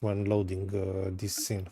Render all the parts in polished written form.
when loading this scene.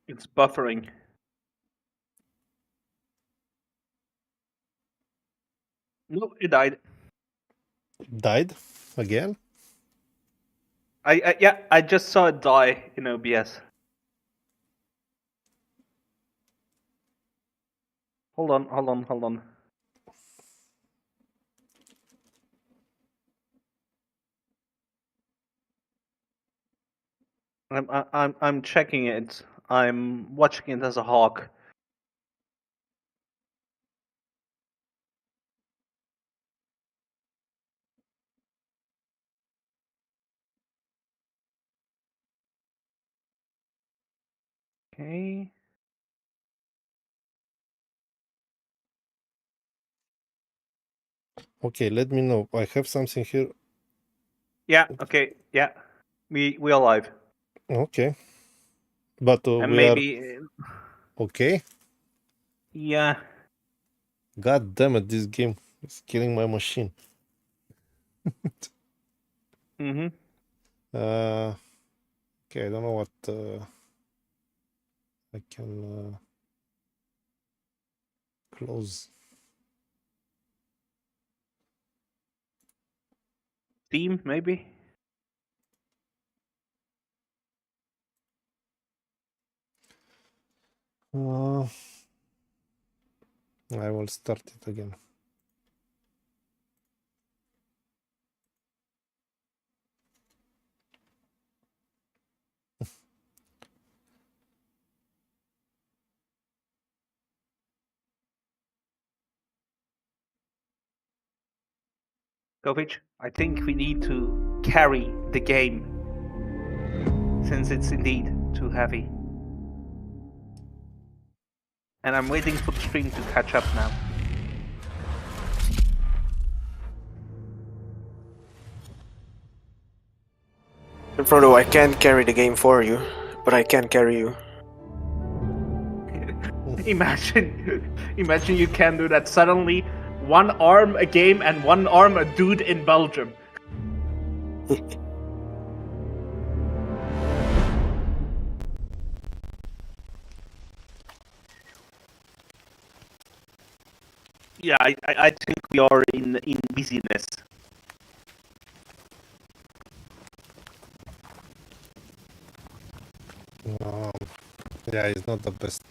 It's buffering. No, it died. Died again? I just saw it die in OBS. Hold on. I'm checking it. I'm watching it as a hawk. Okay. Okay, let me know. I have something here. Yeah. Okay. Yeah. We are live. Okay. But And we are maybe. okay. Yeah. God damn it, this game is killing my machine. Mm-hmm. Okay, I don't know what I can close. Steam, maybe. I will start it again. Kovic, I think we need to carry the game, since it's indeed too heavy. And I'm waiting for the stream to catch up now. Frodo, I can't carry the game for you, but I can carry you. Imagine you can do that. Suddenly, one arm a game and one arm a dude in Belgium. Yeah, I think we are in busyness. Yeah, it's not the best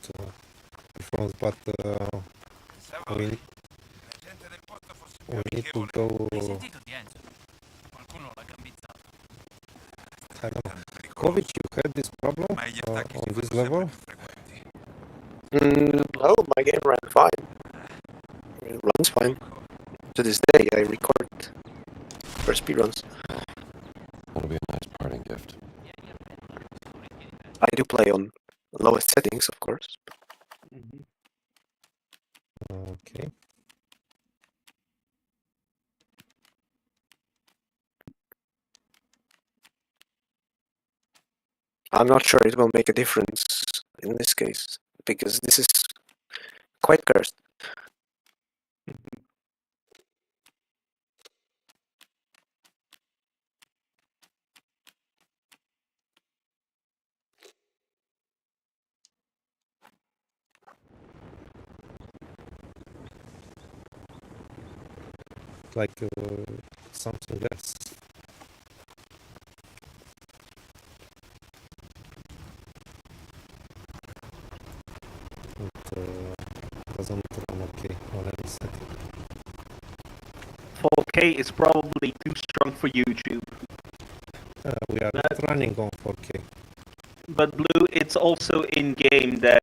performance, but we need to go. I don't know. Kovic, you had this problem on this level? No, my game ran fine. It runs fine. To this day, I record for speedruns. That'll be a nice parting gift. I do play on lowest settings, of course. Okay. I'm not sure it will make a difference in this case, because this is quite cursed. like something else. It doesn't run okay on any setting. 4K is probably too strong for YouTube. We are not running on 4K. But Blue, it's also in game that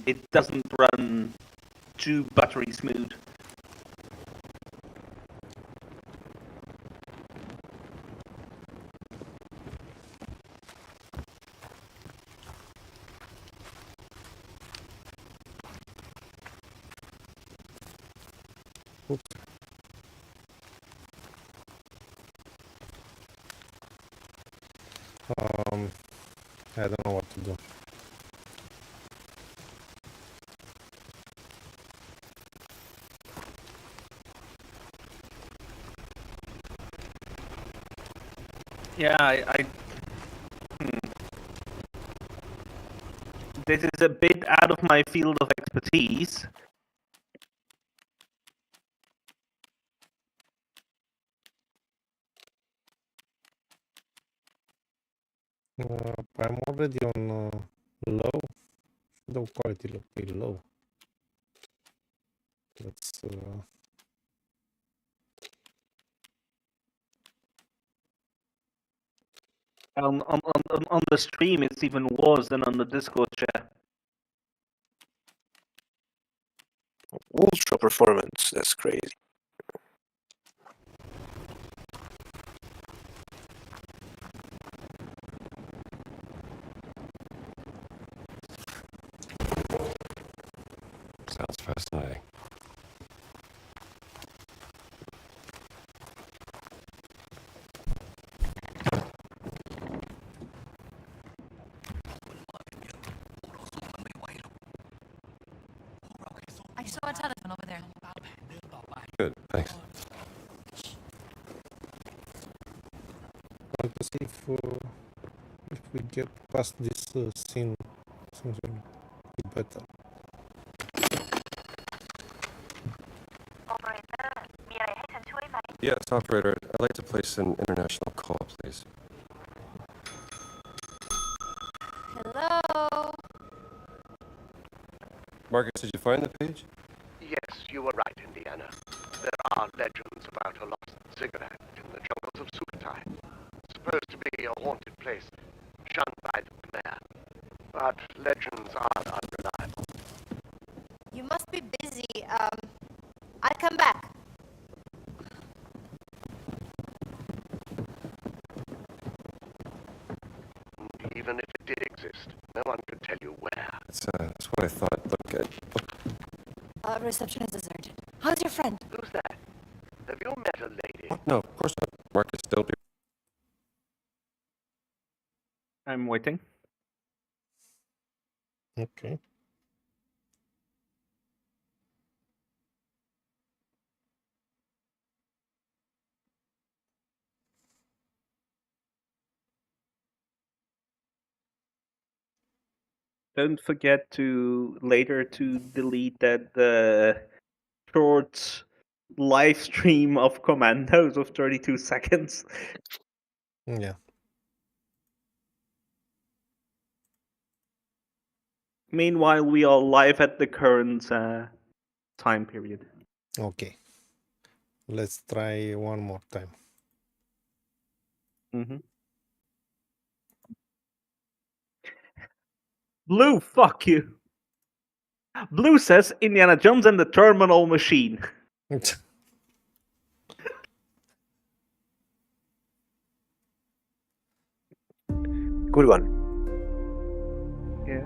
it doesn't run too buttery smooth. Oops. I don't know what to do. Yeah, this is a bit out of my field of expertise. I'm already on low. The quality look pretty low. Let's On the stream, it's even worse than on the Discord chat. Ultra performance, that's crazy. Sounds fascinating. I saw a telephone over there. Good, thanks. want to see if we get past this scene, something better. Yes, operator. I'd like to place an international call, please. Hello? Marcus, did you find the page? Yes, you were right, Indiana. There are legends about a lost cigarette in the jungles of Sukhothai. Supposed to be a haunted place, shunned by the Khmer. But legends are unreliable. You must be busy. I'll come back. Even if it did exist, no one could tell you where. That's what I thought. Look. Reception is deserted. How's your friend? Who's that? Have you met a lady? What? No, of course not. Marcus, don't be. I'm waiting. Okay. Don't forget to later to delete that short live stream of commandos of 32 seconds. Yeah. Meanwhile, we are live at the current time period. Okay. Let's try one more time. Blue, fuck you. Blue says Indiana Jones and the Terminal Machine. Good one. Yeah.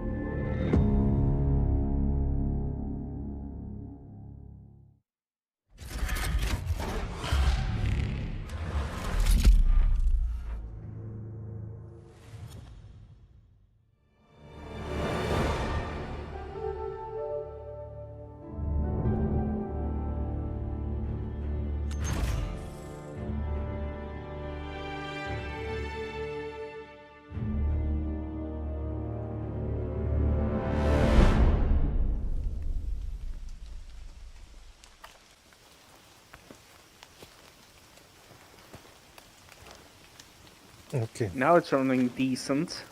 Okay, Now it's running decent.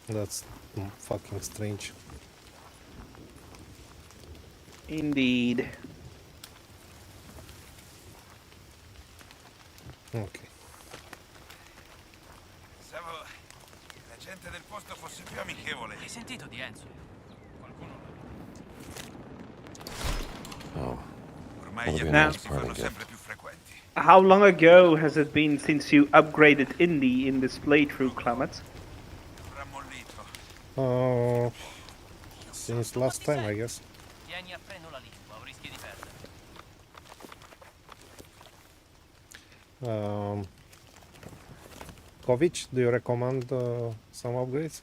that's fucking strange. Indeed. Okay. Pensavo che la gente del posto fosse più amichevole. Hai sentito di Enzo? Qualcuno Oh, Ormai gli Well, Now- attacchi si fanno sempre più frequenti. How long ago has it been since you upgraded Indy in this playthrough, Clement? Rammolito. Since last time, I guess. tieni a freno la lingua o rischi di perdere. Kovic, do you recommend some upgrades?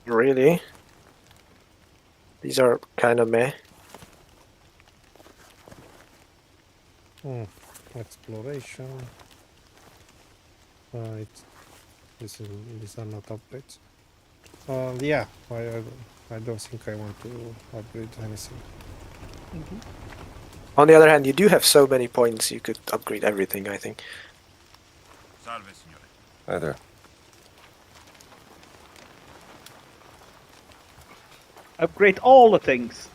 Really? These are kind of meh. Exploration. These are not upgrades. Yeah, I don't think I want to upgrade anything. On the other hand, you do have so many points, you could upgrade everything, I think. Salve, signore. hi there. Upgrade all the things.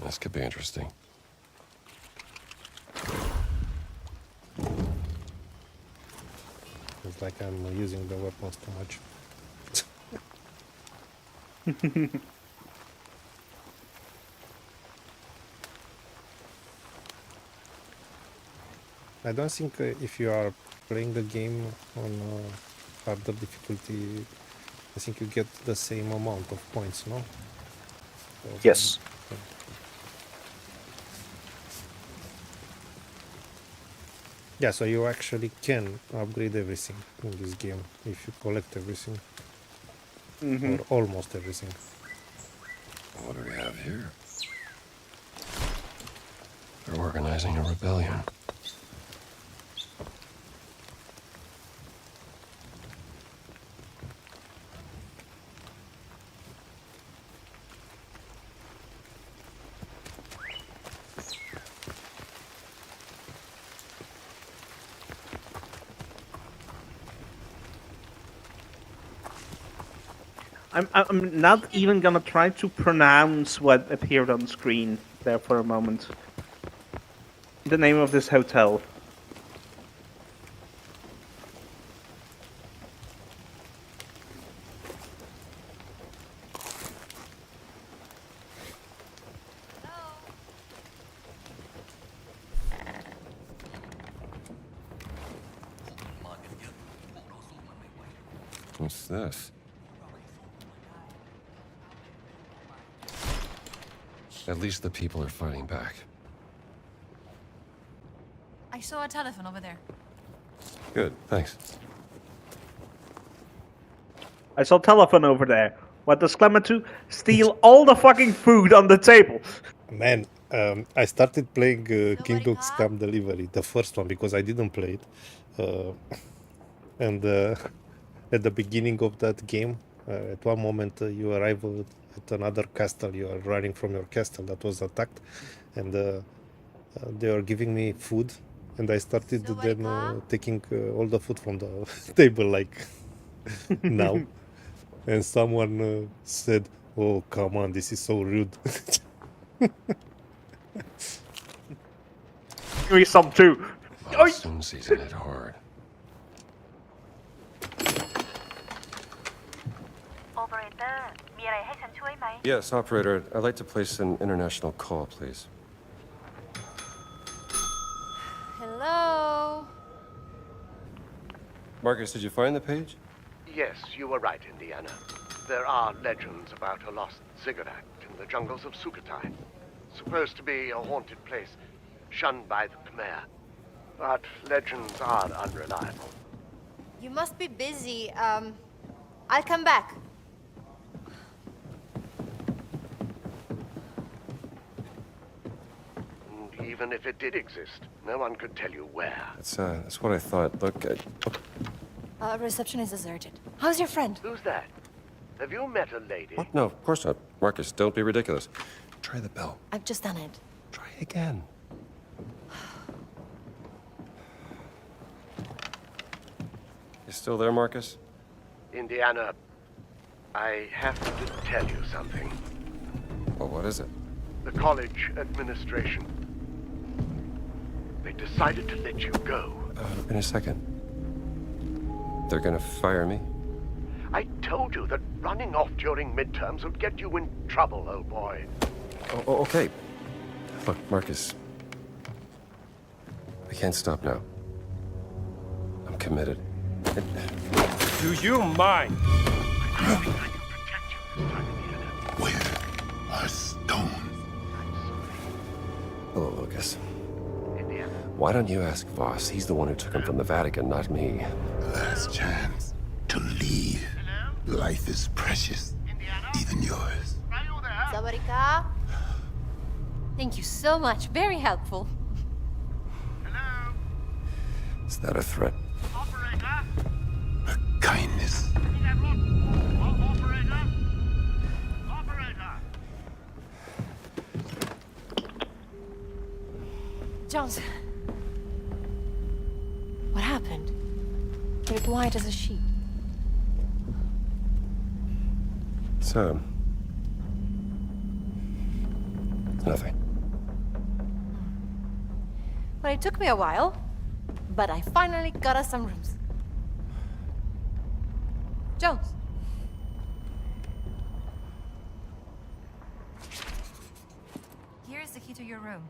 This could be interesting. It's like I'm using the weapons too much. I don't think if you are playing the game on harder difficulty, I think you get the same amount of points, no? So, Yes. Yeah, so you actually can upgrade everything in this game if you collect everything, or almost everything. What do we have here? They're organizing a rebellion. I'm not even gonna try to pronounce what appeared on screen there for a moment. The name of this hotel. What's this? At least the people are fighting back. I saw a telephone over there. Good, thanks. I saw telephone over there. What does Clement do? Steal all the fucking food on the table. Man, I started playing Kingdom Nobody Come Delivery, the first one, because I didn't play it. And at the beginning of that game, at one moment you arrive at another castle. You are running from your castle that was attacked, and they are giving me food, and I started Nobody then come? taking all the food from the table, like now. And someone said, "Oh, come on, this is so rude." Give me some too. Monsoon's hitting it hard. Operator มีอะไรให้ฉันช่วยไหม Yes, operator. I'd like to place an international call, please. Hello? Marcus, did you find the page? Yes, you were right, Indiana. There are legends about a lost ziggurat in the jungles of Sukhothai. Supposed to be a haunted place, shunned by the Khmer. But legends are unreliable. You must be busy. I'll come back. And even if it did exist, no one could tell you where. That's what I thought. Look, Reception is deserted. How's your friend? Who's that? Have you met a lady? What? No, of course not. Marcus, don't be ridiculous. Try the bell. I've just done it. Try again. You still there, Marcus? Indiana, I have to tell you something. Well, what is it? The college administration. They decided to let you go. In a second. They're gonna fire me? I told you that running off during midterms would get you in trouble, old boy. Oh, okay. Look, Marcus. I can't stop now. I'm committed. Do you mind? Where are Stone? Hello, Lucas. Indiana. Why don't you ask Voss? He's the one who took him from the Vatican, not me. Last chance to leave. Life is precious, even yours. Sawarika. Thank you so much. Very helpful. Is that a threat? A kindness. Jones. What happened? You're white as a sheet. So, it's nothing. Well, it took me a while, but I finally got us some rooms. Jones. Here's the key to your room.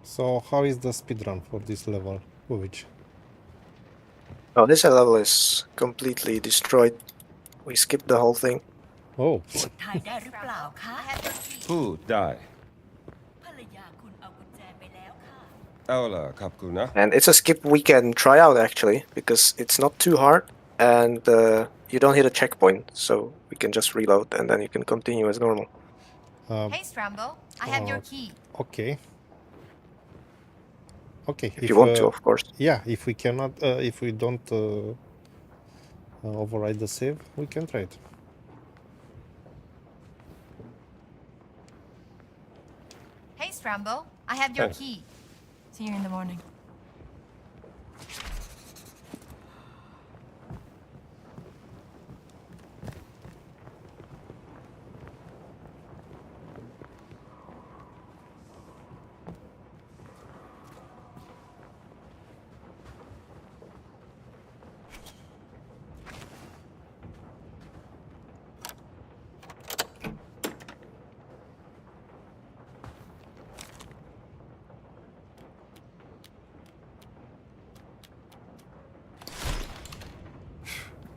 So how is the speedrun for this level? Which? Oh, this level is completely destroyed. We skipped the whole thing. Oh, ถ่ายได้หรือเปล่าคะ I have your key. Who died? ภรรยาคุณเอากุญแจไปแล้วค่ะ Aula Kapkuna. And it's a skip we can try out actually, because it's not too hard and you don't hit a checkpoint, so we can just reload and then you can continue as normal. Hey, Strambo. I have your key. okay. Okay. If you want to, of course. Yeah, if we cannot, if we don't override the save, we can try it. Hey, Strambo. I have your Thanks. key. See you in the morning.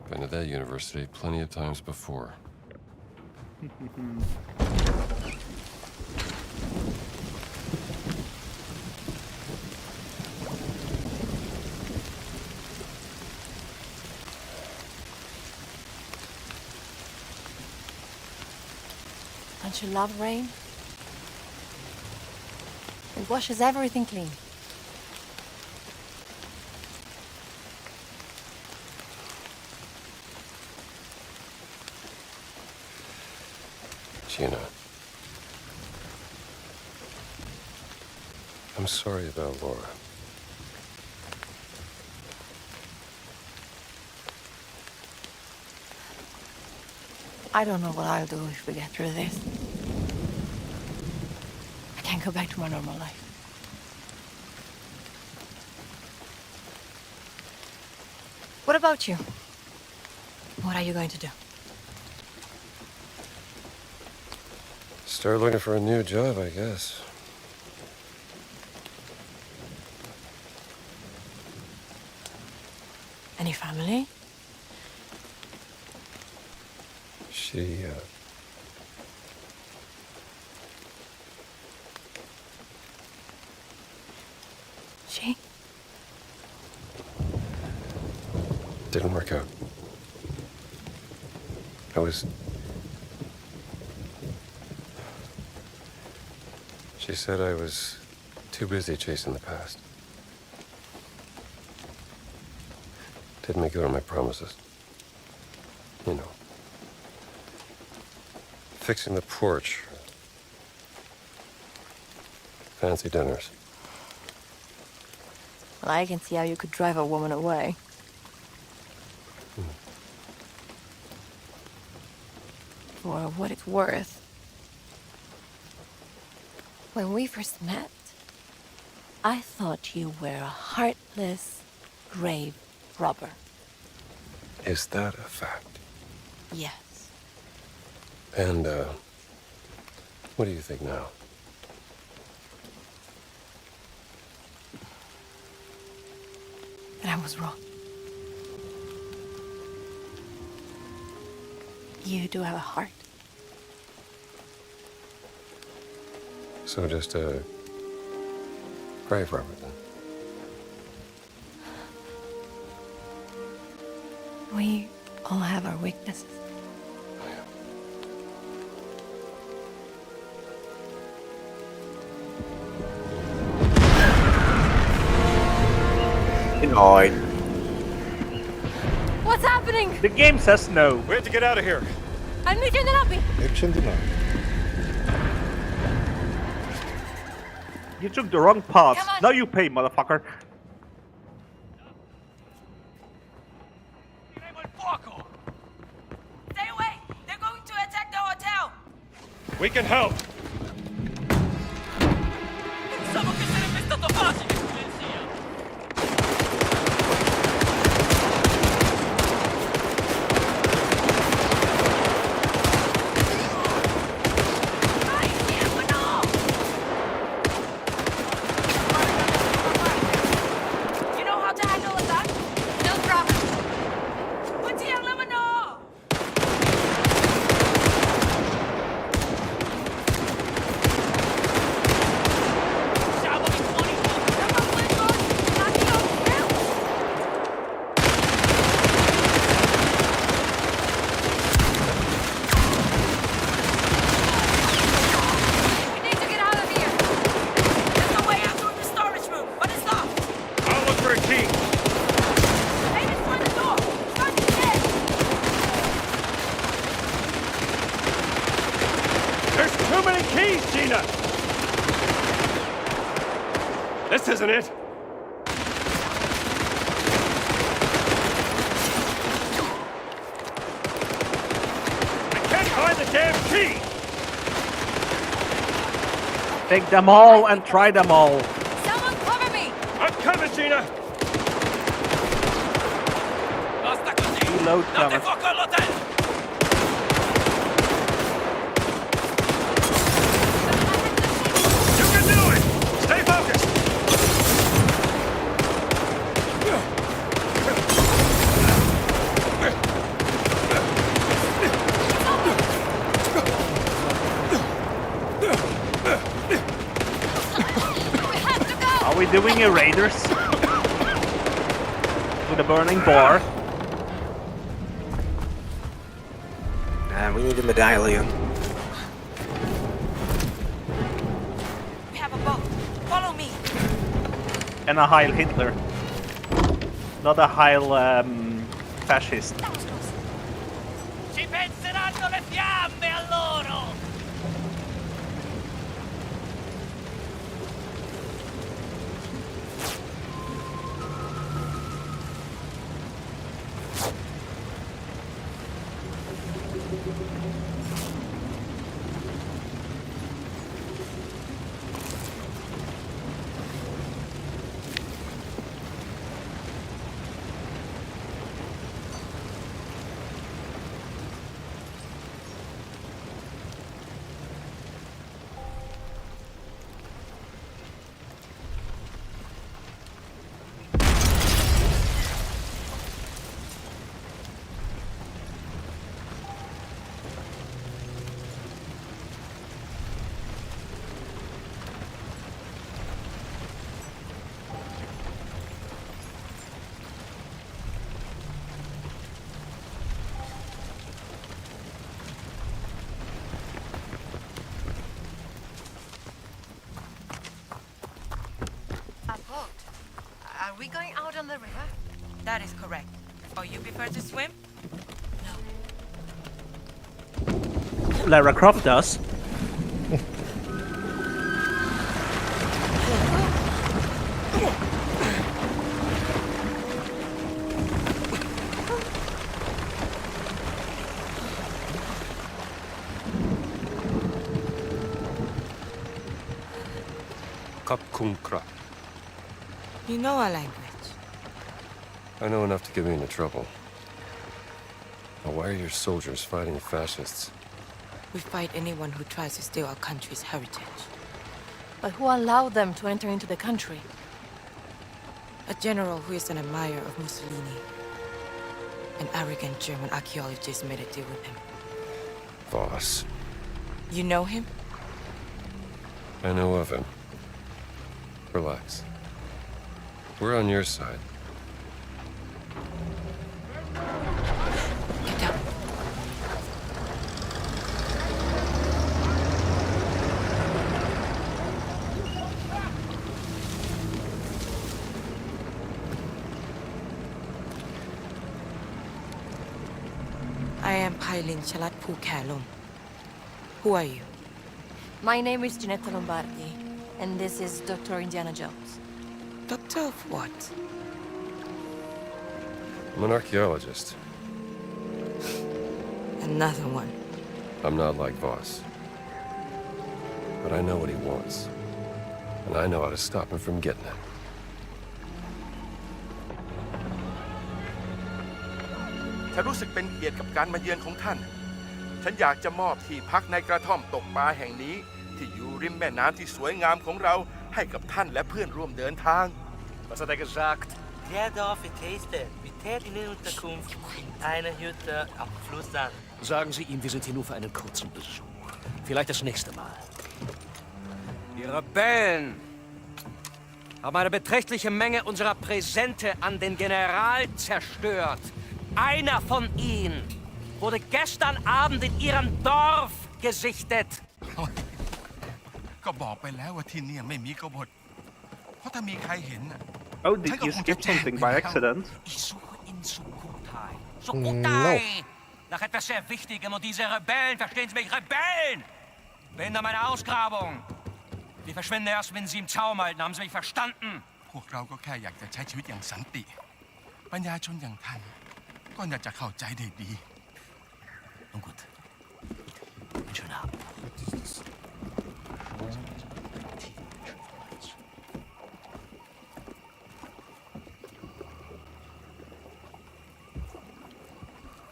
Been to that university plenty of times before. Don't you love rain? It washes everything clean. Gina. I'm sorry about Laura. I don't know what I'll do if we get through this. I can't go back to my normal life. What about you? What are you going to do? Start looking for a new job, I guess. Any family? She, She? didn't work out. She said I was too busy chasing the past. Didn't make good on my promises. You know. Fixing the porch. Fancy dinners. Well, I can see how you could drive a woman away. For what it's worth, when we first met, I thought you were a heartless grave robber. Is that a fact? Yes. And, what do you think now? But I was wrong. You do have a heart. So just a grave robber, then? We all have our weaknesses. Denied. What's happening? The game says no. We have to get out of here. I'll meet you in the lobby. Action denied. You took the wrong path. Come on. Now you pay, motherfucker. Stay away! They're going to attack the hotel! We can help. Pensavo che sarebbe stato facile, Sia. You know how to handle a gun? No problem. Put the aluminum! Siamo in buoni We need to get out of here. There's a way out through the storage room, but it's locked! I'll look for a key. Aim it for the door! Front the head! There's too many keys, Gina! This isn't it. I can't find the damn key! Take them all and try them all. Someone cover me. I'm coming, Gina! Basta così! Reload, Date Thomas. fuoco all'hotel! You can do it! Stay focused! We have to go. Are we doing a Raiders? With a burning bar? We need a medallion. We have a boat. Follow me! And a Heil Hitler. Not a Heil fascist. Ci penseranno le fiamme a loro! A boat. Are we going out on the river? That is correct. Oh, you prefer to swim? Lara Croft does. Kapkunkra. You know our language. I know enough to get me into trouble. Now, why are your soldiers fighting fascists? We fight anyone who tries to steal our country's heritage. But who allowed them to enter into the country? A general who is an admirer of Mussolini. An arrogant German archaeologist made a deal with him. Voss. You know him? I know of him. Relax. We're on your side. Get down. I am Pailin Chalat Pukalum. Who are you? My name is Ginetta Lombardi, and this is Dr. Indiana Jones. Doctor of what? I'm an archaeologist. Another one. I'm not like Voss. But I know what he wants. And I know how to stop him from getting it. ฉันรู้สึกเป็นเกียรติกับการมาเยือนของท่าน ฉันอยากจะมอบที่พักในกระท่อมตกปลาแห่งนี้ที่อยู่ริมแม่น้ำที่สวยงามของเราให้กับท่านและเพื่อนร่วมเดินทาง Was hat gesagt? Der Dorf getestet. Wir täten in Unterkunft eine Hütte am Fluss an. Sagen Sie ihm, wir sind hier nur für einen kurzen Besuch. Vielleicht das nächste Mal. Die Rebellen haben eine beträchtliche Menge unserer Präsente an den General zerstört. Einer von ihnen wurde gestern Abend in Ihrem Dorf gesichtet. ก็บอกไปแล้วว่าที่นี่ไม่มีกบฏเพราะถ้ามีใครเห็น Oh, did you skip something by accident? Ich suche in Sukhothai. Sukhothai! Nach etwas sehr Wichtigem und diese Rebellen, verstehen Sie mich, Rebellen! Behindern meine Ausgrabung. Die verschwinden erst, wenn Sie im Zaum halten. Haben Sie mich verstanden? พวกเราก็แค่อยากจะใช้ชีวิตอย่างสันติปัญญาชนอย่างท่านก็น่าจะเข้าใจได้ดี Nun gut. Einen schönen Abend.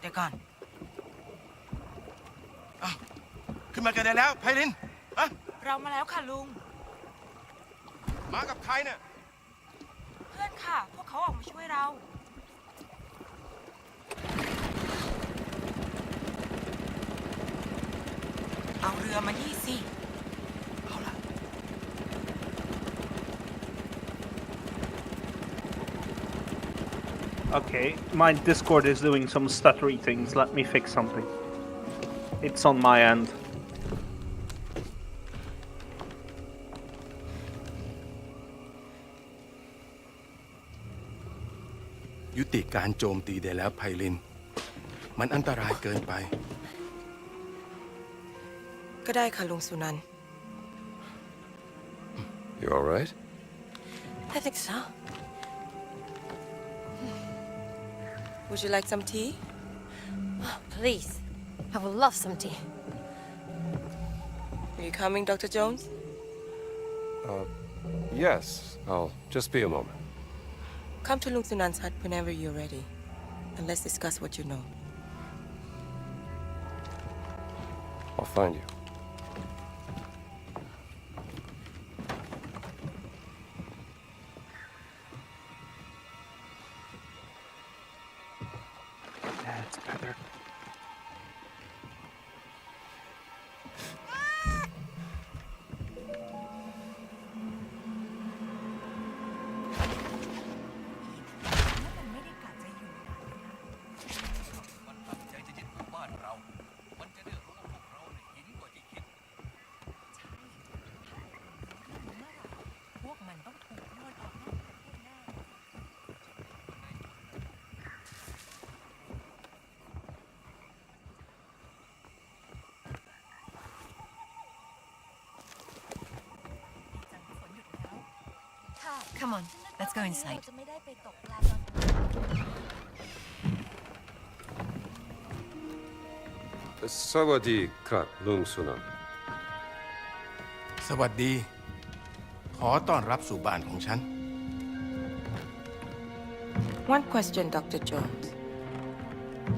They're gone. ขึ้นมากันได้แล้วไพลินอะ เรามาแล้วค่ะลุง มากับใครเนี่ย เพื่อนค่ะ พวกเขาออกมาช่วยเรา เอาเรือมานี่สิ Okay, my Discord is doing some stuttery things. Let me fix something. It's on my end. ยุติการโจมตีได้แล้วไพลินมันอันตรายเกินไป ก็ได้ค่ะลุงสุนันท์ You all right? I think so. Would you like some tea? Please. I would love some tea. Are you coming, Dr. Jones? Yes. I'll just be a moment. Come to Lung Sunan's hut whenever you're ready. And let's discuss what you know. I'll find you. That's better. Come on, let's go inside. Sawadi krap lung sunam. สวัสดี ขอต้อนรับสู่บ้านของฉัน One question, Dr. Jones.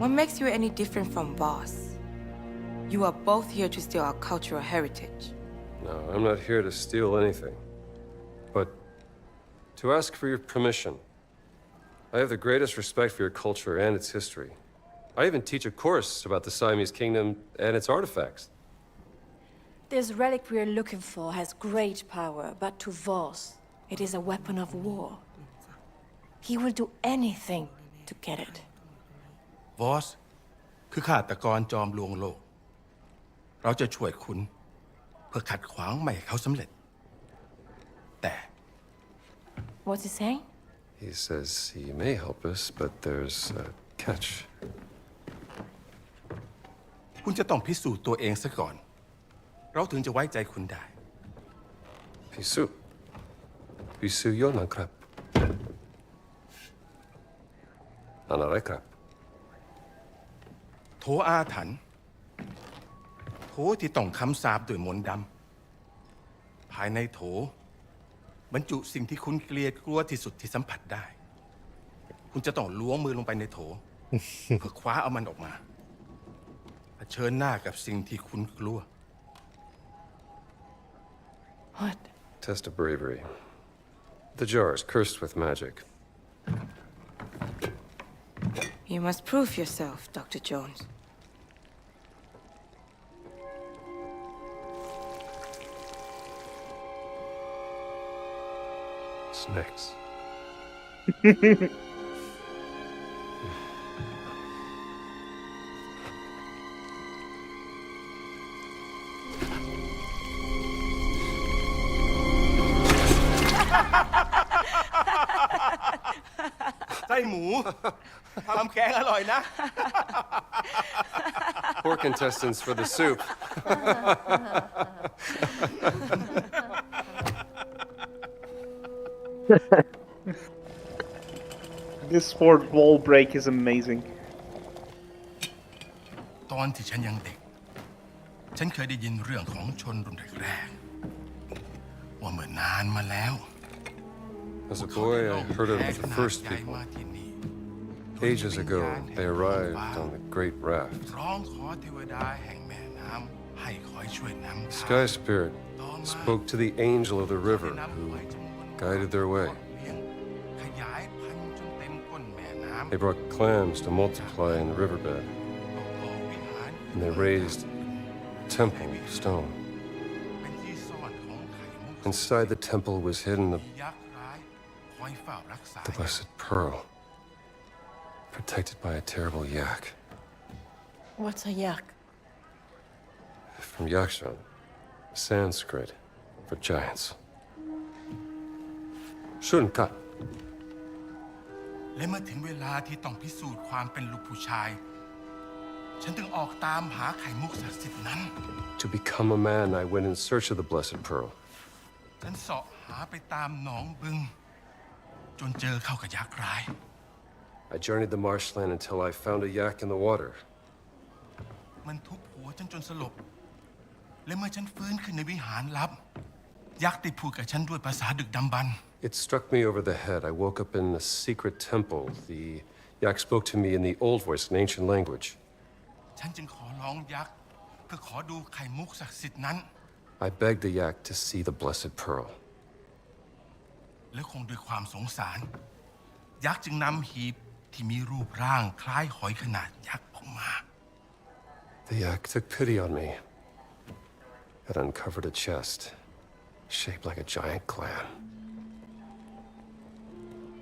What makes you any different from Voss? You are both here to steal our cultural heritage. No, I'm not here to steal anything. But to ask for your permission. I have the greatest respect for your culture and its history. I even teach a course about the Siamese kingdom and its artifacts. This relic we're looking for has great power, but to Voss, it is a weapon of war. He will do anything to get it. วอสคือฆาตกรจอมลวงโลก เราจะช่วยคุณเพื่อขัดขวางไม่ให้เขาสำเร็จ แต่ What's he saying? He says he may help us, but there's a catch. คุณจะต้องพิสูจน์ตัวเองซะก่อน เราถึงจะไว้ใจคุณได้ Pisu. Pisu yonan krap. Anarai krap. โถอาถรรพ์โถที่ต้องคำสาปด้วยมนต์ดำภายในโถบรรจุสิ่งที่คุณเกลียดกลัวที่สุดที่สัมผัสได้ คุณจะต้องล้วงมือลงไปในโถ เพื่อคว้าเอามันออกมาเผชิญหน้ากับสิ่งที่คุณกลัว What? Test of bravery. The jar is cursed with magic. You must prove yourself, Dr. Jones. Snakes.ไส้หมู ทำแกงอร่อยนะ Pork intestines for the soup. This fourth wall break is amazing. ตอนที่ฉันยังเด็ก ฉันเคยได้ยินเรื่องของชนรุ่นแรกๆว่าเมื่อนานมาแล้ว As a boy, I heard of the first people. Ages ago, they arrived on the Great Raft. ร้องขอเทวดาแห่งแม่น้ำให้คอยช่วยนำ The ทาง Sky Spirit spoke to the angel of the river who guided their way. ขยายพันธุ์จนเต็มก้นแม่น้ำ They brought clams to multiply in the riverbed, and they raised a temple of stone. เป็นที่ซ่อนของไข่มุก Inside the temple was hidden ยักษ์ร้ายคอยเฝ้ารักษา the blessed pearl, protected by a terrible yak. What's a yak? From Yakshan, Sanskrit for giants. Shunkat. และเมื่อถึงเวลาที่ต้องพิสูจน์ความเป็นลูกผู้ชาย ฉันถึงออกตามหาไข่มุกศักดิ์สิทธิ์นั้น To become a man, I went in search of the blessed pearl. ฉันเสาะหาไปตามหนองบึง จนเจอเข้ากับยักษ์ร้าย I journeyed the marshland until I found a yak in the water. มันทุบหัวฉันจนสลบ และเมื่อฉันฟื้นขึ้นในวิหารลับ ยักษ์ได้พูดกับฉันด้วยภาษาดึกดำบรรพ์ It struck me over the head. I woke up in a secret temple. The yak spoke to me in the old voice, an ancient language. ฉันจึงขอร้องยักษ์เพื่อขอดูไข่มุกศักดิ์สิทธิ์นั้น I begged the yak to see the blessed pearl. และคงด้วยความสงสาร ยักษ์จึงนำหีบที่มีรูปร่างคล้ายหอยขนาดยักษ์ออกมา The yak took pity on me. It uncovered a chest, shaped like a giant clam.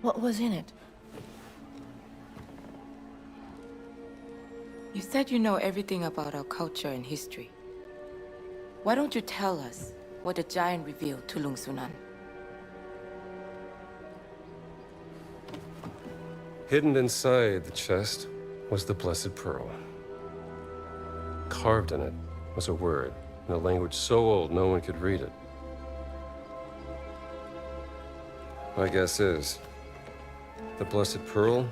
What was in it? You said you know everything about our culture and history. Why don't you tell us what the giant revealed to Lung Sunan? Hidden inside the chest was the blessed pearl. Carved in it was a word in a language so old no one could read it. My guess is the Blessed Pearl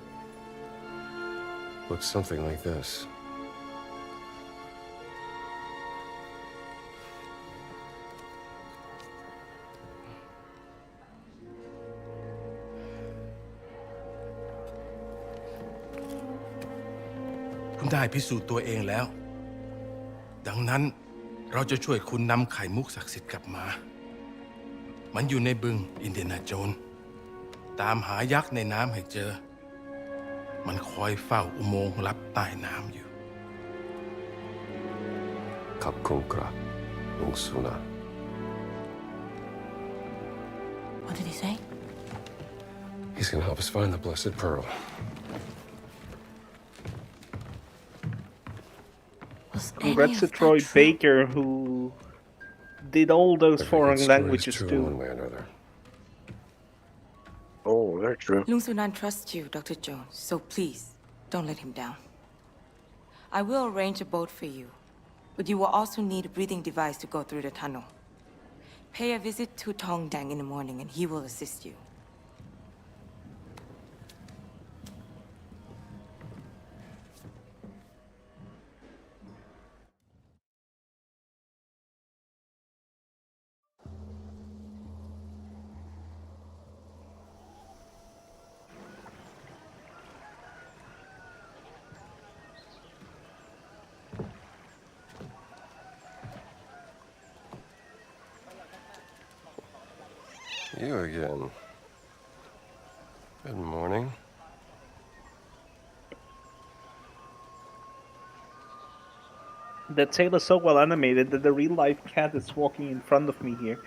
looks something like this.คุณได้พิสูจน์ตัวเองแล้ว ดังนั้นเราจะช่วยคุณนำไข่มุกศักดิ์สิทธิ์กลับมา มันอยู่ในบึงอินเดียนาโจนส์ตามหายักษ์ในน้ำให้เจอ มันคอยเฝ้าอุโมงค์ลับใต้น้ำอยู่ ขับคงกระลุงสุนัน What did he say? He's gonna help us find the Blessed Pearl. Congrats to Troy Baker, who did all those foreign languages too. One way or another. Oh, very true. Lung Sunan trusts you, Dr. Jones, so please, don't let him down. I will arrange a boat for you, but you will also need a breathing device to go through the tunnel. Pay a visit to Tong Dang in the morning and he will assist you. You again. Good morning. That tale is so well animated that the real life cat is walking in front of me here.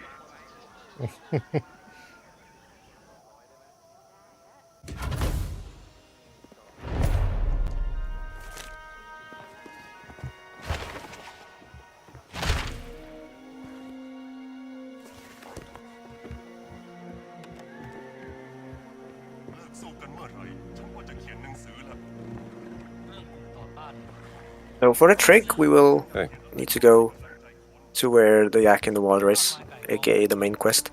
So for the trick, we will need to go to where the yak in the water is, aka the main quest.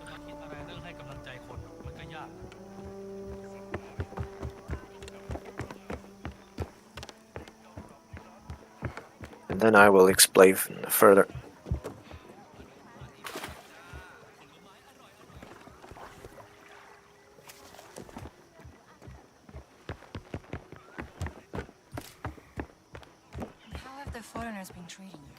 And then I will explain further. How have the foreigners been treating you?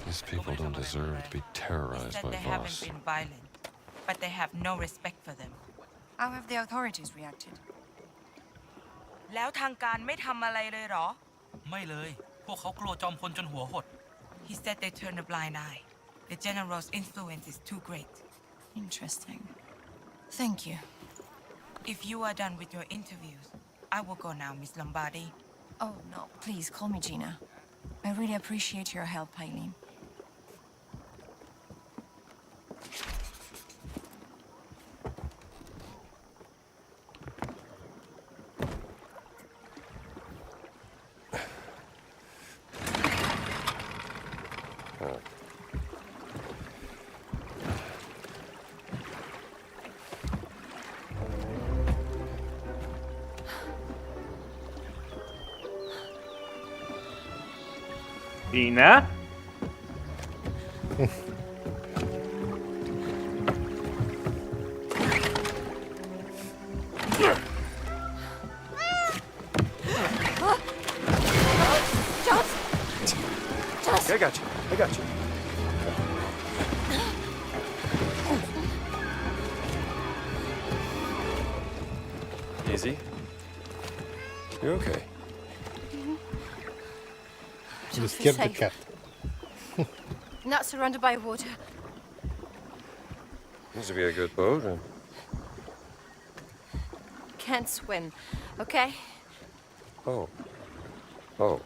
These people don't deserve to be terrorized by They Voss. haven't been violent, but they have no respect for them. How have the authorities reacted? แล้วทางการไม่ทำอะไรเลยเหรอ ไม่เลย พวกเขากลัวจอมพลจนหัวหด He said they turned a blind eye. The general's influence is too great. Interesting. Thank you. If you are done with your interviews, I will go now, Miss Lombardi. Oh, no, please call me Gina. I really appreciate your help, Eileen. Gina? I got you. I got you. Easy. You okay? You scared the cat. Not surrounded by water. Seems to be a good boat. Can't swim, okay? Oh. Well,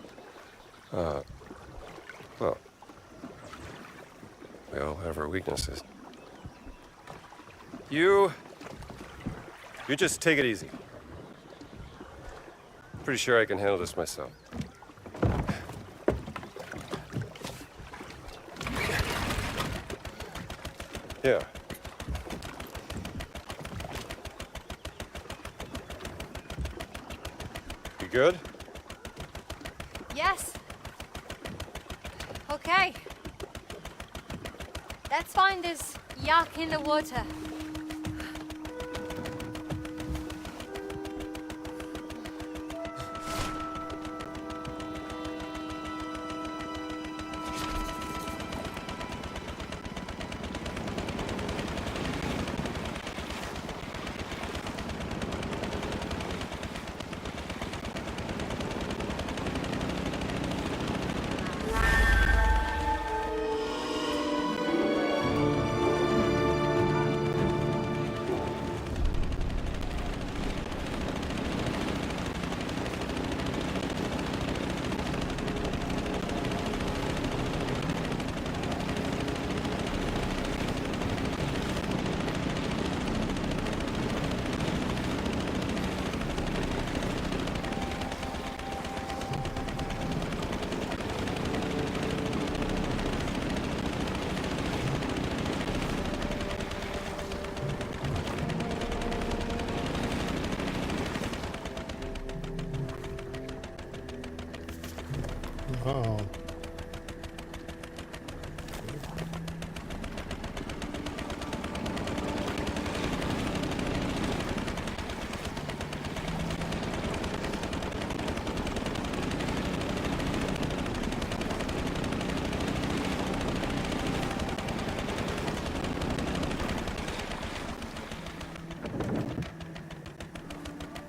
we all have our weaknesses. You just take it easy. Pretty sure I can handle this myself. Yeah. You good? Yes. Okay. Let's find this yak in the water. Oh.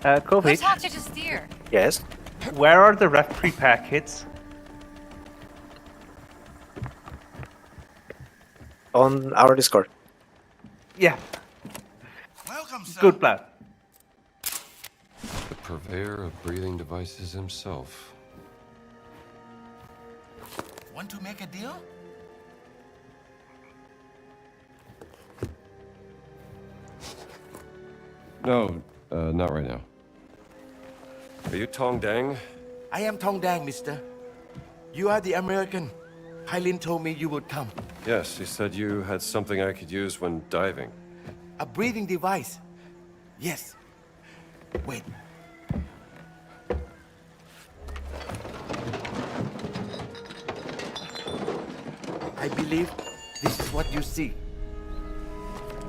Kovic, Who taught you to steer? Yes. where are the ref repair kits? On our Discord. Yeah. Welcome, sir. Good plan. The purveyor of breathing devices himself. Want to make a deal? No, not right now. Are you Tong Dang? I am Tong Dang, mister. You are the American. Hylin told me you would come. Yes, he said you had something I could use when diving. A breathing device. Yes. Wait. I believe this is what you see.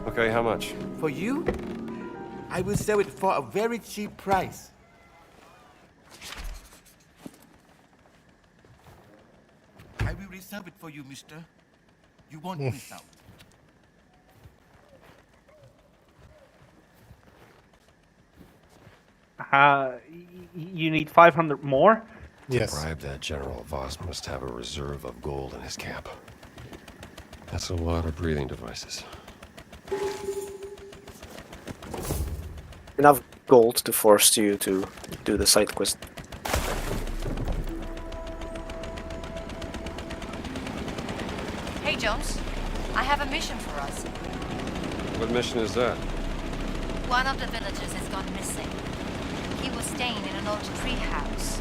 Okay, how much? For you, I will sell it for a very cheap price. I will reserve it for you, mister. You won't miss out. You need 500 more? Yes. To bribe that General, Voss must have a reserve of gold in his camp. That's a lot of breathing devices. Enough gold to force you to do the side quest. Hey, Jones. I have a mission for us. What mission is that? One of the villagers has gone missing. He was staying in an old tree house.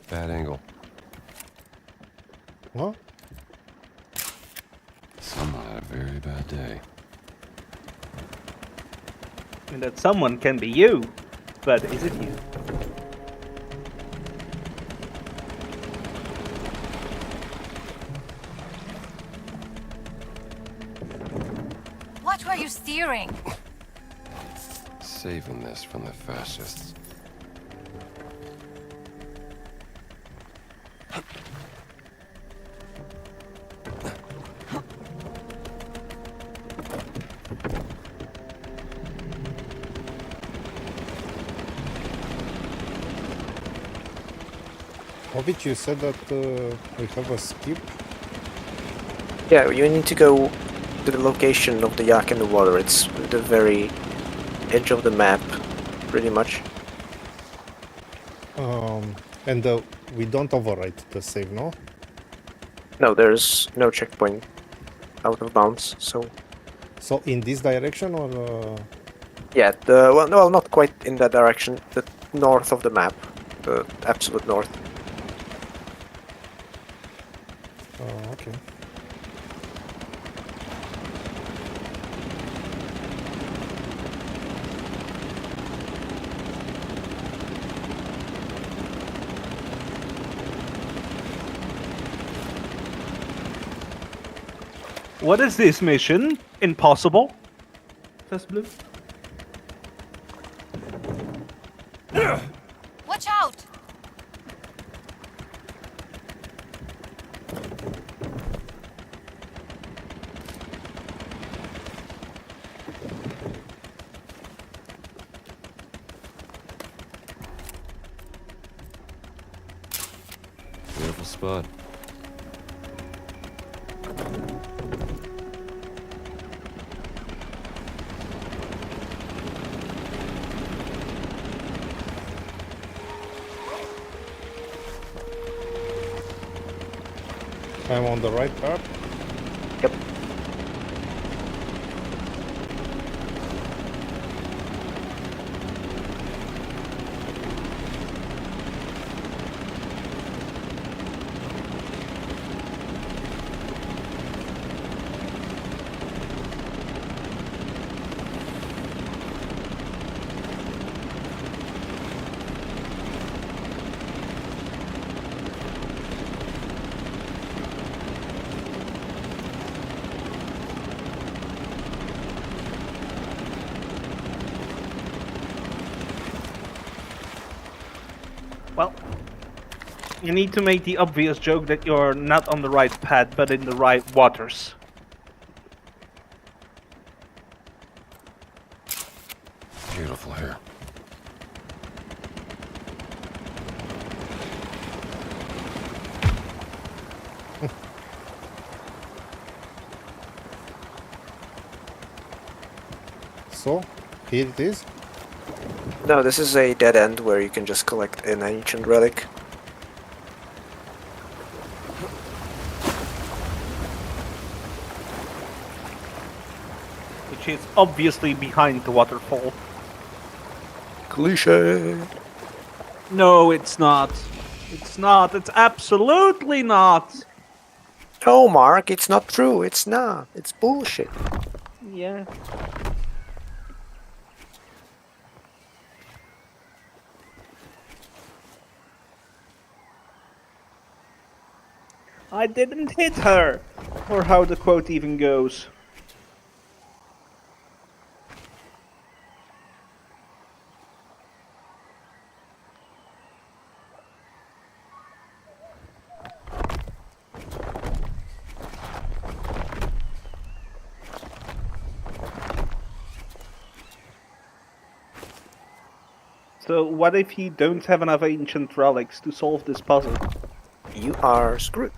Bad angle. What? Someone had a very bad day. And that someone can be you. But is it you? What were you steering? Saving this from the fascists. Ovid, you said that we have a skip. Yeah, you need to go to the location of the yak in the water. It's the very edge of the map, pretty much. And we don't overwrite the save, no? No, there's no checkpoint out of bounds, so... So in this direction or... Yeah, well, no, not quite in that direction. The north of the map. The absolute north. Okay. What is this mission? Impossible? Says Blue. Watch out! Beautiful spot. I'm on the right path. Yep. Well, you need to make the obvious joke that you're not on the right path, but in the right waters. Beautiful hair. So, here it is. No, this is a dead end where you can just collect an ancient relic. Which is obviously behind the waterfall. Cliche. No, it's not. It's not. It's absolutely not. No, Mark, it's not true. It's not. It's bullshit. Yeah. I didn't hit her! Or how the quote even goes. So what if you don't have enough ancient relics to solve this puzzle? You are screwed.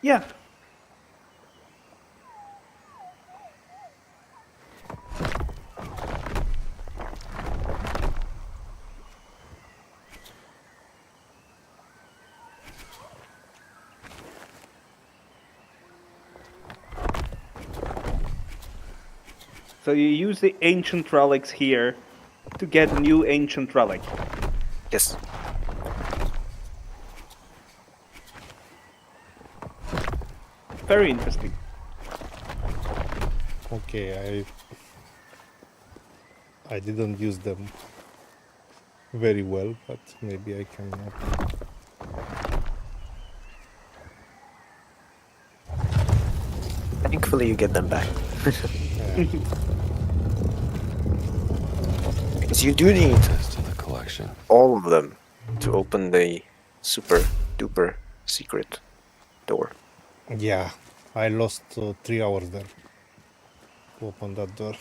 Yeah. So you use the ancient relics here to get a new ancient relic. Yes. Very interesting. Okay, I didn't use them very well, but maybe I can. Thankfully hopefully you get them back. Because you do need To the collection. all of them to open the super duper secret door. Yeah, I lost 3 hours there to open that door.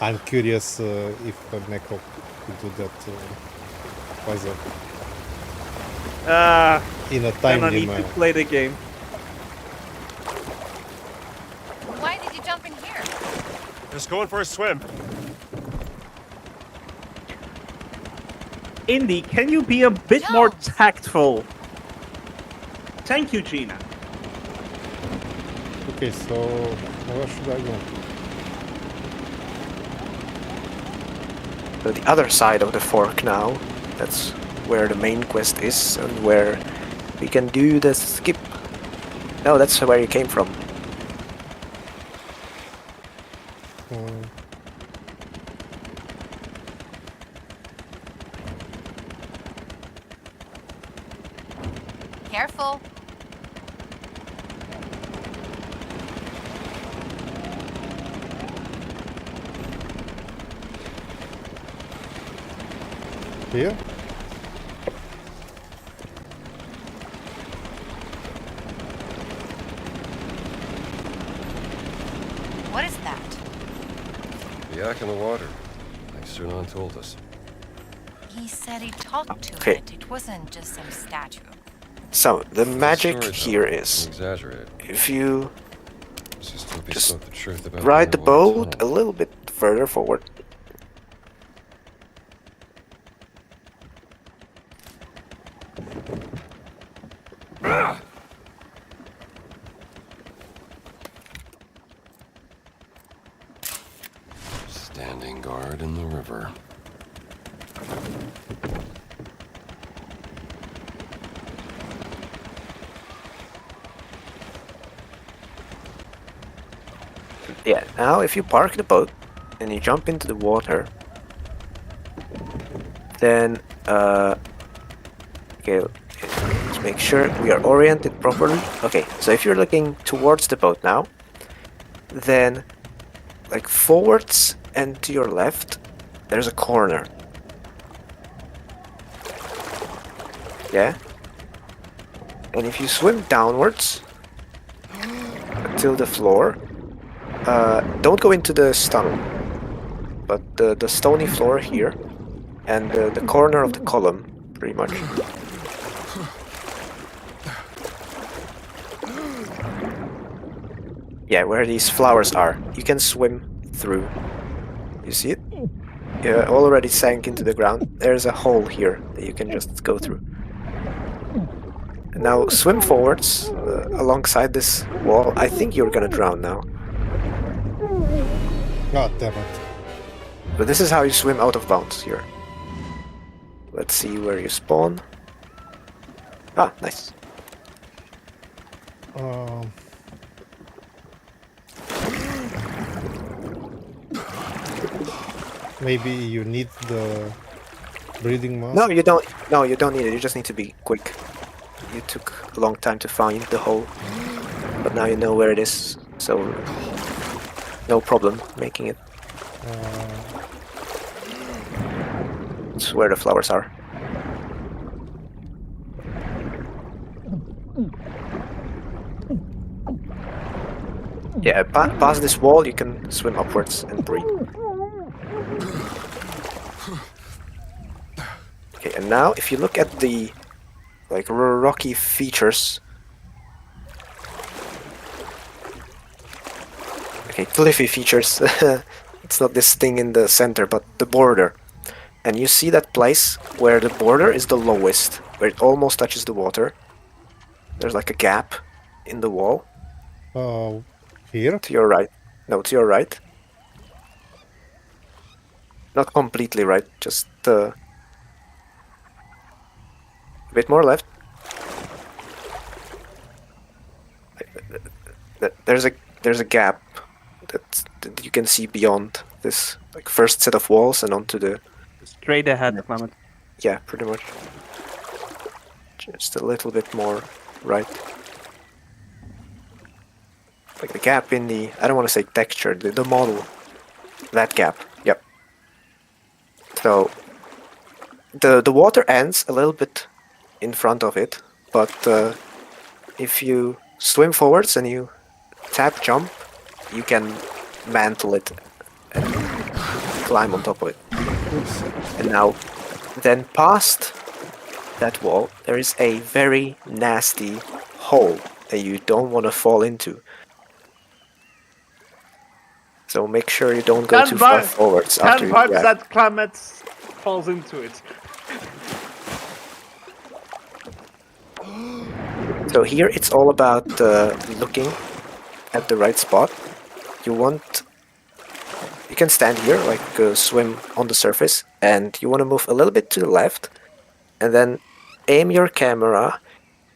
I'm curious if Neko could do that puzzle in a Then I timely need to manner. play the game. Why did you jump in here? Just going for a swim. Indy, can you be a bit more tactful? Thank you, Gina. Okay, so where should I go? So the other side of the fork now, that's where the main quest is and where we can do the skip. No, that's where you came from. Careful. Here? What is that? The yak in the water. Like Sunan told us. He said he talked to Okay. it. It wasn't just some statue. So the magic Story, though, here is exaggerated. if you Just hope he Just spoke the truth about ride the underwater boat a tunnel. little bit further forward. Standing guard in the river. Yeah, now if you park the boat and you jump into the water, then okay, let's make sure we are oriented properly. Okay, so if you're looking towards the boat now, then like forwards and to your left, there's a corner. Yeah? And if you swim downwards until the floor, don't go into the tunnel, but the stony floor here and the corner of the column, pretty much. Yeah, where these flowers are. You can swim through. You see it? Yeah, already sank into the ground. There's a hole here that you can just go through. Now swim forwards alongside this wall. I think you're gonna drown now. God damn it. But this is how you swim out of bounds here. Let's see where you spawn. Ah, nice. Maybe you need the breathing mask? No, you don't. No, you don't need it. You just need to be quick. You took a long time to find the hole, but now you know where it is, so no problem making it. It's where the flowers are. Yeah, past this wall, you can swim upwards and breathe. Okay, and now if you look at the like rocky features, okay, cliffy features. It's not this thing in the center, but the border. And you see that place where the border is the lowest, where it almost touches the water. There's like a gap in the wall. Here? To your right. No, to your right. Not completely right, just a bit more left. There's a gap that you can see beyond this like first set of walls and onto the Straight ahead, Clement. yeah, pretty much. Just a little bit more right. Like the gap in the, I don't want to say texture, the model. That gap, yep. So the water ends a little bit in front of it, but if you swim forwards and you tap jump, you can mantle it and climb on top of it. And now, then past that wall, there is a very nasty hole that you don't want to fall into. So make sure you don't go too far forwards after you vibes grab. that Clement falls into it. So here it's all about looking at the right spot. You can stand here, like swim on the surface, and you want to move a little bit to the left, and then aim your camera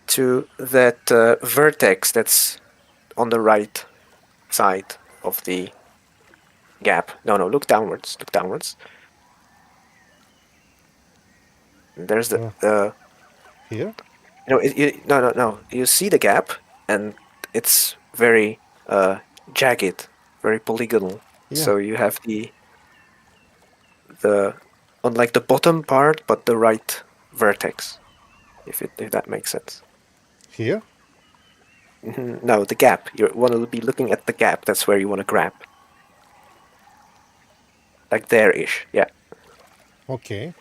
to that vertex that's on the right side of the gap. No, look downwards. Look downwards. And there's the here. No. You see the gap, and it's very jagged, very polygonal. Yeah. So you have the on like the bottom part, but the right vertex, if that makes sense. Here? No, the gap. You want to be looking at the gap. That's where you want to grab. Like there-ish, yeah. Okay.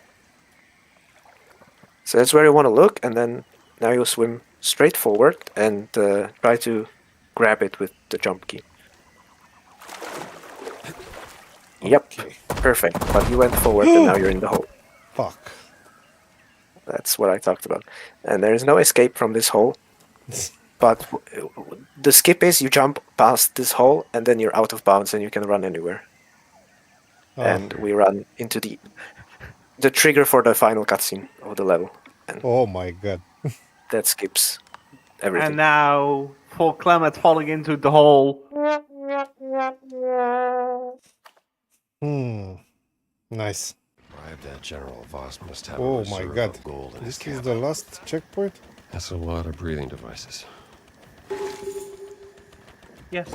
So that's where you want to look, and then now you'll swim straight forward and try to grab it with the jump key. Yep, perfect. But you went forward and now you're in the hole. Fuck. That's what I talked about. And there is no escape from this hole. But the skip is you jump past this hole and then you're out of bounds and you can run anywhere. Oh. And we run into the trigger for the final cutscene of the level. And oh my god. that skips everything. And now for Clement falling into the hole. Nice. That General Voss must have Oh a my reserve god. of gold in his This is cabin. the last checkpoint? That's a lot of breathing devices. Yes.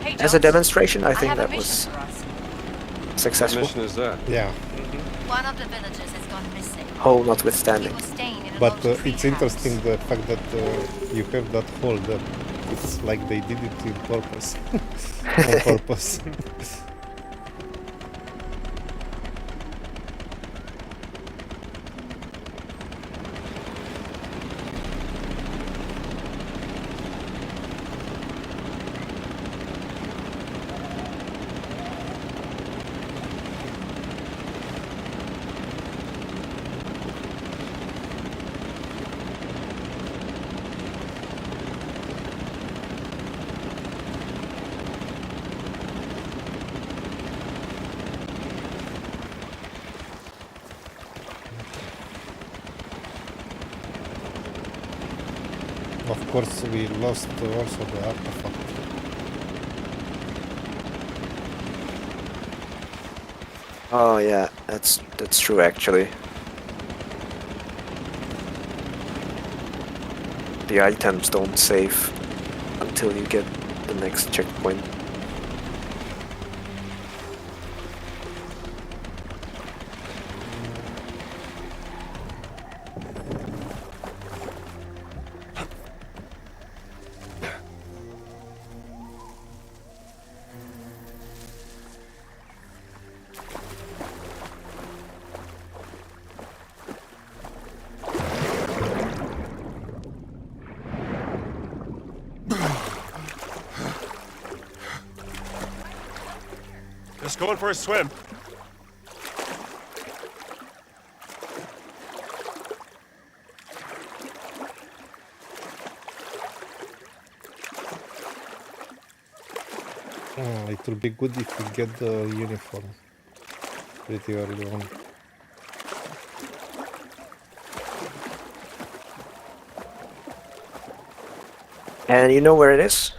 Hey, As a Jones, demonstration, I think have a that mission was for us. successful. What mission is that? Yeah. One of the villagers has gone missing. Hole notwithstanding. He was staying in an But old tree it's house. interesting the fact that you have that hole there. It's like they did it in purpose. On purpose. Of course, we lost also the artifact. Oh yeah, that's true actually. The items don't save until you get the next checkpoint. Just going for a swim. It will be good if we get the uniform pretty early on. And you know where it is?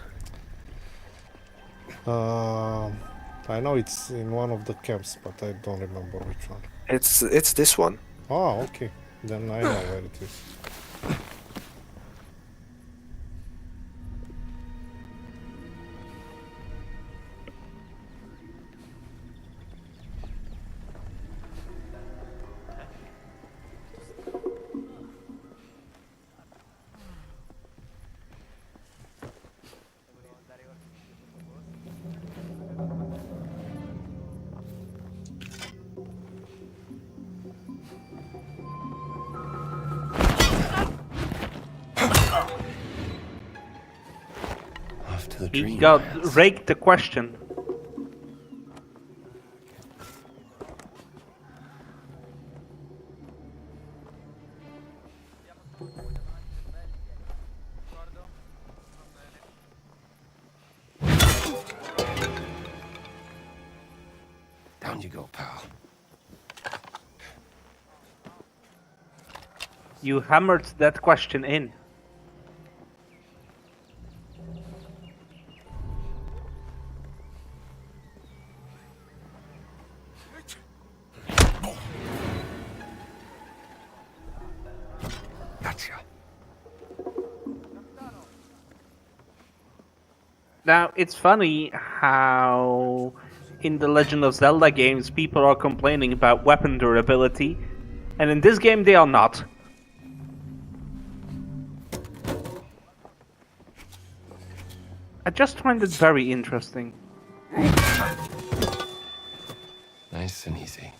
I know it's in one of the camps, but I don't remember which one. It's this one. Oh, okay. Then I know where it is. He got raked the question. Down you go, pal. You hammered that question in. Gotcha. Now, it's funny how in the Legend of Zelda games people are complaining about weapon durability, and in this game they are not. I just find it very interesting. Nice and easy.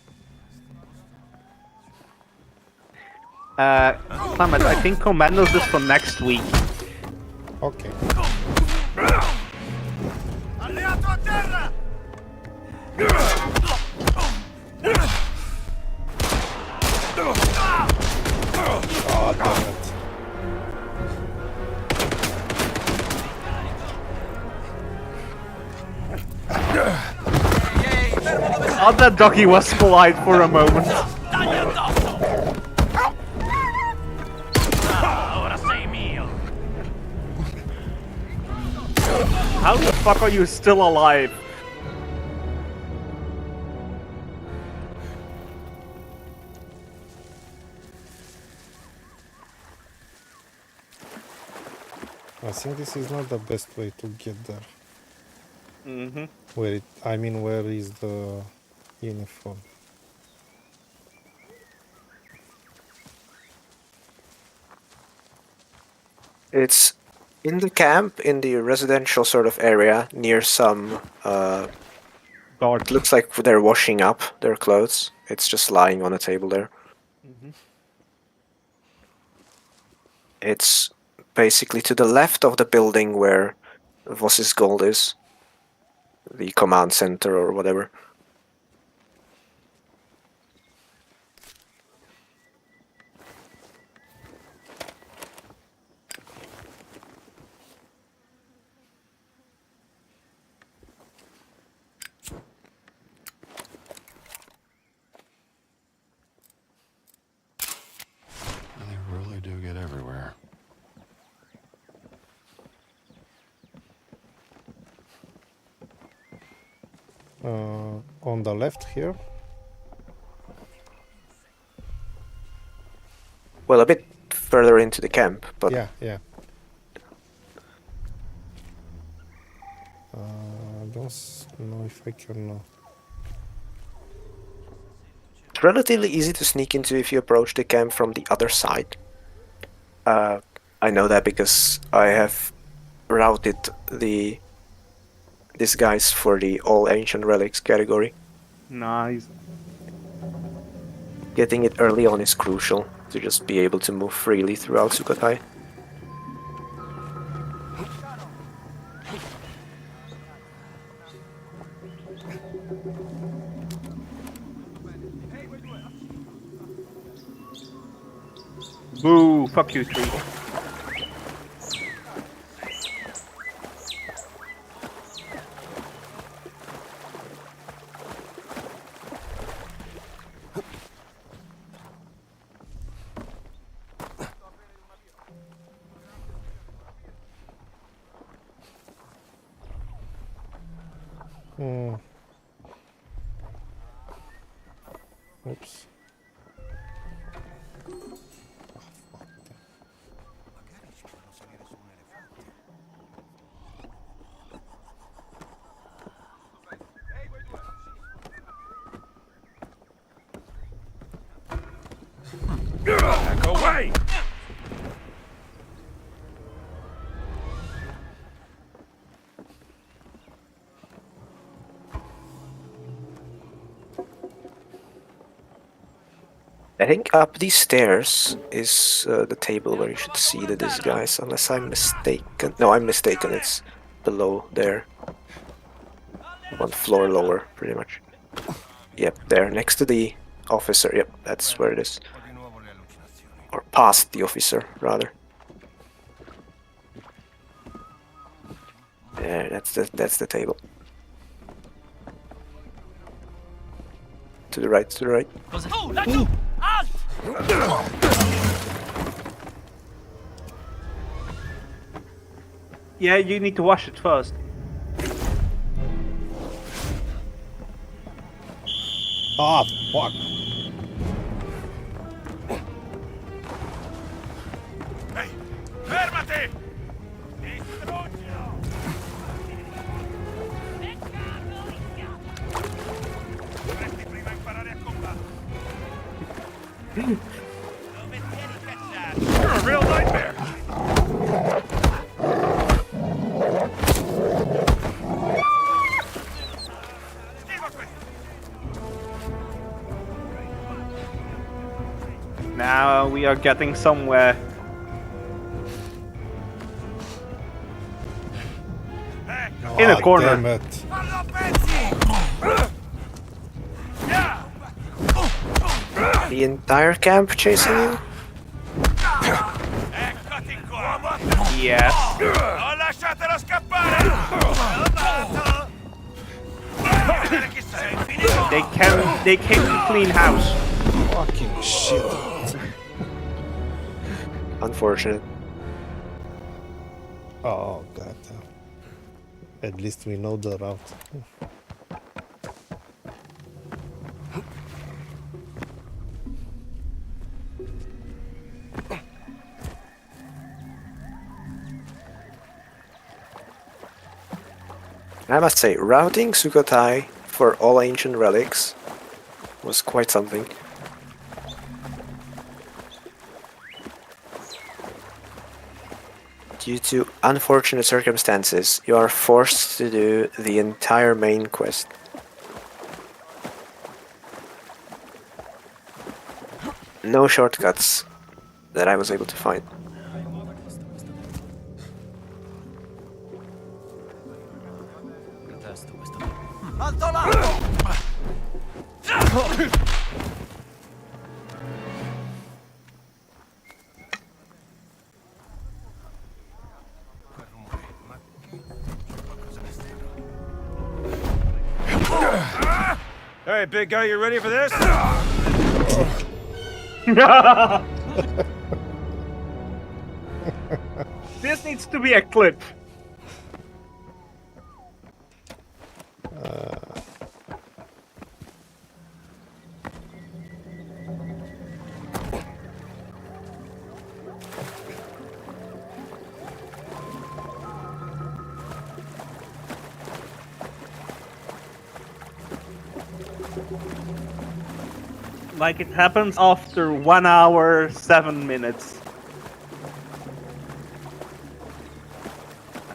Clement, I think Commandos is for next week. Okay. Oh, damn it. Oh, that doggy was polite for a moment. How the fuck are you still alive? I think this is not the best way to get there. Mm-hmm. Where is the uniform? It's in the camp, in the residential sort of area, near some... Guard. Looks like they're washing up their clothes. It's just lying on a table there. Mm-hmm. It's basically to the left of the building where Voss's Gold is. The command center or whatever. They really do get everywhere. On the left here. Well, a bit further into the camp, but... Yeah. I don't know if I can... It's relatively easy to sneak into if you approach the camp from the other side. I know that because I have routed these guys for the all ancient relics category. Nice. Getting it early on is crucial to just be able to move freely throughout Sukhothai. Boo! Fuck you, tree. Oops. Go away! I think up these stairs is the table where you should see the disguise, unless I'm mistaken. No, I'm mistaken. It's below there. 1 floor lower, pretty much. Yep, there, next to the officer. Yep, that's where it is. Or past the officer, rather. There, that's the table. To the right, to the right. Yeah, you need to wash it first. Ah, fuck. Hey, fermati! Distruggilo! Dovresti prima imparare a combattere. Dove tieni cacciato? You're a real nightmare! Now we are getting somewhere. In a corner. Damn it. The entire camp chasing you? Yes. Non lasciatelo scappare! They came to clean house. Fucking shit. Unfortunate. Oh god. At least we know the route. I must say, routing Sukhothai for all ancient relics was quite something. Due to unfortunate circumstances, you are forced to do the entire main quest. No shortcuts that I was able to find. Hey, big guy, you ready for this? This needs to be a clip. Like it happens after 1 hour, 7 minutes.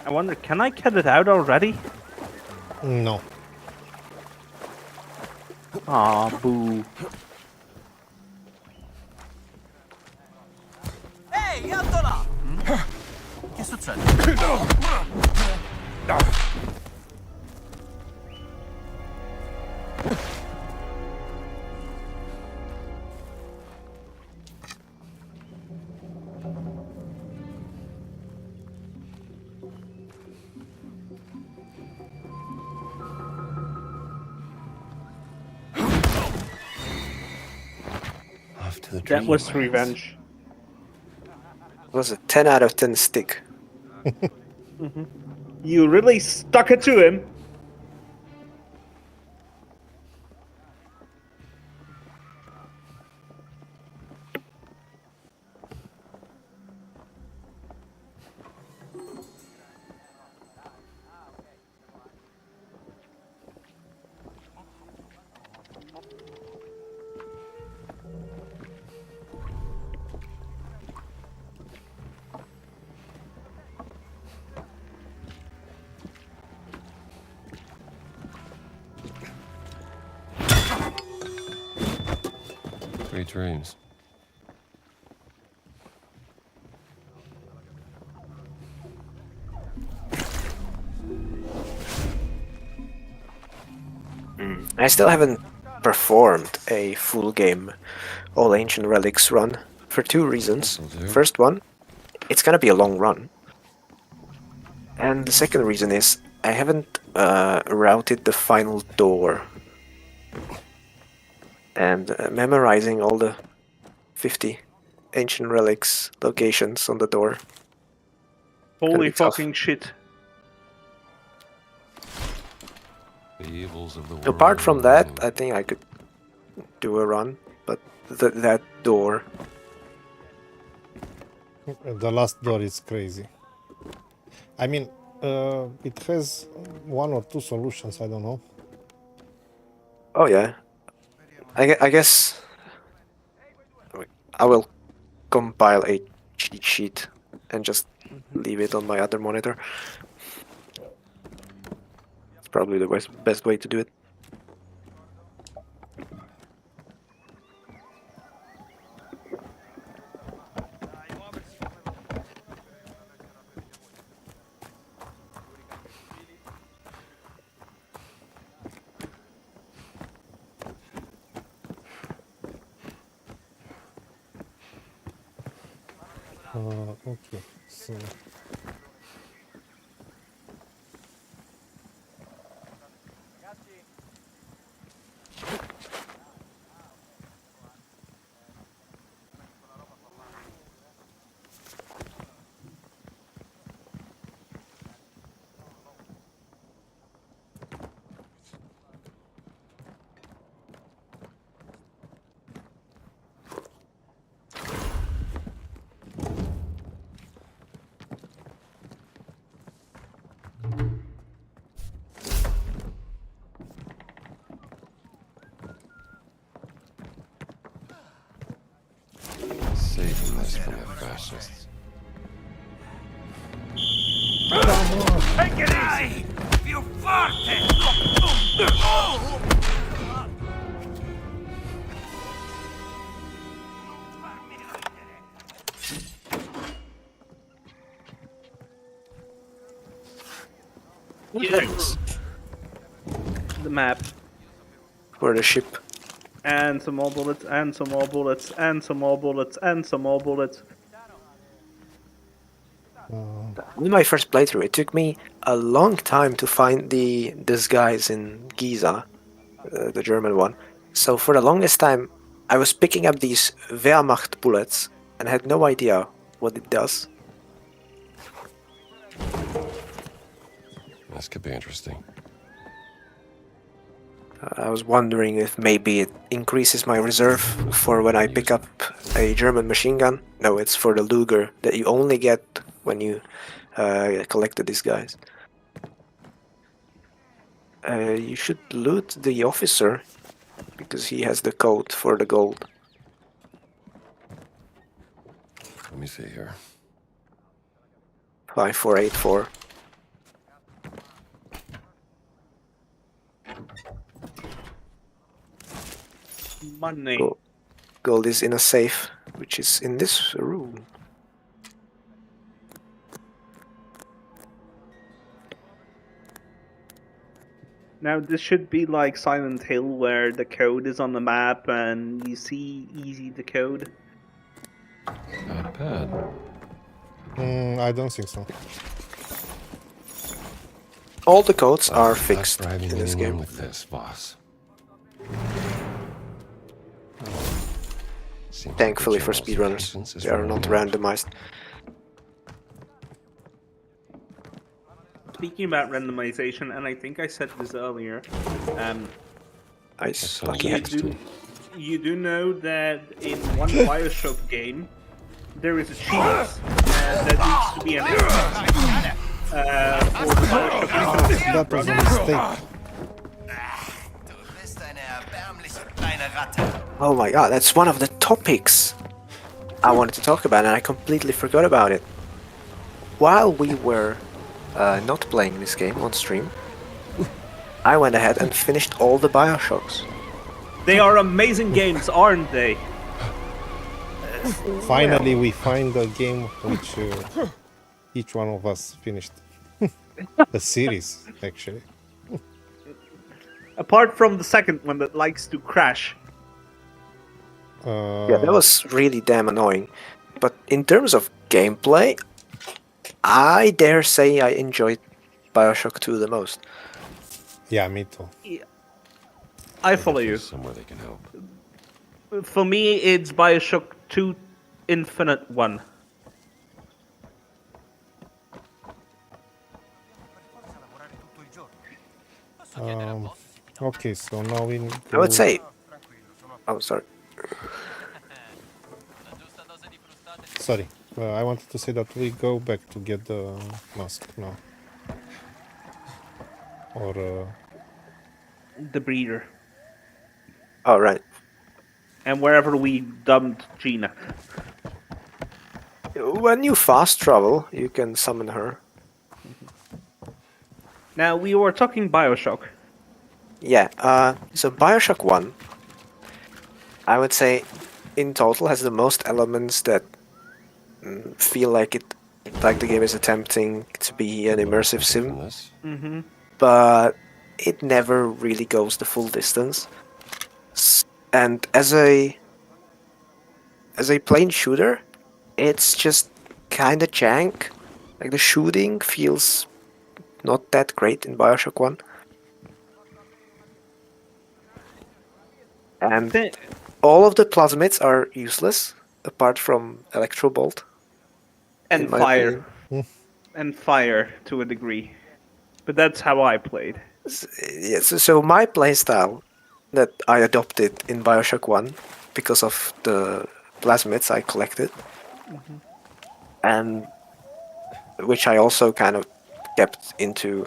I wonder, can I cut it out already? No. Aw, boo. Ehi, Alder! Che succede? That was revenge. It was a 10 out of 10 stick. You really stuck it to him. Sweet dreams. I still haven't performed a full game All Ancient Relics run for two reasons. First one, it's gonna be a long run. And the second reason is I haven't routed the final door. And memorizing all the 50 Ancient Relics locations on the door. Holy fucking shit. The evils of the world. Apart from that, I think I could do a run, but that door. The last door is crazy. I mean, it has one or two solutions, I don't know. Oh yeah. I guess I will compile a cheat sheet and just leave it on my other monitor. It's probably the best way to do it. Okay, so Saving this from the fascists. Take it easy! You fucked it! Yes. The map. For the ship. And some more bullets, and some more bullets, and some more bullets, and some more bullets. In my first playthrough, it took me a long time to find this guys in Giza, the German one. So for the longest time, I was picking up these Wehrmacht bullets and had no idea what it does. This could be interesting. I was wondering if maybe it increases my reserve for when I pick up a German machine gun. No, it's for the Luger that you only get when you collected these guys. You should loot the officer because he has the code for the gold. Let me see here. 5484. Money. Gold is in a safe, which is in this room. Now this should be like Silent Hill where the code is on the map and you see easy the code. Not bad. I don't think so. All the codes are fixed in this game. With this, boss. Thankfully for speedrunners, they are not randomized. Speaking about randomization, and I think I said this earlier, you do know that in one BioShock game there is a cheat that needs to be an extra for the BioShock. That was a mistake. Oh my god, that's one of the topics I wanted to talk about and I completely forgot about it. While we were not playing this game on stream, I went ahead and finished all the BioShocks. They are amazing games, aren't they? Finally, we find a game which each one of us finished. A series, actually. Apart from the second one that likes to crash. Yeah, that was really damn annoying. But in terms of gameplay, I dare say I enjoyed Bioshock 2 the most. Yeah, me too. Yeah. I follow you. Somewhere they can help. For me, it's Bioshock 2 Infinite 1. Okay, so now we need I would to- say... Oh, sorry. Sorry, I wanted to say that we go back to get the mask now. Or... The breeder. Oh, right. And wherever we dumped Gina. When you fast travel, you can summon her. Now, we were talking Bioshock. Yeah, so Bioshock 1, I would say, in total, has the most elements that feel like the game is attempting to be an immersive sim. Mm-hmm. But it never really goes the full distance. And as a plain shooter, it's just kinda jank. Like the shooting feels not that great in Bioshock 1. And all of the plasmids are useless, apart from Electrobolt. And fire. And fire, to a degree. But that's how I played. Yeah, so my playstyle that I adopted in Bioshock 1 because of the plasmids I collected, and which I also kind of kept into,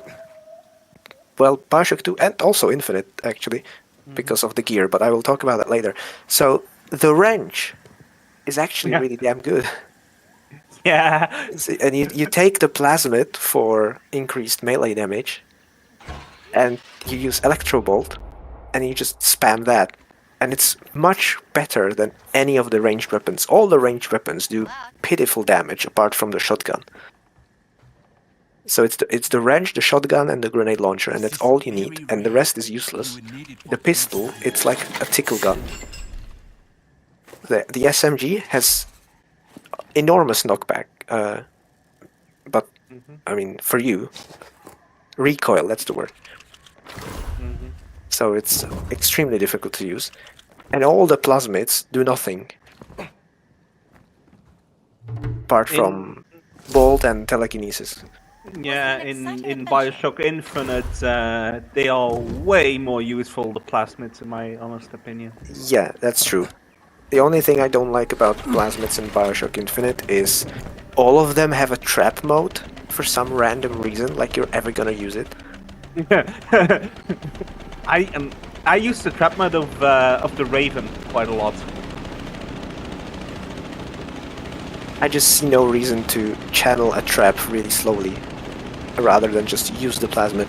well, Bioshock 2 and also Infinite, actually, because of the gear, but I will talk about that later. So the wrench is actually really damn good. Yeah. And you take the plasmid for increased melee damage, and you use Electrobolt, and you just spam that. And it's much better than any of the ranged weapons. All the ranged weapons do pitiful damage apart from the shotgun. So it's the wrench, the shotgun, and the grenade launcher, and that's all you need, and the rest is useless. The pistol, it's like a tickle gun. The SMG has enormous knockback, but I mean, for you, recoil, that's the word. So it's extremely difficult to use, and all the plasmids do nothing apart from bolt and telekinesis. Yeah, in Bioshock Infinite, they are way more useful, the plasmids, in my honest opinion. Yeah, that's true. The only thing I don't like about plasmids in Bioshock Infinite is all of them have a trap mode for some random reason, like you're ever gonna use it. I use the trap mode of the Raven quite a lot. I just see no reason to channel a trap really slowly, rather than just use the plasmid.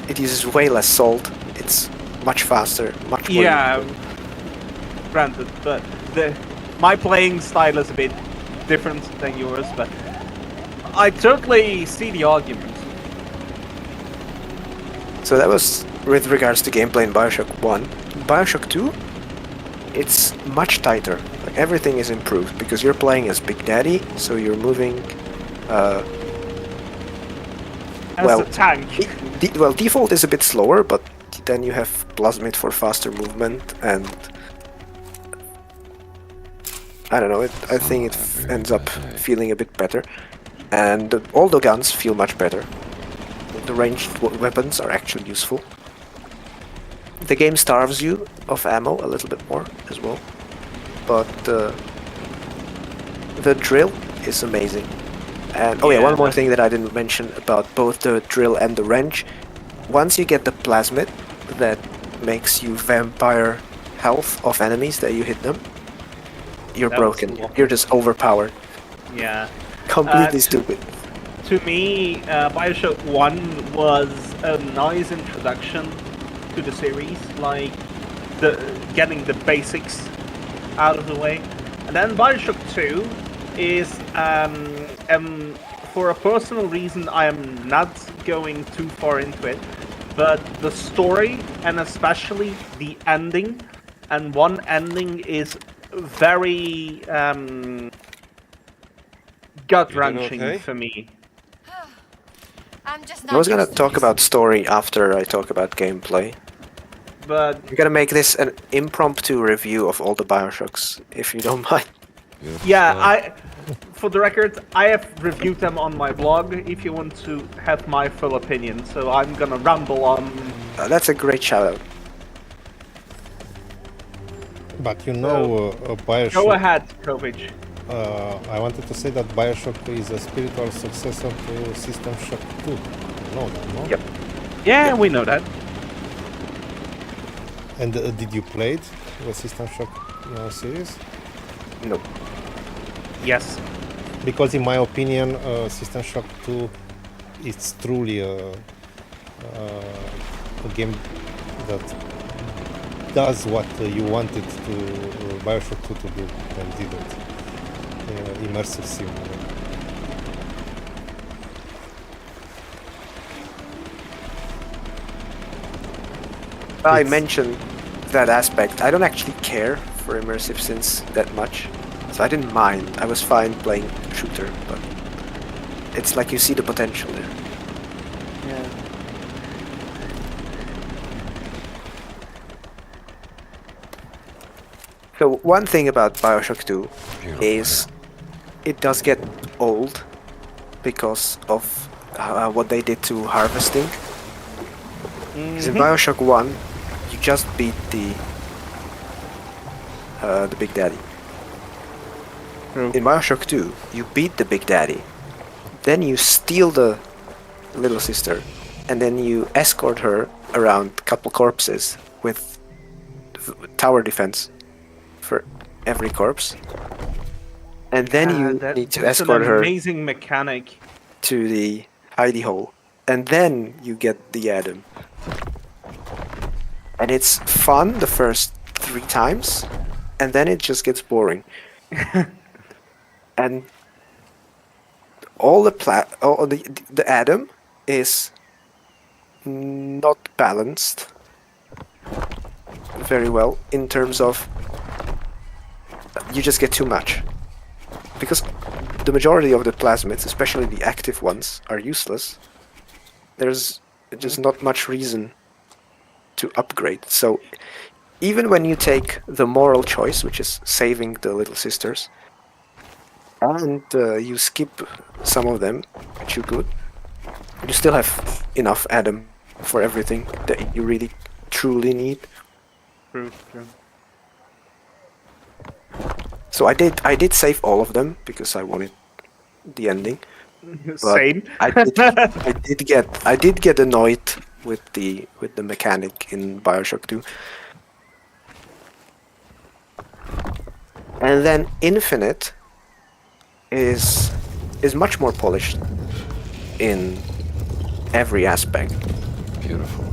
It uses way less salt, it's much faster, much more useful. Granted, but my playing style is a bit different than yours, but I totally see the argument. So that was with regards to gameplay in Bioshock 1. In Bioshock 2, it's much tighter. Like everything is improved because you're playing as Big Daddy, so you're moving. As well, a tank. Well, default is a bit slower, but then you have plasmid for faster movement, and I don't know. I think it ends up feeling a bit better, and all the guns feel much better. The ranged weapons are actually useful. The game starves you of ammo a little bit more as well, but the drill is amazing. And oh yeah, one more thing that I didn't mention about both the drill and the wrench. Once you get the plasmid that makes you vampire health of enemies that you hit them, you're broken. You're just overpowered. Yeah. Completely stupid. To me, Bioshock 1 was a nice introduction to the series, like getting the basics out of the way. And then Bioshock 2 is, for a personal reason, I am not going too far into it, but the story and especially the ending, and one ending is very gut-wrenching okay? for me. I'm just I was not gonna used to talk this. about story after I talk about gameplay. But I'm gonna make this an impromptu review of all the Bioshocks, if you don't mind. yeah, for the record, I have reviewed them on my blog if you want to have my full opinion, so I'm gonna ramble on. That's a great shout out. But you know, Bioshock. Go ahead, Kovic. I wanted to say that Bioshock is a spiritual successor to System Shock 2. You know that, no? Yep. Yeah, we know that. And did you play it, the System Shock series? No. Yes. Because in my opinion, System Shock 2 is truly a game that does what you wanted to Bioshock 2 to do and didn't. Immersive sim. I mentioned that aspect. I don't actually care for immersive sims that much, so I didn't mind. I was fine playing shooter, but it's like you see the potential there. Yeah. So one thing about Bioshock 2 is it does get old because of what they did to harvesting. Because in Bioshock 1, you just beat the Big Daddy. In Bioshock 2, you beat the Big Daddy, then you steal the little sister, and then you escort her around a couple corpses with tower defense for every corpse. And then you need to escort her amazing mechanic to the hidey hole. And then you get the Atom. And it's fun the first 3 times, and then it just gets boring. And all the Atom is not balanced very well in terms of you just get too much. Because the majority of the plasmids, especially the active ones, are useless. There's just not much reason to upgrade. So even when you take the moral choice, which is saving the little sisters, and you skip some of them, which you could, you still have enough Atom for everything that you really truly need. True. So I did save all of them because I wanted the ending. Same. I did get annoyed with the mechanic in Bioshock 2. And then Infinite is much more polished in every aspect. Beautiful.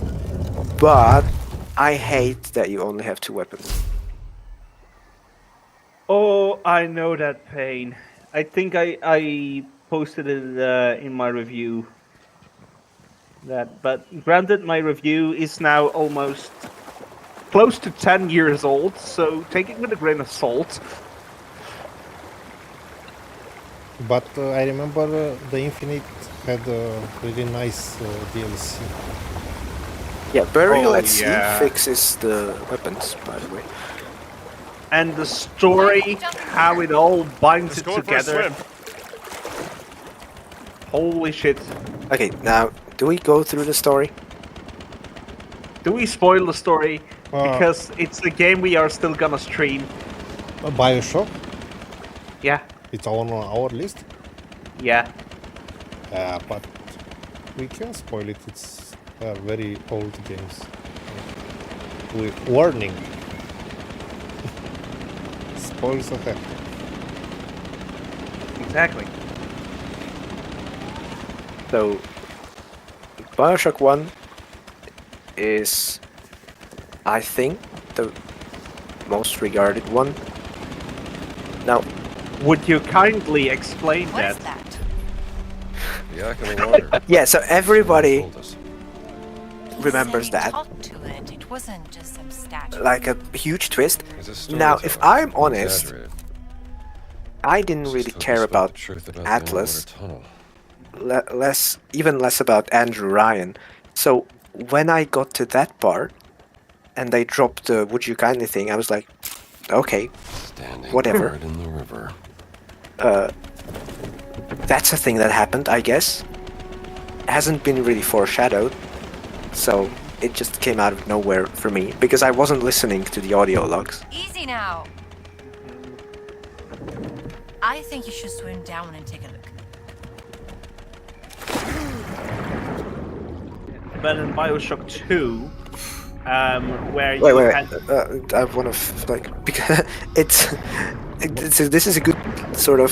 But I hate that you only have 2 weapons. Oh, I know that pain. I think I posted it in my review. But granted, my review is now almost close to 10 years old, so take it with a grain of salt. But I remember the Infinite had a really nice DLC. Yeah, Burial at Sea fixes the weapons, by the way. And the story, how it all binds it together. Holy shit. Okay, now, do we go through the story? Do we spoil the story? Because it's a game we are still gonna stream. Bioshock? Yeah. It's on our list? Yeah. But we can spoil it. It's very old games. Warning. Spoils ahead. Exactly. So, Bioshock 1 is, I think, the most regarded one. Now, would you kindly explain What is that? that? The Yakima water. yeah, so everybody Told us. remembers Said he that. talked to it. It wasn't just some statue. Like a huge twist. He's a Now, if storyteller. I'm honest, Exaggerated. I didn't Just really told care us about the truth about Atlas. the underwater tunnel. Even less about Andrew Ryan. So when I got to that part, and they dropped the "Would you kindly" thing, I was like, okay, Standing whatever. guard in the river. That's a thing that happened, I guess. Hasn't been really foreshadowed, so it just came out of nowhere for me because I wasn't listening to the audio logs. Easy now. I think you should swim down and take a look. But in Bioshock 2, where Wait, you wait, had... I want to because this is a good sort of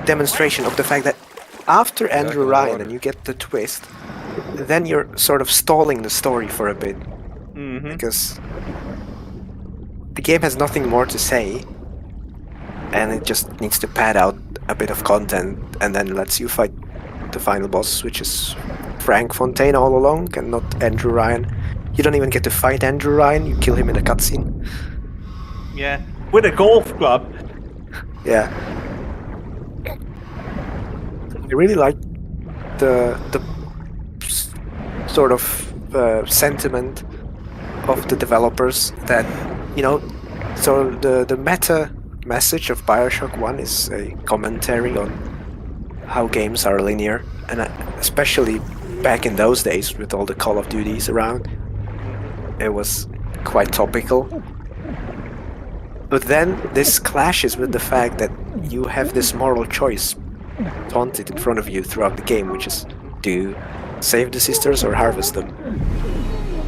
demonstration of the fact that after Andrew Ryan and you get the twist, then you're sort of stalling the story for a bit because the game has nothing more to say, and it just needs to pad out a bit of content, and then lets you fight the final boss, which is Frank Fontaine all along, and not Andrew Ryan. You don't even get to fight Andrew Ryan, you kill him in a cutscene. Yeah, with a golf club. Yeah. I really like the sort of sentiment of the developers that, you know, so the meta message of Bioshock 1 is a commentary on how games are linear, and especially back in those days with all the Call of Duties around, it was quite topical. But then this clashes with the fact that you have this moral choice taunted in front of you throughout the game, which is, do you save the sisters or harvest them?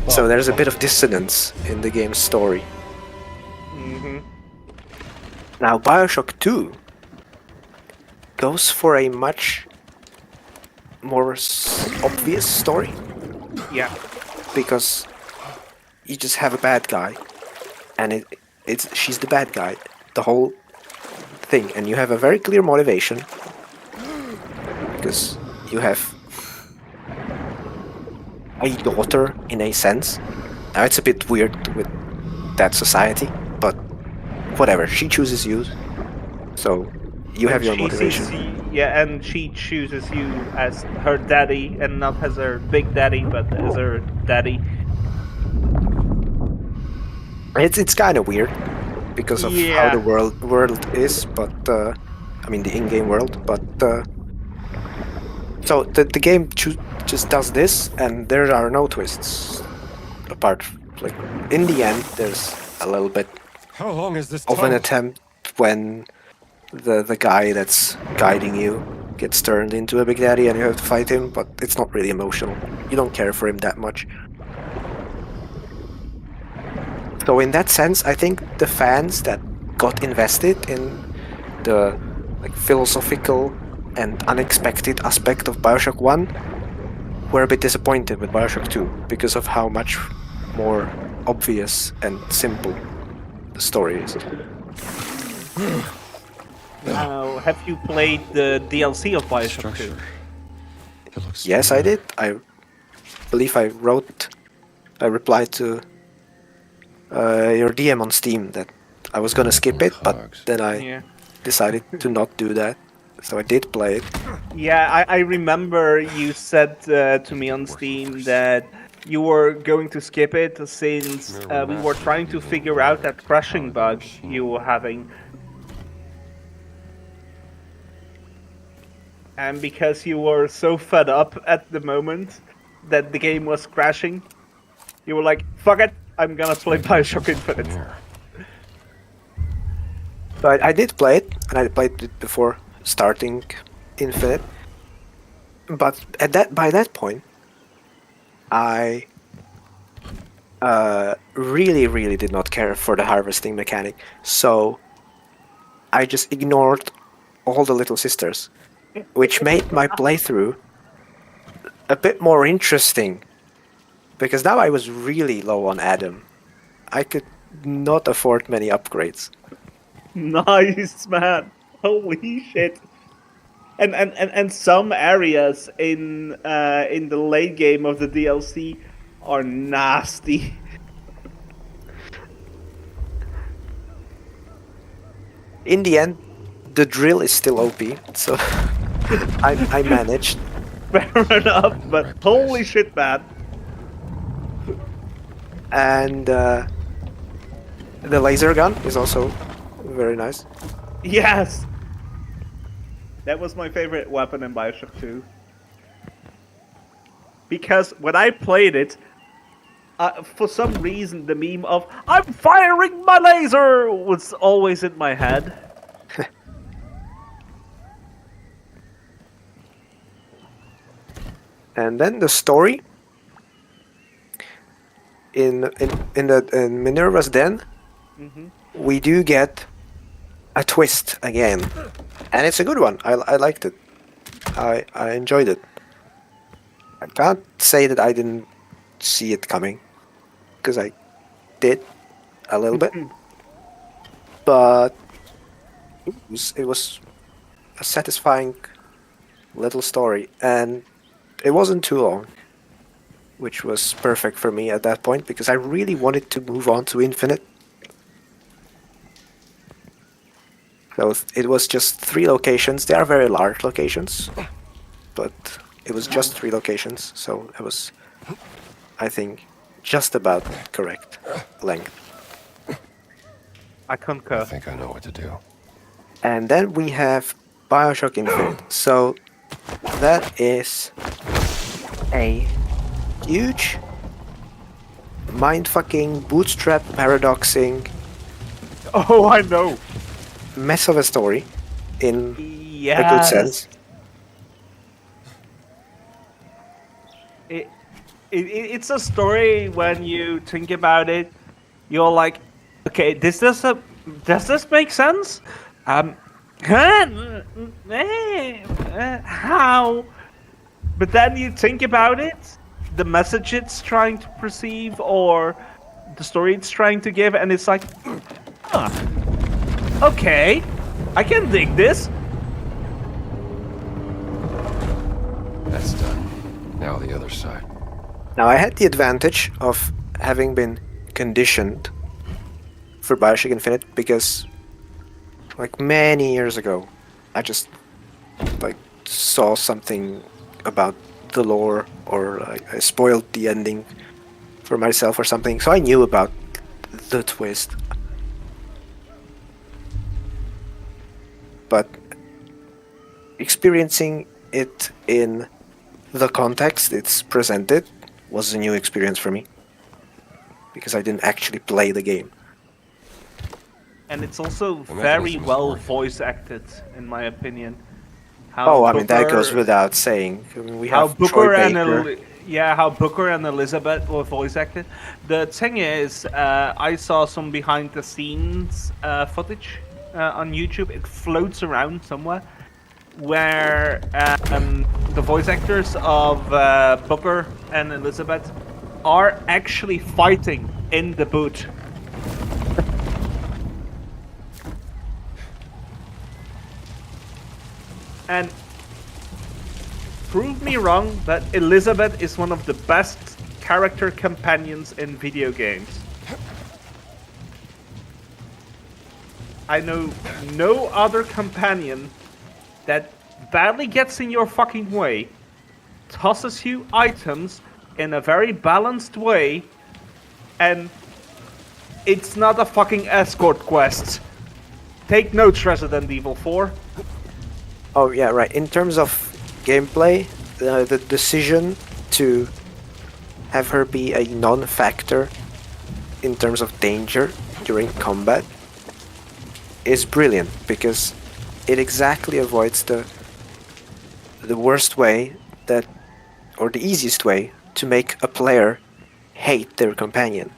So there's a bit of dissonance in the game's story. Now, Bioshock 2 goes for a much more obvious story. Yeah. Because you just have a bad guy, and she's the bad guy, the whole thing, and you have a very clear motivation, because you have a daughter in a sense. Now it's a bit weird with that society, but whatever, she chooses you, so you have your motivation. And she chooses you as her daddy, and not as her big daddy, but as her daddy. It's kind of weird because of how the world is, but I mean the in-game world. But so the game just does this, and there are no twists. Apart, like in the end, there's a little bit How long is this of an attempt when the guy that's guiding you gets turned into a big daddy, and you have to fight him. But it's not really emotional. You don't care for him that much. So in that sense, I think the fans that got invested in the philosophical and unexpected aspect of Bioshock 1 were a bit disappointed with Bioshock 2 because of how much more obvious and simple the story is. Now, have you played the DLC of Bioshock 2? Yes, I did. I believe I replied to your DM on Steam that I was gonna skip it, but then I decided to not do that, so I did play it. Yeah, I remember you said to me on Steam that you were going to skip it since we were trying to figure out that crashing bug you were having. And because you were so fed up at the moment that the game was crashing, you were like, fuck it, I'm gonna play Bioshock Infinite. So I did play it, and I played it before starting Infinite. But by that point, I really did not care for the harvesting mechanic. So I just ignored all the little sisters, which made my playthrough a bit more interesting. Because now I was really low on Adam. I could not afford many upgrades. Nice, man. Holy shit. And some areas in the late game of the DLC are nasty. In the end, the drill is still OP, so I managed. Fair enough, but holy shit, man. And the laser gun is also very nice. Yes. That was my favorite weapon in Bioshock 2. Because when I played it, for some reason the meme of "I'm firing my laser" was always in my head. And then the story in Minerva's Den, we do get a twist again, and it's a good one. I liked it. I enjoyed it. I can't say that I didn't see it coming, because I did a little bit, but it was a satisfying little story, and it wasn't too long, which was perfect for me at that point, because I really wanted to move on to Infinite. So it was just 3 locations. They are very large locations, but it was just 3 locations, so it was, I think, just about correct length. I concur. I think I know what to do. And then we have Bioshock Infinite. So that is a huge mind-fucking, bootstrap paradoxing Oh, I know. mess of a story in a good Yes. sense. It's a story when you think about it. You're like, okay, does this make sense? How? But then you think about it, the message it's trying to perceive, or the story it's trying to give, and it's like, okay, I can dig this. That's done. Now the other side. Now, I had the advantage of having been conditioned for Bioshock Infinite, because like many years ago, I just like saw something about the lore, or like I spoiled the ending for myself or something, so I knew about the twist. But experiencing it in the context it's presented was a new experience for me, because I didn't actually play the game. And it's also The very mechanism is well working. voice acted, in my opinion. Oh, I mean, that goes without saying. I mean, we How have Booker Troy and Baker. how Booker and Elizabeth were voice acted. The thing is, I saw some behind the scenes footage on YouTube. It floats around somewhere, where the voice actors of Booker and Elizabeth are actually fighting in the boot. And prove me wrong, but Elizabeth is one of the best character companions in video games. I know no other companion that badly gets in your fucking way, tosses you items in a very balanced way, and it's not a fucking escort quest. Take notes, Resident Evil 4. Oh yeah, right. In terms of gameplay, the decision to have her be a non-factor in terms of danger during combat is brilliant, because it exactly avoids the worst way that, or the easiest way to make a player hate their companion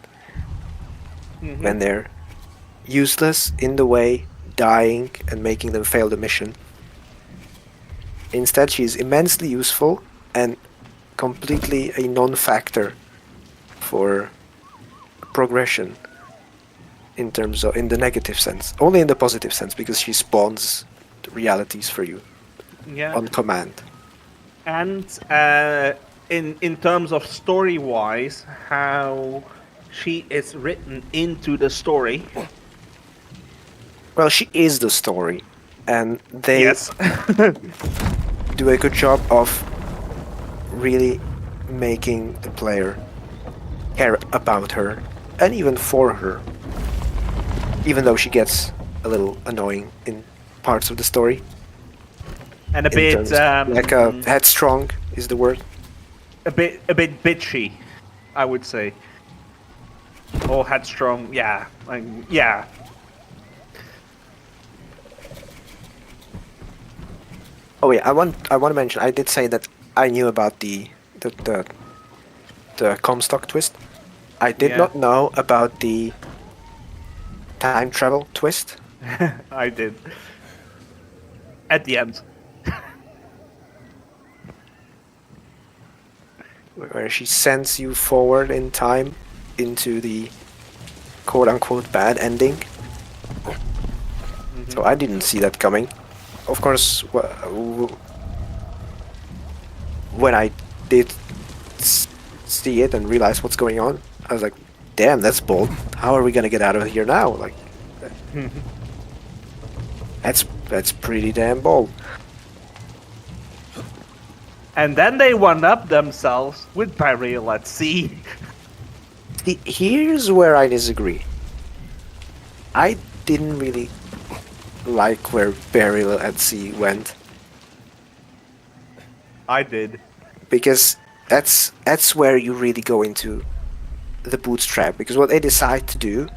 when they're useless in the way, dying and making them fail the mission. Instead, she is immensely useful and completely a non-factor for progression. in terms of in the negative sense. Only in the positive sense, because she spawns realities for you Yeah. on command. And in terms of story wise, how she is written into the story. Well, she is the story, and they Yes. do a good job of really making the player care about her and even for her, even though she gets a little annoying in parts of the story. And a In bit terms- like headstrong is the word. a bit bitchy, I would say. Or headstrong, yeah. Like, yeah. Oh yeah, I want to mention, I did say that I knew about the Comstock twist. I did Yeah. not know about the time travel twist. I did. At the end. Where she sends you forward in time into the quote-unquote bad ending. So I didn't see that coming. Of course, when I did see it and realize what's going on, I was like, damn, that's bold. How are we gonna get out of here now? Like, that's pretty damn bold. And then they one up themselves with Burial at Sea. Here's where I disagree. I didn't really like where Burial at Sea went. I did. Because that's where you really go into the bootstrap. Because what they decide to do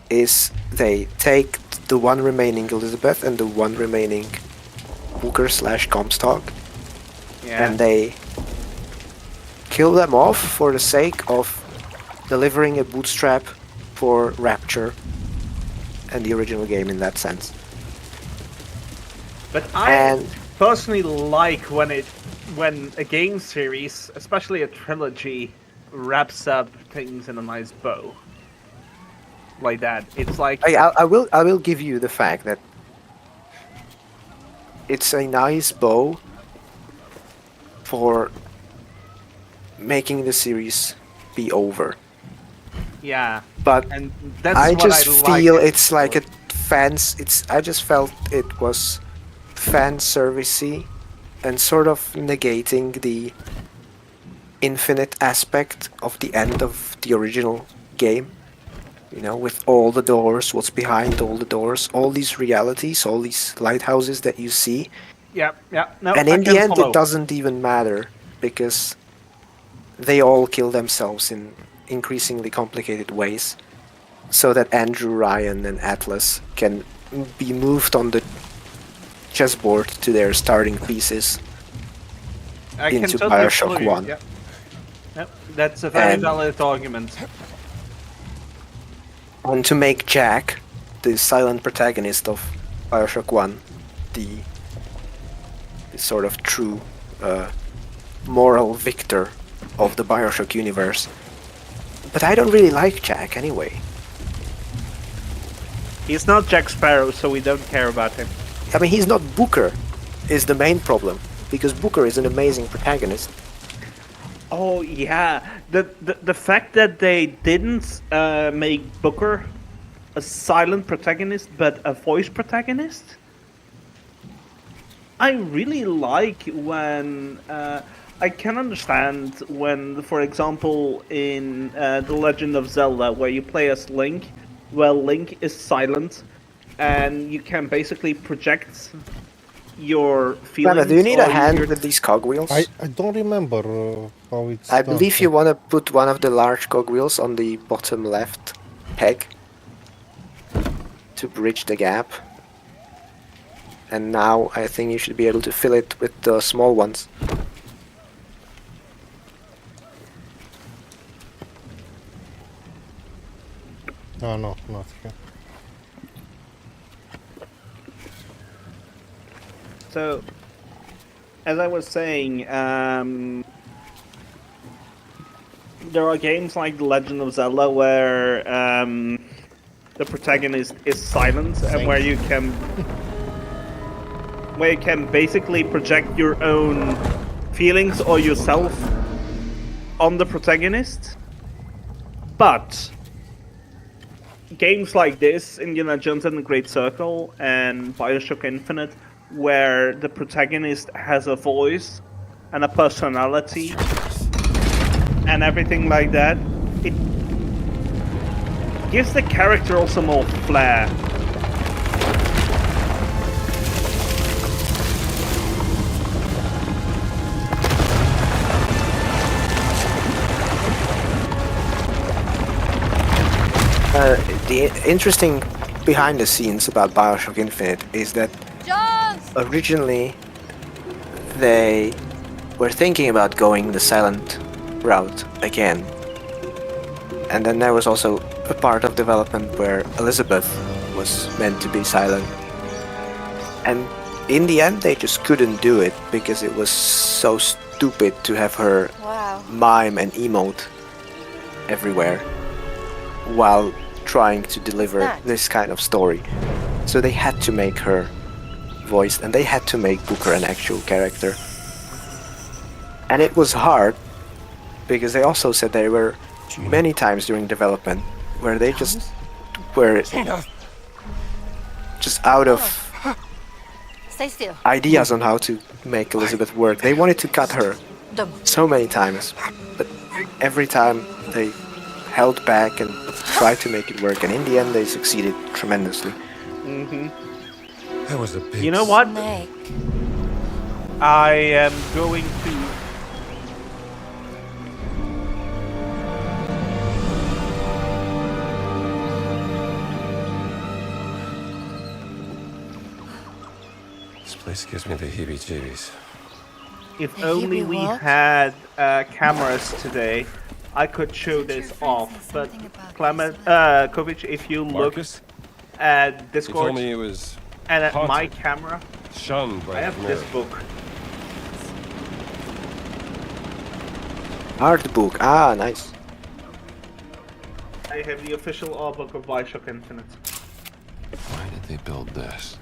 is they take the one remaining Elizabeth and the one remaining Booker / Comstock, and they kill them off for the sake of delivering a bootstrap for Rapture and the original game in that sense. But I personally like when a game series, especially a trilogy, wraps up things in a nice bow. Like that. It's like I will give you the fact that it's a nice bow for making the series be over. Yeah. But and that's I what just I feel like it's like a I just felt it was fan servicey and sort of negating the infinite aspect of the end of the original game. You know, with all the doors, what's behind all the doors, all these realities, all these lighthouses that you see. Yeah. No, And I in the can end, follow. it doesn't even matter because they all kill themselves in increasingly complicated ways, so that Andrew Ryan and Atlas can be moved on the chessboard to their starting pieces I can into totally Bioshock follow you, 1. Yeah. Yep, that's a very And- valid argument. And to make Jack, the silent protagonist of Bioshock 1, the sort of true moral victor of the Bioshock universe. But I don't really like Jack anyway. He's not Jack Sparrow, so we don't care about him. I mean, he's not Booker, is the main problem, because Booker is an amazing protagonist. Oh yeah, the fact that they didn't make Booker a silent protagonist but a voice protagonist. I really like when I can understand when, for example, in The Legend of Zelda, where you play as Link, well, Link is silent, and you can basically project your feelings. Rana, do you need a or hand your- with these cogwheels? I don't remember how it's I done. believe you want to put one of the large cogwheels on the bottom left peg to bridge the gap. And now I think you should be able to fill it with the small ones. Oh no, not here. So, as I was saying, there are games like The Legend of Zelda where the protagonist is silent, and where you can basically project your own feelings or yourself on the protagonist. But games like this, Indiana Jones and the Great Circle and BioShock Infinite, where the protagonist has a voice and a personality and everything like that, it gives the character also more flair. The interesting behind the scenes about BioShock Infinite is that originally they were thinking about going the silent route again. And then there was also a part of development where Elizabeth was meant to be silent. And in the end they just couldn't do it because it was so stupid to have her mime and emote everywhere while trying to deliver this kind of story. So they had to make her voiced, and they had to make Booker an actual character. And it was hard because they also said there were many times during development where they just were just out of ideas on how to make Elizabeth work. They wanted to cut her so many times, but every time they held back and tried to make it work, and in the end they succeeded tremendously. That was a big... You know what? I am going to... This place gives me the heebie-jeebies. If only we had cameras today, I could show this off. But Clement, Kovic, if you look at Discord, told me it was and at haunted, my camera, shunned by I have this book. Art book, ah, nice. I have the official art book of BioShock Infinite. Why did they build this?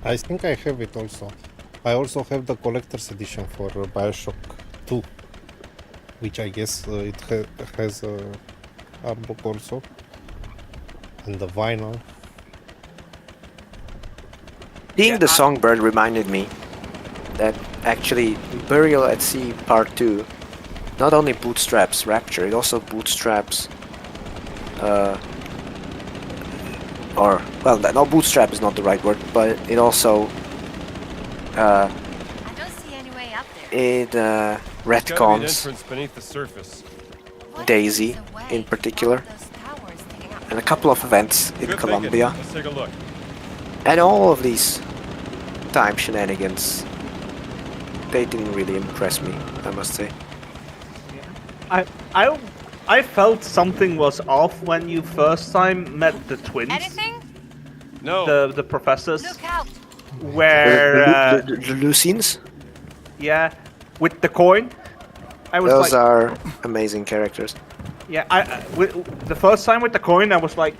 I think I have it also. I also have the collector's edition for BioShock 2, which I guess it has a art book also, and the vinyl. Seeing the Songbird reminded me that actually Burial at Sea Part 2 not only bootstraps Rapture, it also bootstraps or, well, no, bootstrap is not the right word, but it also it retcons beneath the surface. Daisy in particular, and a couple of events in Colombia. Let's take a look. And all of these time shenanigans, they didn't really impress me, I must say. I felt something was off when you first time met the twins. Anything? No. The professors. Look out! Where the Lucines? Yeah, with the coin. I was Those like, are amazing characters. yeah, the first time with the coin, I was like,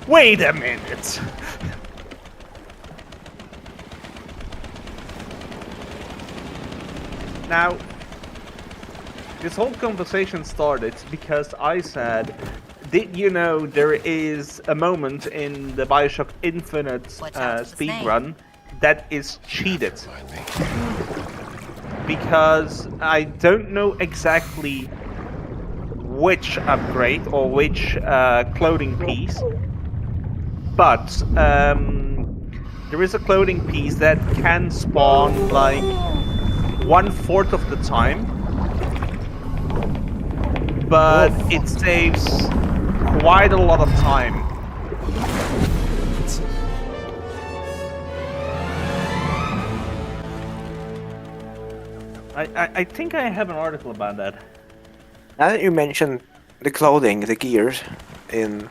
wait a minute. Now, this whole conversation started because I said, did you know there is a moment in the BioShock Infinite speedrun that is cheated? Because I don't know exactly which upgrade or which clothing piece, but there is a clothing piece that can spawn like 1/4 of the time, but it saves quite a lot of time. I think I have an article about that. Now that you mentioned the clothing, the gears in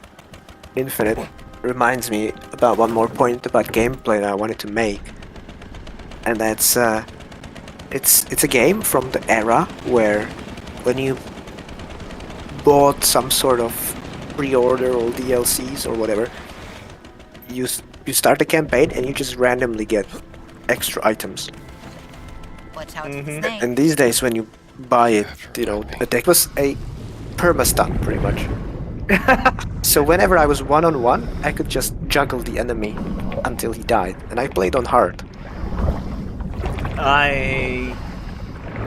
Infinite, reminds me about one more point about gameplay that I wanted to make, and that's it's a game from the era where when you bought some sort of pre-order all DLCs or whatever, you start the campaign and you just randomly get extra items. Watch out for the snake. And these days, when you buy it, you know, it was a perma-stun pretty much. So whenever I was one-on-one, I could just juggle the enemy until he died, and I played on hard. I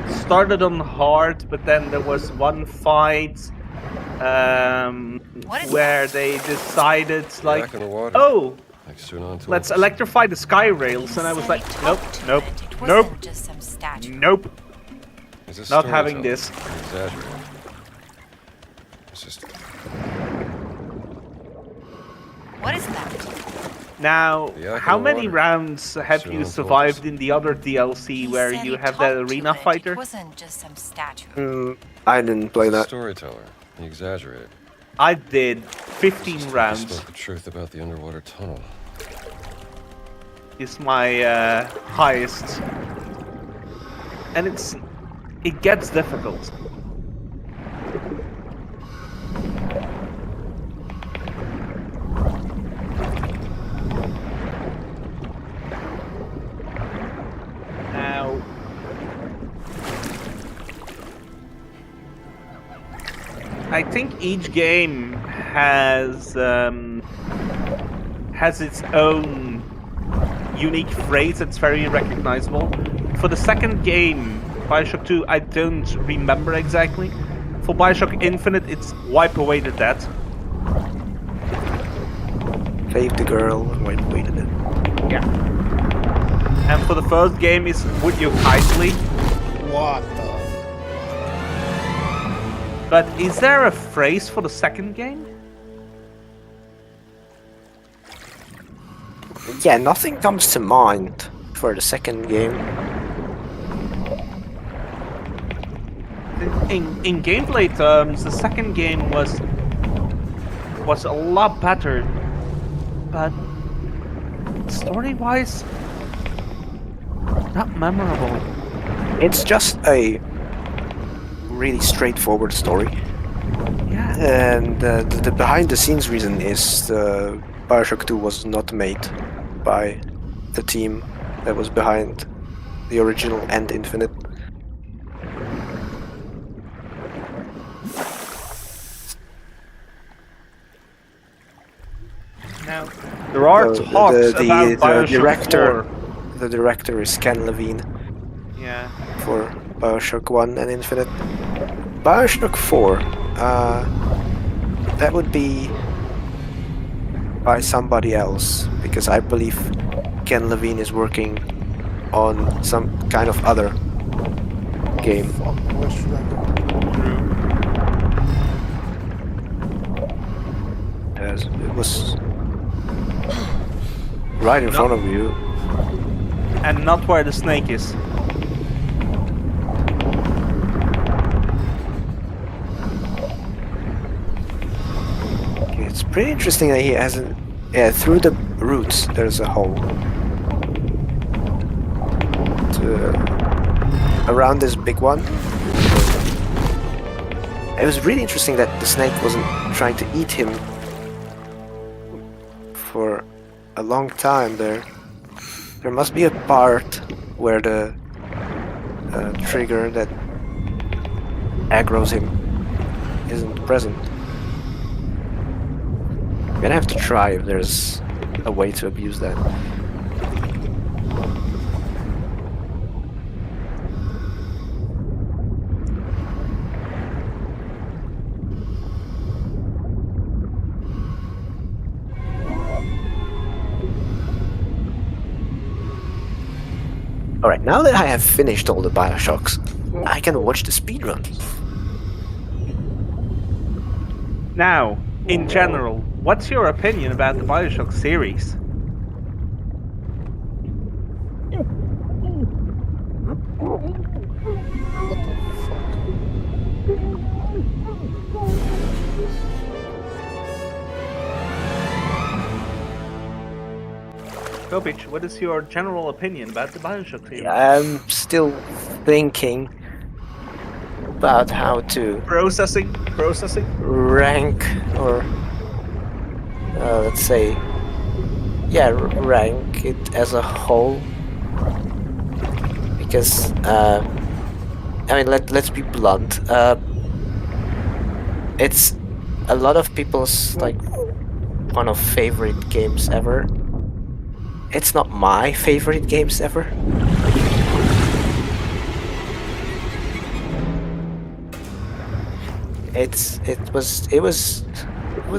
started on hard, but then there was one fight where they decided, like, Back in the water. oh, Like let's electrify the sky rails, and I was like, nope, nope, nope, Just some statue. nope, It's a not having storyteller. this. Exaggerate. It's just What is that? Now, Yeah, I how can many water. rounds have Sure, you I'm survived in the other DLC where Said you he have that talked to arena it. fighter? It wasn't just some statue. I didn't play it's a that. storyteller. He exaggerated. I did 15 He rounds. spoke the truth about the underwater tunnel. Is my highest, and it gets difficult. Now, I think each game has its own unique phrase that's very recognizable. For the second game, Bioshock 2, I don't remember exactly. For Bioshock Infinite, it's wipe away the dead. Save the girl and wait a minute. Yeah. And for the first game is Would You Kindly? What the? But is there a phrase for the second game? Yeah, nothing comes to mind for the second game. In gameplay terms, the second game was a lot better, but story-wise, not memorable. It's just a really straightforward story. Yeah. And the behind-the-scenes reason is Bioshock 2 was not made by the team that was behind the original and Infinite. Now, there are talks about Bioshock director. 4. The director is Ken Levine. Yeah. For Bioshock 1 and Infinite. Bioshock 4, that would be by somebody else, because I believe Ken Levine is working on some kind of other game. Fuck, where should I go? As it was right in front of you. And not where the snake is. It's pretty interesting that he hasn't. Yeah, through the roots there's a hole. Around this big one. It was really interesting that the snake wasn't trying to eat him for a long time there. There must be a part where the trigger that aggroes him isn't present. I'm gonna have to try if there's a way to abuse that. Alright, now that I have finished all the Bioshocks, I can watch the speedrun. Now, in general, what's your opinion about the Bioshock series? Kopich, what is your general opinion about the Bioshock series? I'm still thinking about how to Processing? rank or let's say, yeah, rank it as a whole. Because, I mean, let's be blunt. It's a lot of people's, like, one of favorite games ever. It's not my favorite games ever. It was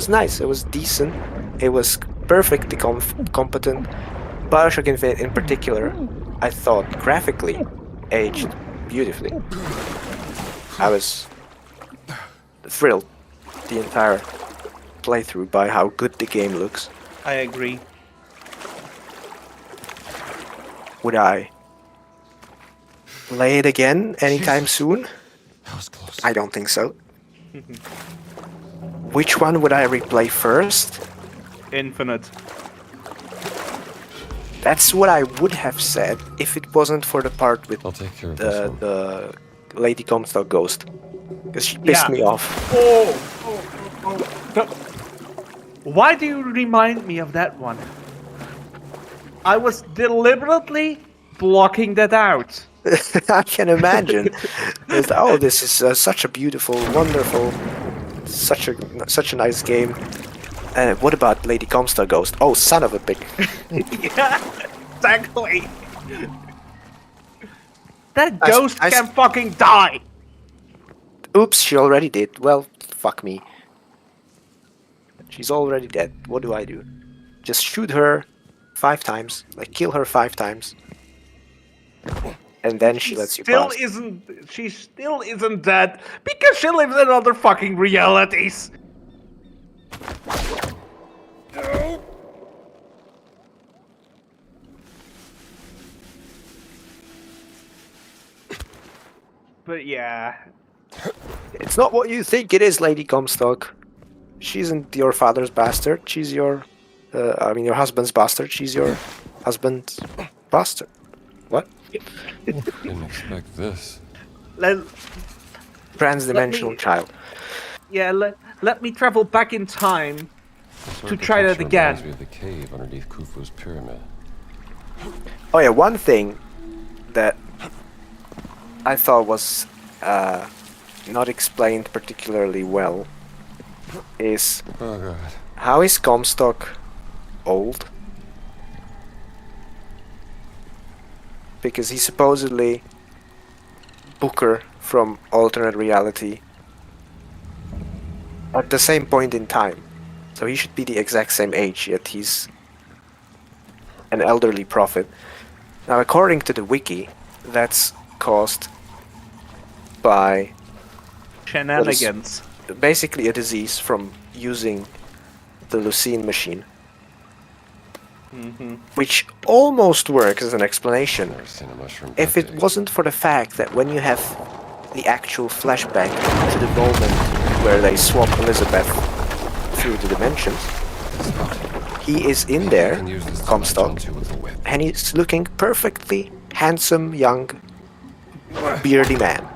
nice. It was decent. It was perfectly competent. BioShock Infinite, in particular, I thought graphically aged beautifully. I was thrilled the entire playthrough by how good the game looks. I agree. Would I play it again anytime soon? I don't think so. Which one would I replay first? Infinite. That's what I would have said if it wasn't for the part with the Lady Comstock ghost. Because she pissed me off. Why do you remind me of that one? I was deliberately blocking that out. I can imagine. Oh, this is such a beautiful, wonderful, such a nice game. What about Lady Comstock Ghost? Oh, son of a pig. Yeah, exactly. That ghost can fucking die. Oops, she already did. Well, fuck me. She's already dead. What do I do? Just shoot her 5 times. Like, kill her 5 times. And then she lets you pass. She still isn't dead because she lives in other fucking realities. But yeah. It's not what you think it is, Lady Comstock. She isn't your father's bastard. She's your... your husband's bastard. She's your husband's bastard. What? Didn't expect this. Transdimensional child. Yeah, let me travel back in time to try that again. Reminds me of the cave underneath Khufu's pyramid. Oh yeah, one thing that I thought was not explained particularly well is how is Comstock old? Because he's supposedly Booker from alternate reality at the same point in time. So he should be the exact same age, yet he's an elderly prophet. Now, according to the wiki, that's caused by shenanigans. Basically a disease from using the Lucene machine. Which almost works as an explanation if it wasn't for the fact that when you have the actual flashback to the moment where they swap Elizabeth through the dimensions, he is in there, Comstock, and he's looking perfectly handsome, young, beardy man.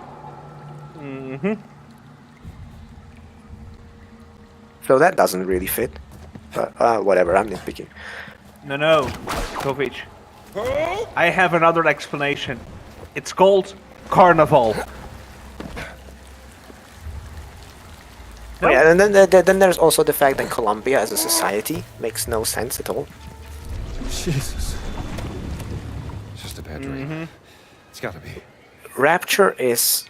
So that doesn't really fit. But whatever, I'm nitpicking. No, Kovic. I have another explanation. It's called Carnival. Oh, yeah, and then there's also the fact that Colombia as a society makes no sense at all. Jesus. It's just a bad dream. It's gotta be. Rapture is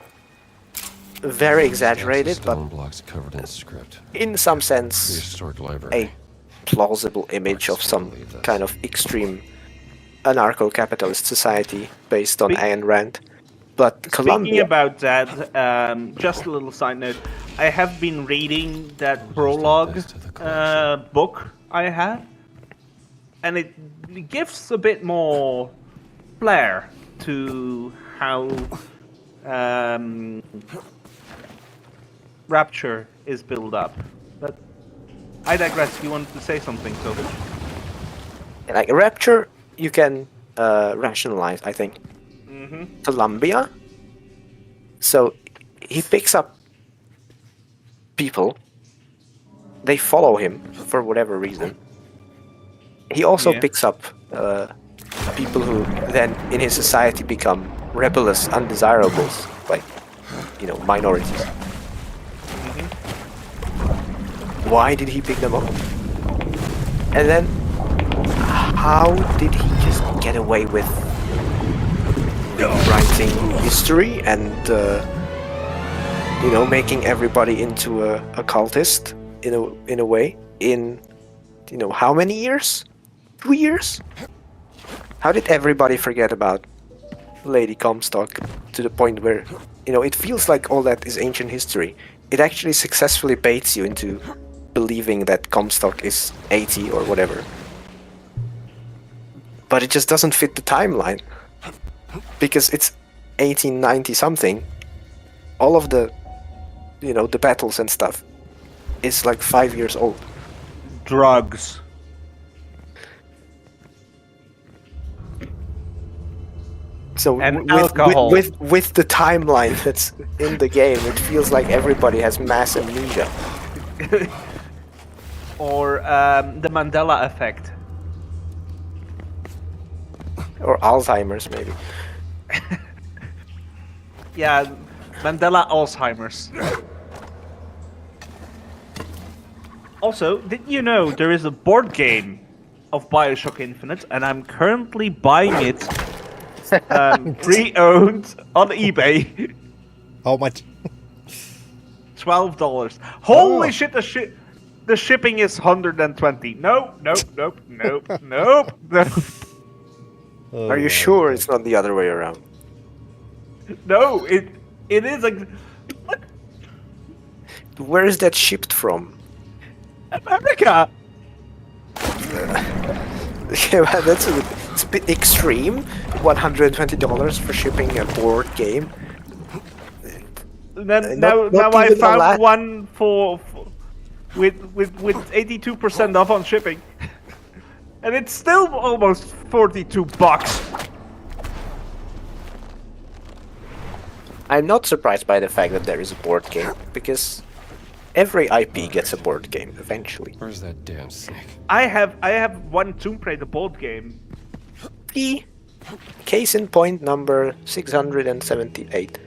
very exaggerated, but blocks covered in script. In some sense, a plausible image of some kind of extreme anarcho-capitalist society based on Ayn Rand. But Colombia... Speaking about that, just a little side note. I have been reading that prologue book I have, and it gives a bit more flair to how Rapture is built up. But I digress. You wanted to say something, Toby? Like Rapture, you can rationalize, I think. Colombia. So he picks up people they follow him for whatever reason. He also Yeah. picks up people who then in his society become rebellious undesirables, like, you know, minorities. Why did he pick them up? And then how did he just get away with rewriting history and you know, making everybody into a cultist in a way in, you know, how many years? 2 years? How did everybody forget about Lady Comstock to the point where, you know, it feels like all that is ancient history. It actually successfully baits you into believing that Comstock is 80 or whatever. But it just doesn't fit the timeline. Because it's 1890 something. All of the, you know, the battles and stuff is like 5 years old. Drugs. So And alcohol. with the timeline that's in the game, it feels like everybody has mass amnesia. Or the Mandela effect. Or Alzheimer's, maybe. Yeah, Mandela Alzheimer's. Also, did you know there is a board game of BioShock Infinite, and I'm currently buying it pre-owned on eBay. How much? $12. Holy shit! The shipping is 120. Nope. Oh, Are you sure it's not the other way around? No, it is like. Where is that shipped from? America. Yeah, well, it's a bit extreme. $120 for shipping a board game. Then Not now I even a found lot. one for with 82% off on shipping, and it's still almost $42. I'm not surprised by the fact that there is a board game, because every IP gets a board game eventually. Where's that damn snake? I have one Tomb Raider board game. Case in point number 678.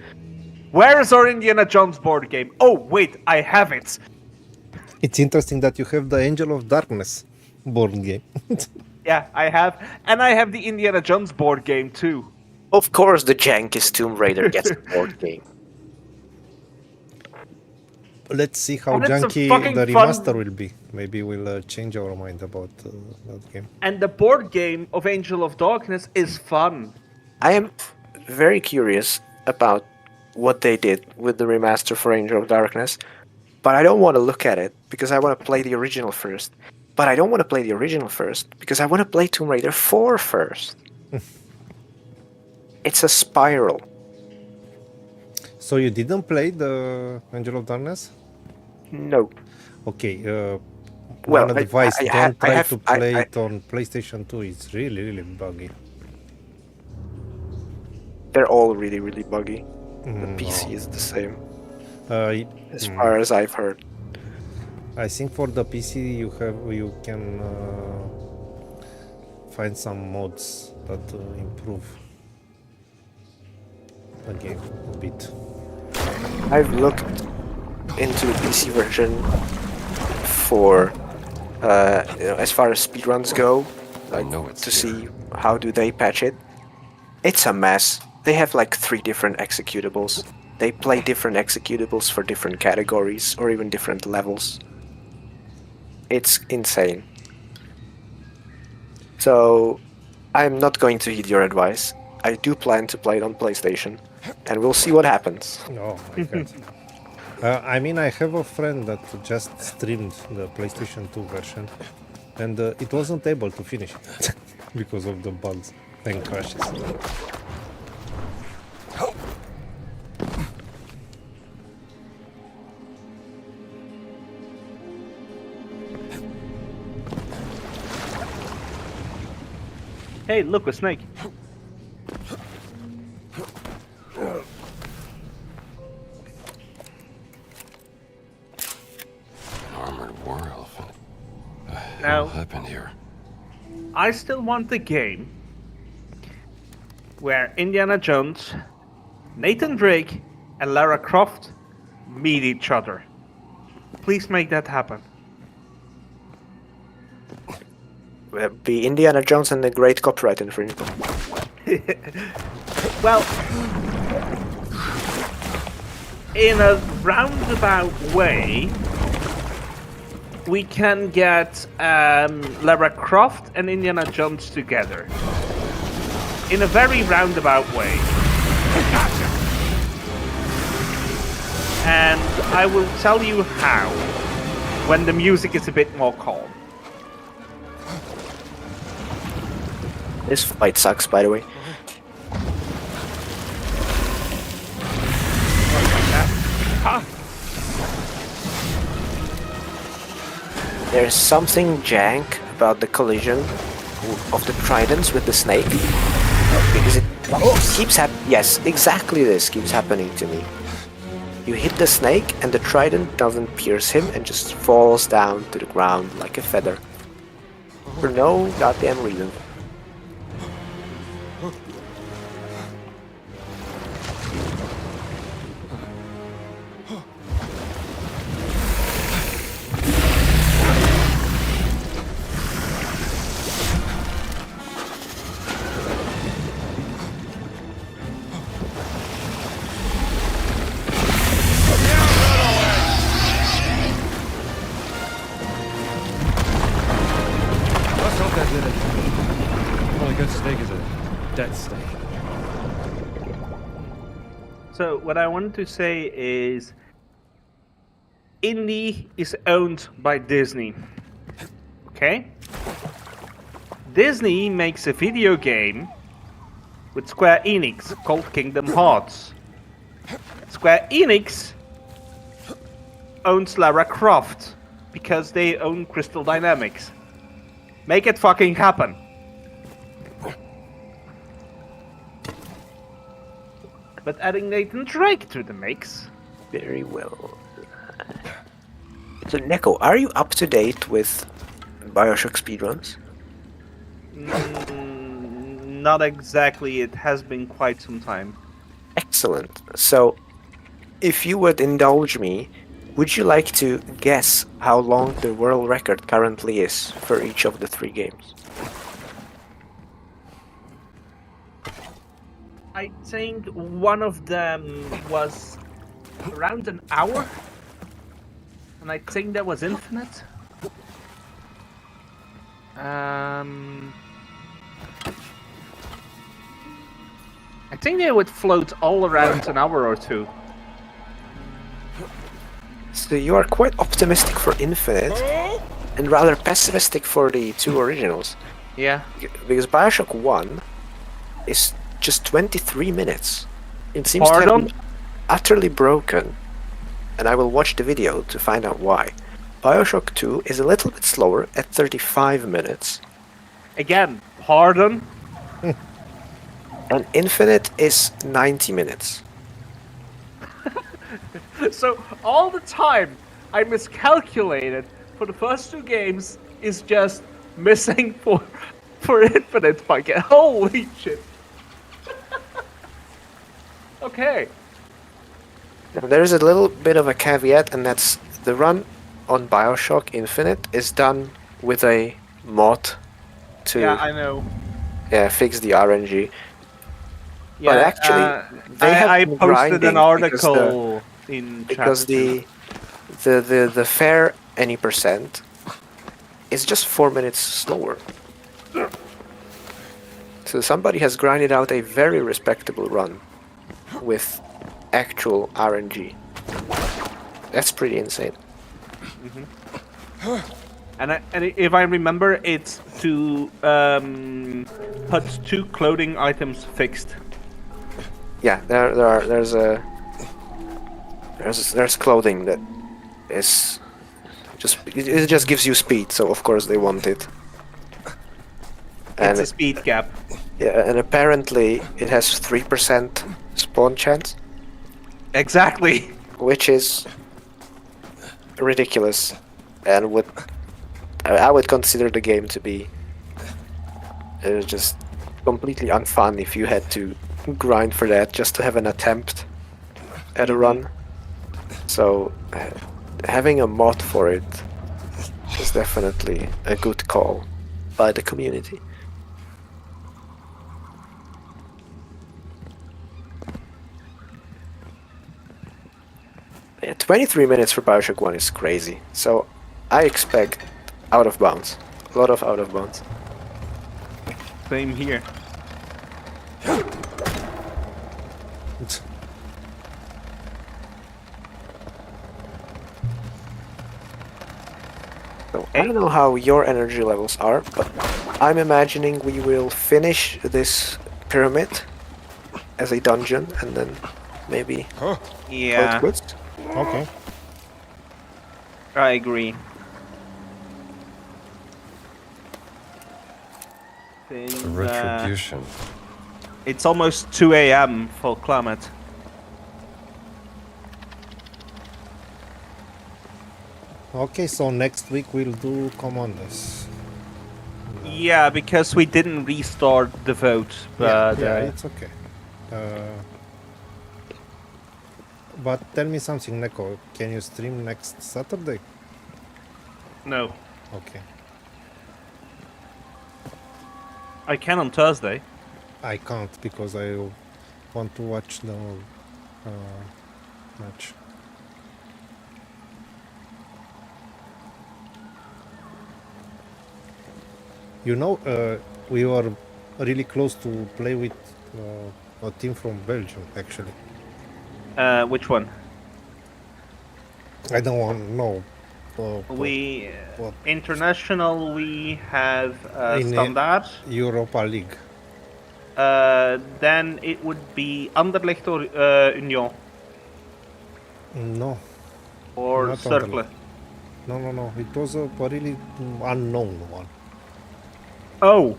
Where is our Indiana Jones board game? Oh wait, I have it. It's interesting that you have the Angel of Darkness board game. Yeah, I have, and I have the Indiana Jones board game too. Of course, the jankest Tomb Raider gets a board game. Let's see how And it's a junky fucking the fun- remaster will be. Maybe we'll change our mind about that game. And the board game of Angel of Darkness is fun. I am very curious about what they did with the remaster for Angel of Darkness, but I don't want to look at it because I want to play the original first. But I don't want to play the original first because I want to play Tomb Raider 4 first. It's a spiral. So you didn't play the Angel of Darkness? No. Okay. Well, on a device, I don't have- I try have- to play it on PlayStation 2. It's really buggy. They're all really buggy. The Mm, PC no. is the same, Uh, as far as I've heard. I think for the PC you can find some mods that improve the game a bit. I've looked into the PC version for, you know, as far as speedruns go, like, to see how do they patch it. It's a mess. They have like 3 different executables. They play different executables for different categories or even different levels. It's insane. So, I'm not going to heed your advice. I do plan to play it on PlayStation, and we'll see what happens. Oh my god. I mean, I have a friend that just streamed the PlayStation 2 version, and it wasn't able to finish it because of the bugs and crashes. Hey, look, a snake. Armored world. Now, happened here? I still want the game where Indiana Jones, Nathan Drake, and Lara Croft meet each other. Please make that happen. Be Indiana Jones and the Great Copyright Infringement. Well, in a roundabout way, we can get Lara Croft and Indiana Jones together. In a very roundabout way. And I will tell you how when the music is a bit more calm. This fight sucks, by the way. There's something jank about the collision of the tridents with the snake. Because it keeps yes, exactly this keeps happening to me. You hit the snake and the trident doesn't pierce him and just falls down to the ground like a feather. For no goddamn reason. So what I wanted to say is Indy is owned by Disney. Okay? Disney makes a video game with Square Enix called Kingdom Hearts. Square Enix owns Lara Croft because they own Crystal Dynamics. Make it fucking happen. But adding Nathan Drake to the mix. Very well. So Neko, are you up to date with BioShock speedruns? Not exactly, it has been quite some time. Excellent. So, if you would indulge me, would you like to guess how long the world record currently is for each of the 3 games? I think one of them was around an hour, and I think that was Infinite. I think they would float all around an hour or 2. So you are quite optimistic for Infinite, and rather pessimistic for the 2 originals. Yeah. Because BioShock 1 is just 23 minutes. It seems to have been utterly broken, and I will watch the video to find out why. BioShock 2 is a little bit slower at 35 minutes. Again, pardon? And Infinite is 90 minutes. So all the time I miscalculated for the first 2 games is just missing for Infinite fucking. Holy shit. Okay. Now, there's a little bit of a caveat, and that's the run on BioShock Infinite is done with a mod to I know. Fix the RNG. Yeah, but actually, I posted an article in chat. Because the fair any percent is just 4 minutes slower. So somebody has grinded out a very respectable run with actual RNG. That's pretty insane. Mm-hmm. And if I remember, it's to put 2 clothing items fixed. Yeah, there's clothing that is it just gives you speed, so of course they want it. It's a speed gap. Yeah, and apparently it has 3% spawn chance. Exactly. Which is ridiculous, and would I would consider the game to be just completely unfun if you had to grind for that just to have an attempt at a run. So having a mod for it is definitely a good call by the community. Yeah, 23 minutes for Bioshock 1 is crazy, so I expect out of bounds. A lot of out of bounds. Same here. So I don't know how your energy levels are, but I'm imagining we will finish this pyramid as a dungeon and then maybe Yeah. call it quits. Okay. I agree. Since, Retribution. it's almost 2 a.m. for climate. Okay, so next week we'll do Commandos. Yeah, because we didn't restart the vote, but yeah, it's okay. But tell me something, Neko. Can you stream next Saturday? no, Okay. I can on Thursday. I can't because I want to watch the match. You know, we were really close to play with a team from Belgium, actually. Which one? I don't want to know. We what? international. We have In Standard. Europa League. Then it would be Anderlecht or Union No. or Not Cercle. Anderlecht. No. It was a really unknown one. Oh.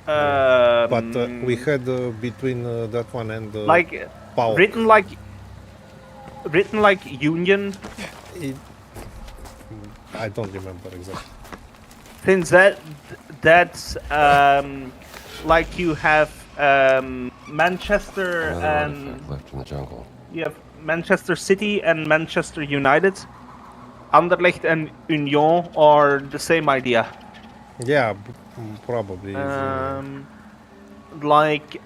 But we had between that one and like Pau. written like Union. I don't remember exactly. Since that's like you have Manchester Another and artifact left in the jungle. you have Manchester City and Manchester United. Anderlecht and Union are the same idea. Yeah, probably. Like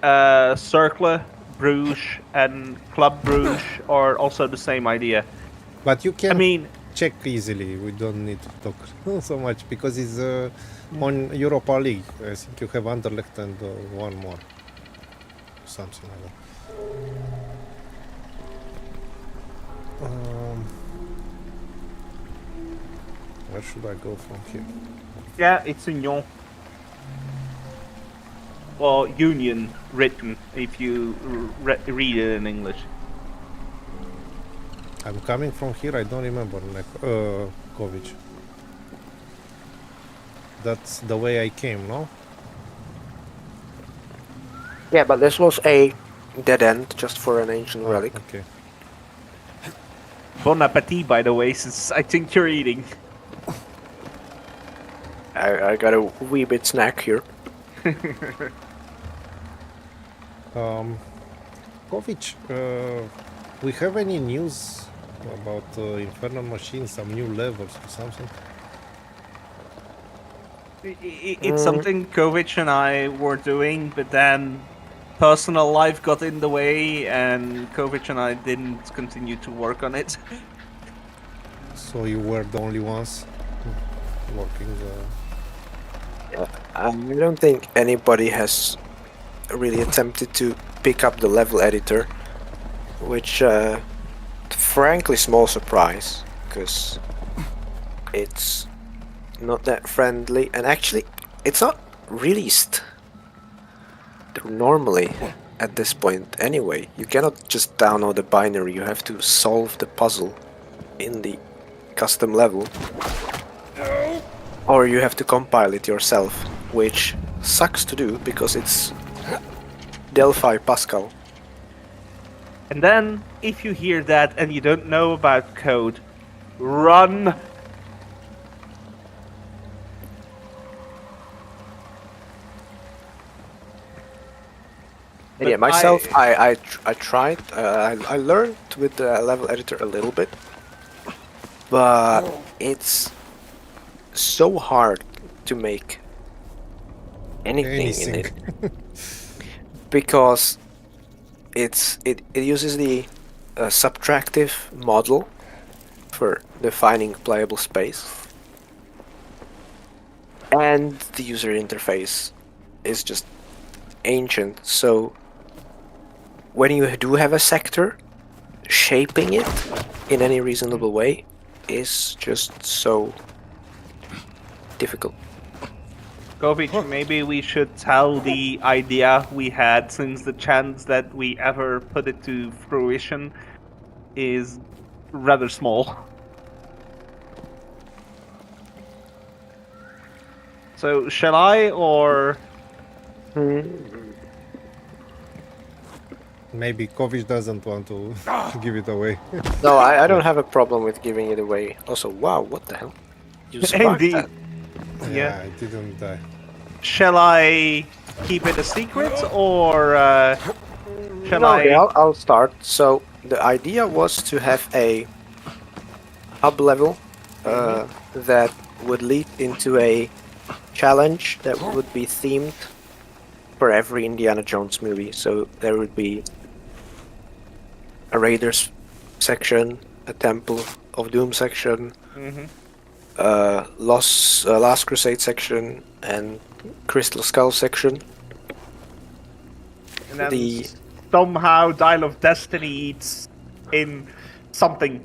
Cercle, Bruges, and Club Bruges are also the same idea. But you can I mean, check easily. We don't need to talk so much because it's on Europa League. I think you have Anderlecht and one more. Something like that. Where should I go from here? yeah, it's Union. Or Union written if you read it in English. I'm coming from here. I don't remember Kovic. That's the way I came, no? Yeah, but this was a dead end just for an ancient relic. Okay. Bon appetit, by the way, since I think you're eating. I got a wee bit snack here. Kovic, we have any news about Infernal Machine, some new levels or something? It's something Kovic and I were doing, but then personal life got in the way, and Kovic and I didn't continue to work on it. So you were the only ones working I don't think anybody has really attempted to pick up the level editor, which frankly small surprise, because it's not that friendly, and actually it's not released normally at this point anyway. You cannot just download the binary, you have to solve the puzzle in the custom level, or you have to compile it yourself, which sucks to do because it's Delphi Pascal. And then, if you hear that and you don't know about code, run! And yeah, myself, I tried. I learned with the level editor a little bit, but it's so hard to make anything in it because it uses the subtractive model for defining playable space, and the user interface is just ancient. So when you do have a sector, shaping it in any reasonable way is just so difficult. Kovic, maybe we should tell the idea we had, since the chance that we ever put it to fruition is rather small. So, shall I, or... Maybe Kovic doesn't want to give it away. No, I don't have a problem with giving it away. Also, wow, what the hell? You survived Indeed. that. Yeah, I didn't die. Shall I keep it a secret, or shall No, I... okay, I'll start. So the idea was to have a hub level that would lead into a challenge that would be themed for every Indiana Jones movie. So there would be a Raiders section, a Temple of Doom section, Last Crusade section, and Crystal Skull section. And then somehow Dial of Destiny eats in something.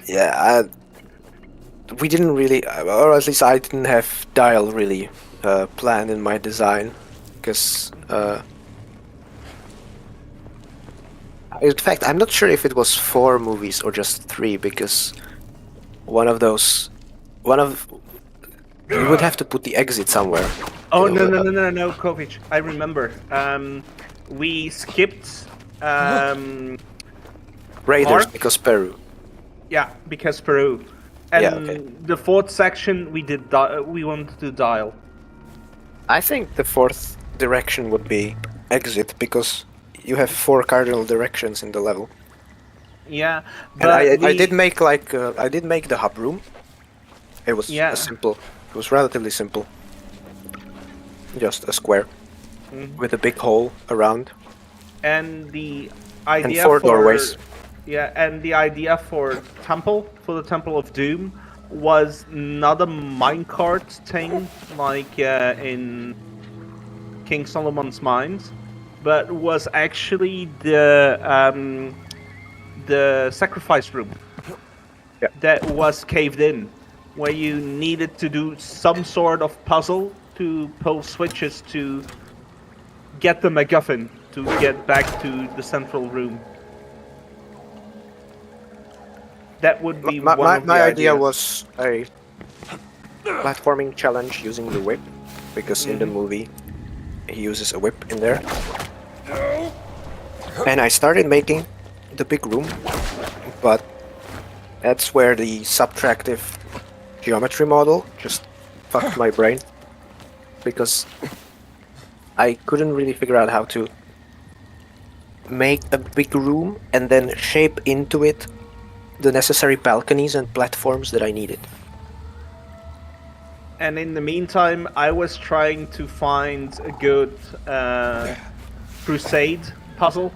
Yeah, we didn't really, or at least I didn't have Dial really planned in my design, because in fact I'm not sure if it was 4 movies or just 3, because you would have to put the exit somewhere. Oh, no, Kovic, I remember. We skipped Raiders Ark? because Peru. Yeah, because Peru. And Yeah, okay. the 4th section we did we wanted to Dial. I think the 4th direction would be exit, because you have 4 cardinal directions in the level. Yeah, And I did make I did make the hub room. It was it was relatively simple. Just a square with a big hole around. And the idea And 4 for doorways. Yeah, and the idea for the Temple of Doom, was not a minecart thing like in King Solomon's Mines, but was actually the sacrifice room that was caved in, where you needed to do some sort of puzzle to pull switches to get the MacGuffin to get back to the central room. That would be one of the my idea ideas. was a platforming challenge using the whip, because in the movie he uses a whip in there. And I started making the big room, but that's where the subtractive geometry model just fucked my brain, because I couldn't really figure out how to make a big room and then shape into it the necessary balconies and platforms that I needed. And in the meantime, I was trying to find a good Crusade puzzle,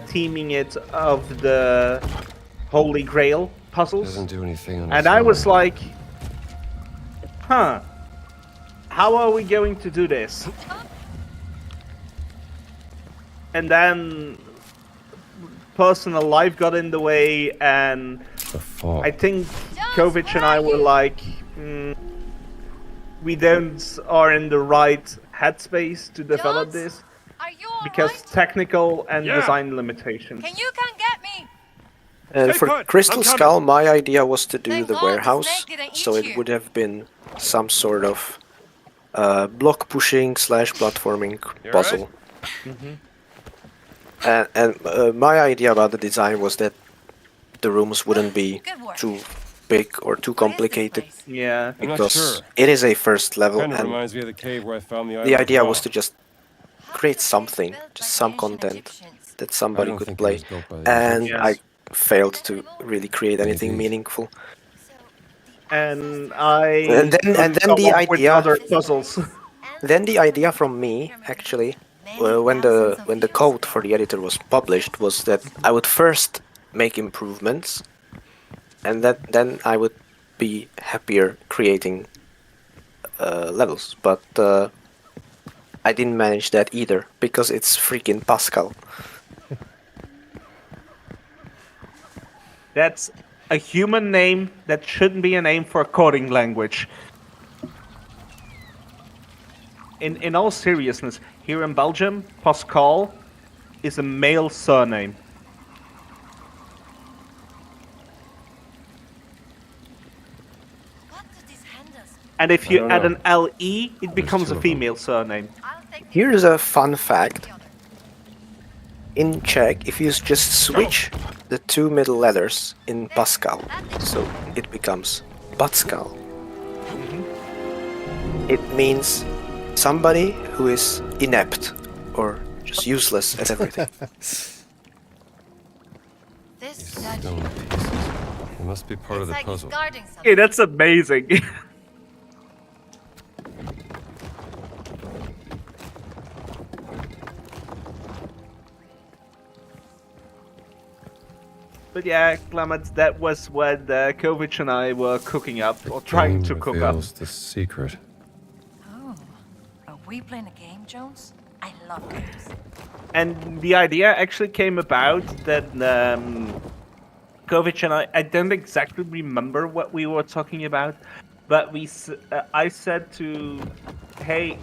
teaming it of the Holy Grail puzzles. Doesn't do anything on And its I own. was like, how are we going to do this? And then personal life got in the way, and I think Kovic and I were like, we are in the right headspace to develop this, because technical and design limitations. Can you come get me? And Stay for put, Crystal I'm coming. Skull, my idea was to do the God warehouse, the snake didn't so eat it you. would have been some sort of block pushing / platforming puzzle. And my idea about the design was that the rooms wouldn't be too big or too complicated. Yeah, I'm not because sure. it is a first level, Kind of and reminds me of the cave where I found the the idea was to just create something, just some content that somebody don't could think it play, was built by the and Egyptians. I failed to really create anything Indeed. meaningful. And I And then couldn't the come up with idea- other puzzles. Then the idea from me, actually, when the code for the editor was published, was that I would first make improvements, and then I would be happier creating levels. But I didn't manage that either because it's freaking Pascal. That's a human name that shouldn't be a name for a coding language. In all seriousness, here in Belgium, Pascal is a male surname. And if you add an LE, it becomes a female surname. Here's a fun fact. In Czech, if you just switch the two middle letters in Pascal, so it becomes Pascal, it means somebody who is inept or just useless at everything. Stone pieces. It must be part of the puzzle. Hey, that's amazing. But yeah, Clement, that was what Kovic and I were cooking up, or trying to cook up. Reveals the secret. Oh, are we playing a game, Jones? I love games. And the idea actually came about that Kovic and I don't exactly remember what we were talking about, but I said to, hey,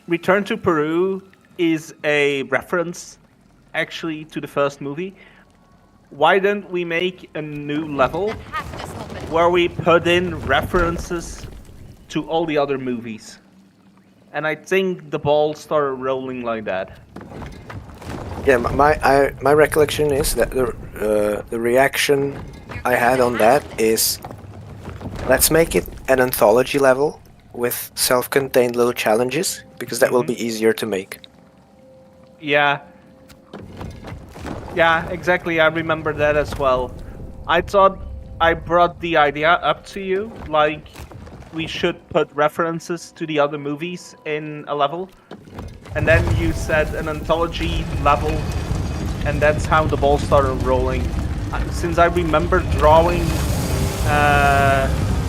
Return to Peru is a reference actually to the first movie. Why don't we make a new level where we put in references to all the other movies? And I think the ball started rolling like that. Yeah, my recollection is that the reaction I had on that is, let's make it an anthology level with self-contained little challenges, because that will be easier to make. Yeah. Yeah, exactly. I remember that as well. I thought I brought the idea up to you, like we should put references to the other movies in a level. And then you said an anthology level, and that's how the ball started rolling. Since I remember drawing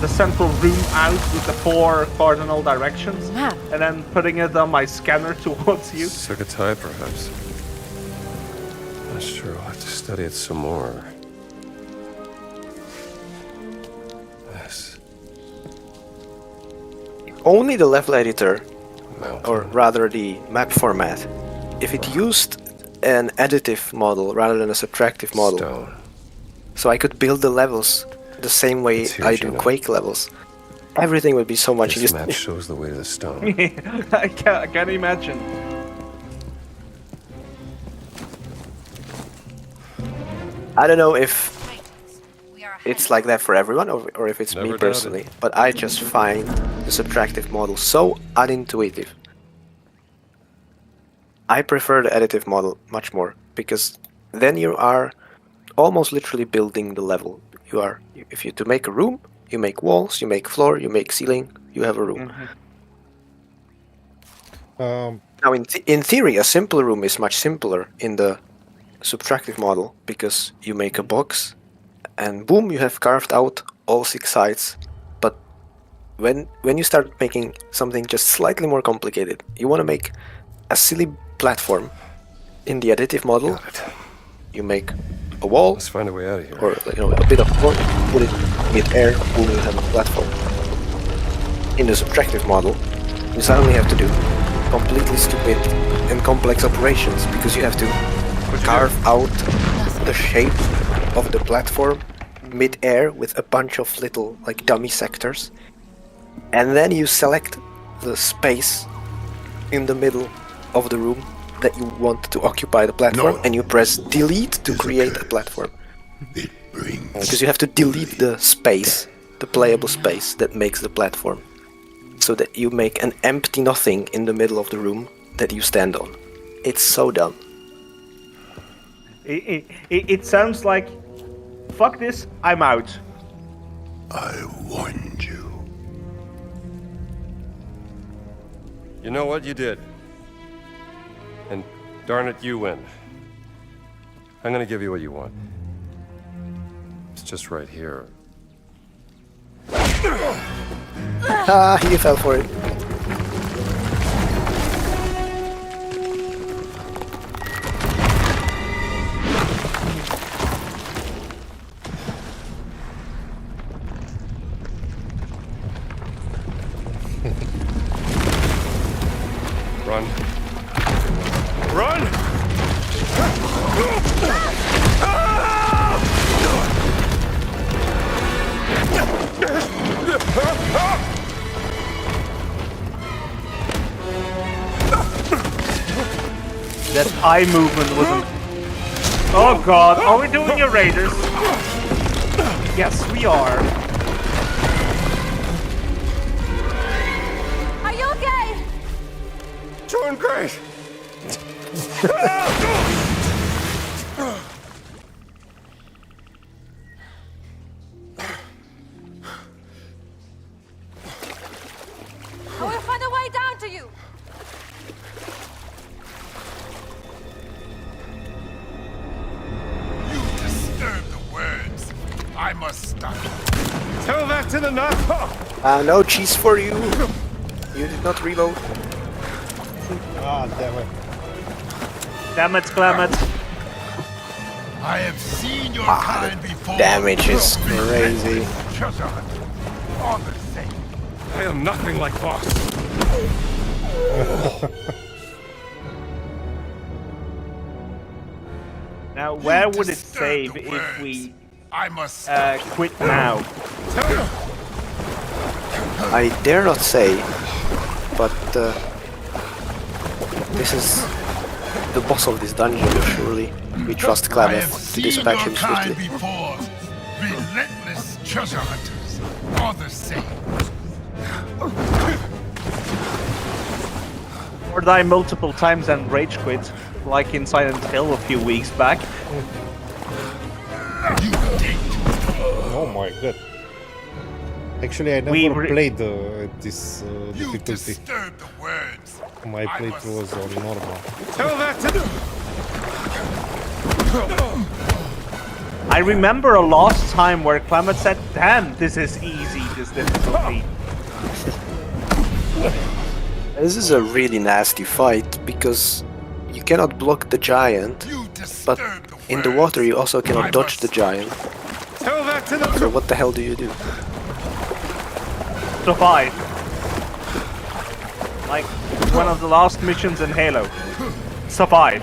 the central room out with the 4 cardinal directions, and then putting it on my scanner towards you. Sugatai, perhaps. Not sure. I'll have to study it some more. Yes. Only the level editor, or rather the map format, if it used an additive model rather than a subtractive model, so I could build the levels the same way I do Quake levels, everything would be so much This easier. map shows the way to the stone. I can't imagine. I don't know if it's like that for everyone or if it's me Never personally, but I just find the subtractive model so unintuitive. I prefer the additive model much more, because then you are almost literally building the level. If you to make a room, you make walls, you make floor, you make ceiling, you have a room. Now, in theory, a simple room is much simpler in the subtractive model, because you make a box, and boom, you have carved out all 6 sides. But when you start making something just slightly more complicated, you want to make a silly platform. In the additive model, you make a wall. Let's find a way out of here. Or a bit of floor, put it mid-air, boom, you have a platform. In the subtractive model, you suddenly have to do completely stupid and complex operations, because you have to carve out the shape of the platform mid-air with a bunch of little dummy sectors, and then you select the space in the middle of the room that you want to occupy the platform, and you press delete to create a platform. Because you have to delete the space, the playable space that makes the platform, so that you make an empty nothing in the middle of the room that you stand on. It's so dumb. It sounds like, fuck this, I'm out. I warned you. You know what? You did. And darn it, you win. I'm gonna give you what you want. It's just right here. Ah, you fell for it. Run. Run! That eye movement wasn't... Oh god, are we doing a Raiders? Yes, we are. Are you okay? Doing great! I will find a way down to you. You disturb the words. I must stop you. Tell that to the knock. No cheese for you. You did not reload. Ah, damn it. Damn it, Clement. I have seen your kind before. Damage is crazy. Treasure hunters. All the same. I am nothing like boss. Now, where would it save if we I must quit now? I dare not say, but this is the boss of this dungeon, surely. We trust Klamath to dispatch him swiftly. before. Relentless treasure hunters. All the same. Or die multiple times and rage quit, like in Silent Hill a few weeks back. Oh my god. Actually, I never played this difficulty. My playthrough was on normal. Tell that to them. I remember a last time where Clement said, damn, this is easy, this difficulty. This is a really nasty fight, because you cannot block the giant, but in the water you also cannot dodge the giant. Tell that to them. So what the hell do you do? Survive. Like one of the last missions in Halo. Survive.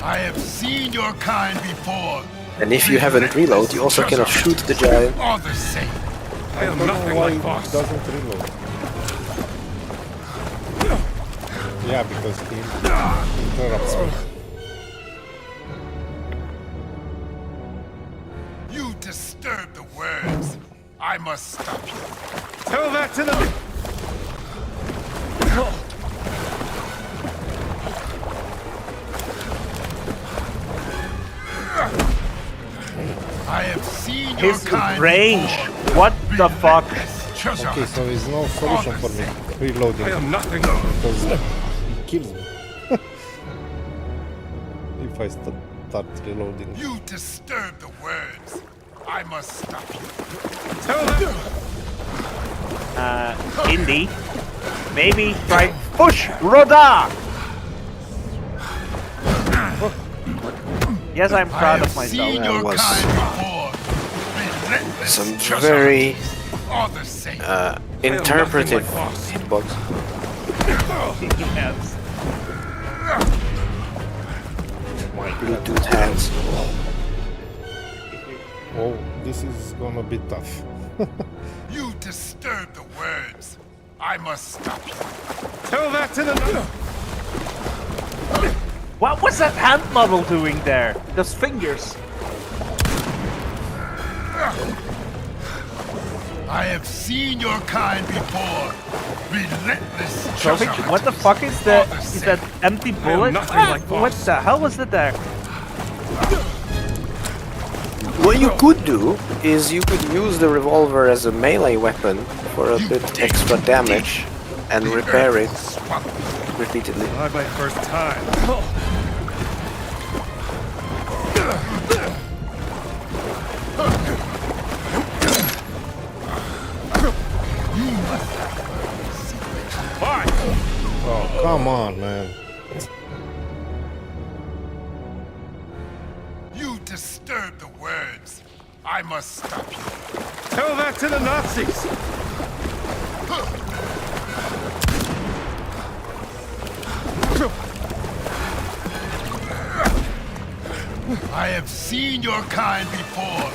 I have seen your kind before. And if you haven't reload, you also cannot shoot the giant. All the same. I am nothing like boss. Doesn't reload. Yeah, because he interrupts me. You disturb the words. I must stop you. Tell that to them. I have seen your His kind range. before. What the fuck? Okay, so there's no solution for me reloading. I am nothing. Because he kills me. If I start reloading. You disturb the words. I must stop you. Tell them. Indy. Maybe try push Roda! Yes, I'm proud of myself. That was some very interpretive hitbox. Yes. My Bluetooth hands. Oh, this is gonna be tough. You disturb the words. I must stop you. Tell that to them. What was that hand model doing there? Those fingers. I have seen your kind before. Relentless treasure Kovic, what the hunters. fuck is that empty bullet? What the hell was that there? What you could do is you could use the revolver as a melee weapon for a bit extra damage and repair it repeatedly. Not my first time. Oh, come on, man. You disturb the words. I must stop you. Tell that to the Nazis! I have seen your kind before.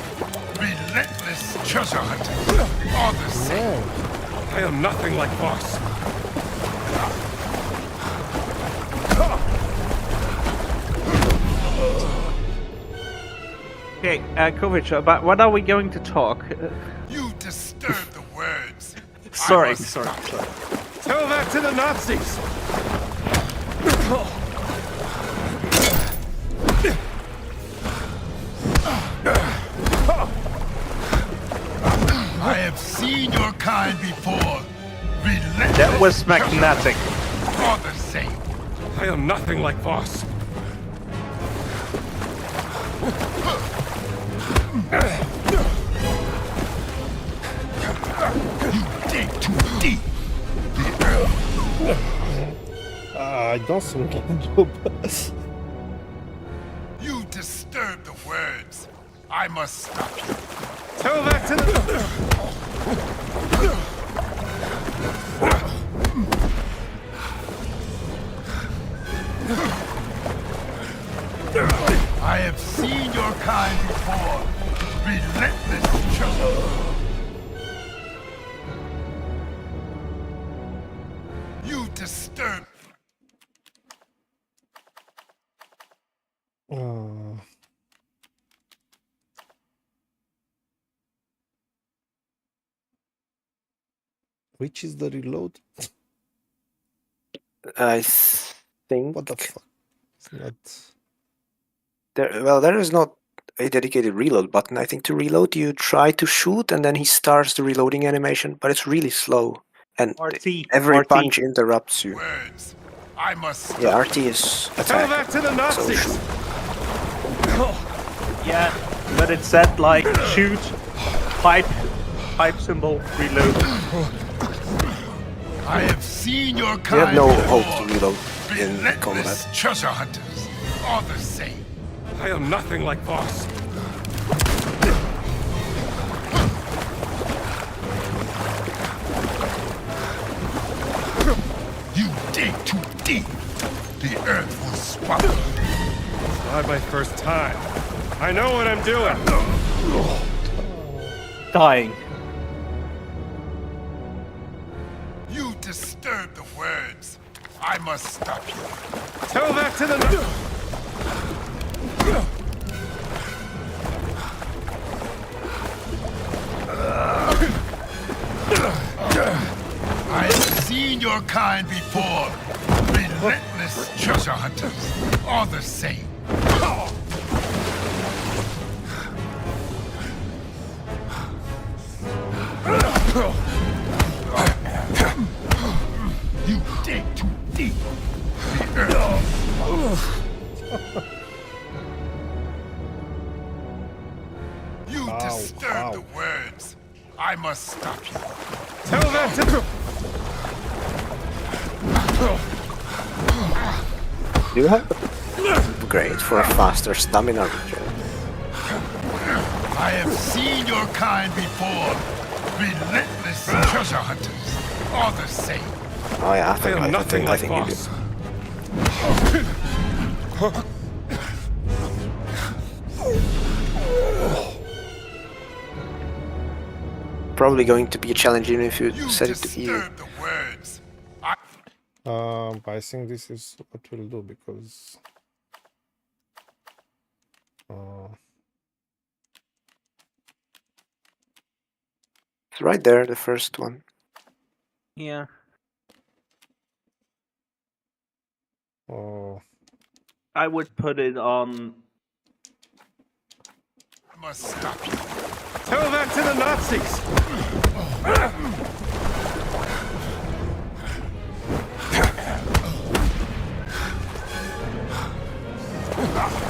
Relentless treasure hunters. All the same. I am nothing like Voss. Okay, Kovic, about what are we going to talk? You disturb the words. Sorry. Tell that to the Nazis! I have seen your kind before. Relentless That was magnetic. all the same. I am nothing like Voss. You dig too deep. The earth. I don't think I You disturb the words. I must stop you. Tell that to the... I have seen your kind before. Relentless treasure. You disturb. Which is the reload? I think... What the fuck? It's not... There is not a dedicated reload button. I think to reload you try to shoot and then he starts the reloading animation, but it's really slow. And every punch interrupts you. Words. I must stop. Yeah, RT is Tell attack. that to the So Nazis! shoot. Yeah, but it said like shoot, pipe symbol, reload. I have seen your You kind have no before. hope to reload in Relentless combat. treasure hunters. All the same. I am nothing like Voss. You dig too deep. The earth will swallow. It's not my first time. I know what I'm doing. Dying. You disturb the words. I must stop you. Tell that to the... I have seen your kind before. Relentless treasure hunters. All the same. You dig too deep. The earth. You disturb the words. I must stop you. Tell that to... You have upgrade for a faster stamina regen. I have seen your kind before. Relentless treasure hunters. All the same. Oh yeah, I am nothing like you do. Voss. Probably going to be a challenge even if you set it to easy. Disturb the words. I think this is what we'll do because It's right there, the first one. Yeah. Oh, I would put it on. I must stop you. Tell that to the Nazis!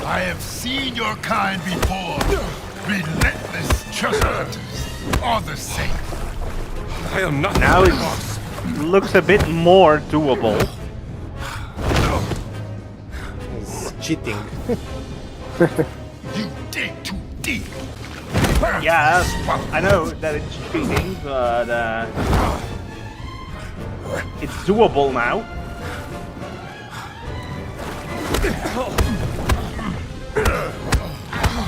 I have seen your kind before. Relentless treasure hunters. All the same. I am not. Now it looks a bit more doable. it's cheating. You dig too deep. Yeah, I know that it's cheating, but it's doable now.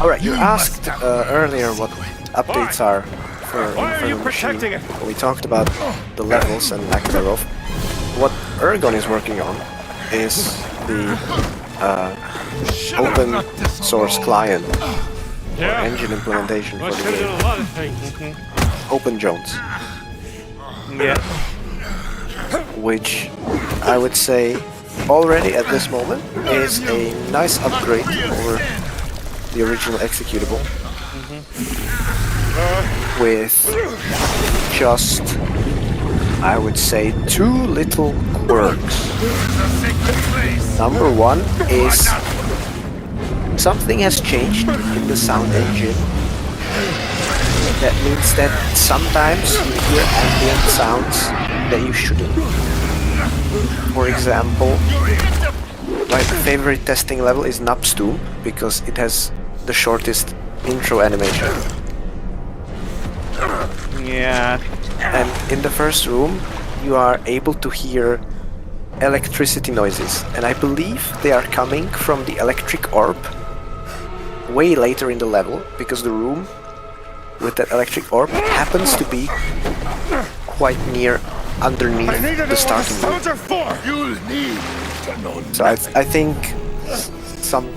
Alright, you asked earlier what updates are for Why are you the protecting machine. it? We talked about the levels and lack thereof. What Ergon is working on is the open source client or engine implementation for the game. A lot of things. Open Jones, Yeah. which I would say already at this moment is a nice upgrade over the original executable with just, I would say, 2 little quirks. Number one is something has changed in the sound engine. That means that sometimes you hear ambient sounds that you shouldn't. For example, my favorite testing level is Napstum because it has the shortest intro animation. Yeah. And in the first room, you are able to hear electricity noises, and I believe they are coming from the electric orb way later in the level, because the room with that electric orb happens to be quite near underneath the starting room. Sounds are for. You'll need to know. So I think some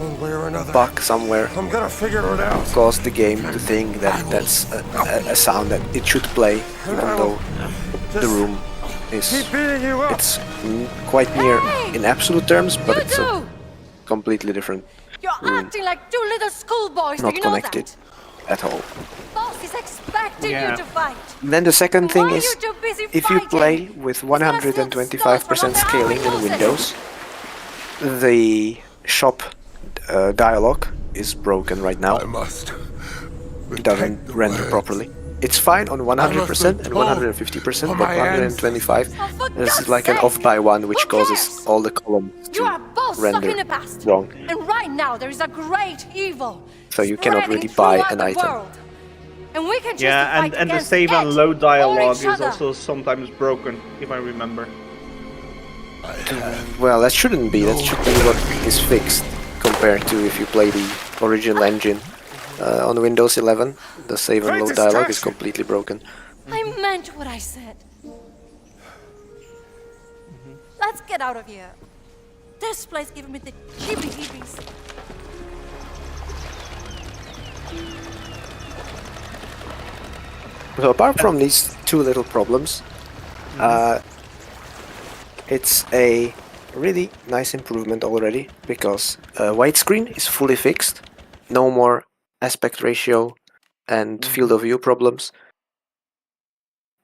bug somewhere I'm gonna figure it out. caused the game to think that that's a sound that it should play, even though the room is it's quite near in absolute terms, but You it's a two! completely different You're room, acting like 2 little schoolboys. not Do you know connected that? at all. Boss is expecting Yeah. you to fight. Then the second thing Why are is, you too busy if you fighting? play with 125% scaling in Windows, the shop dialog is broken right now. I must. It doesn't render properly. It's fine on 100% and 150%, but 125 is like an off by one, which causes all the columns You are both stuck render in the past. wrong. And right now there is a great evil. So you cannot spreading really buy throughout an the item. world. And we can choose to Yeah, fight and the against save and it load or dialogue each is other. also sometimes broken, if I remember. Well, that shouldn't be. That should be what is fixed compared to if you play the original engine. On Windows 11, the save and load dialog is completely broken. I meant what I said. Let's get out of here. This place giving me the heebie-jeebies. So apart from these 2 little problems, it's a really nice improvement already, because widescreen is fully fixed, no more aspect ratio and field of view problems.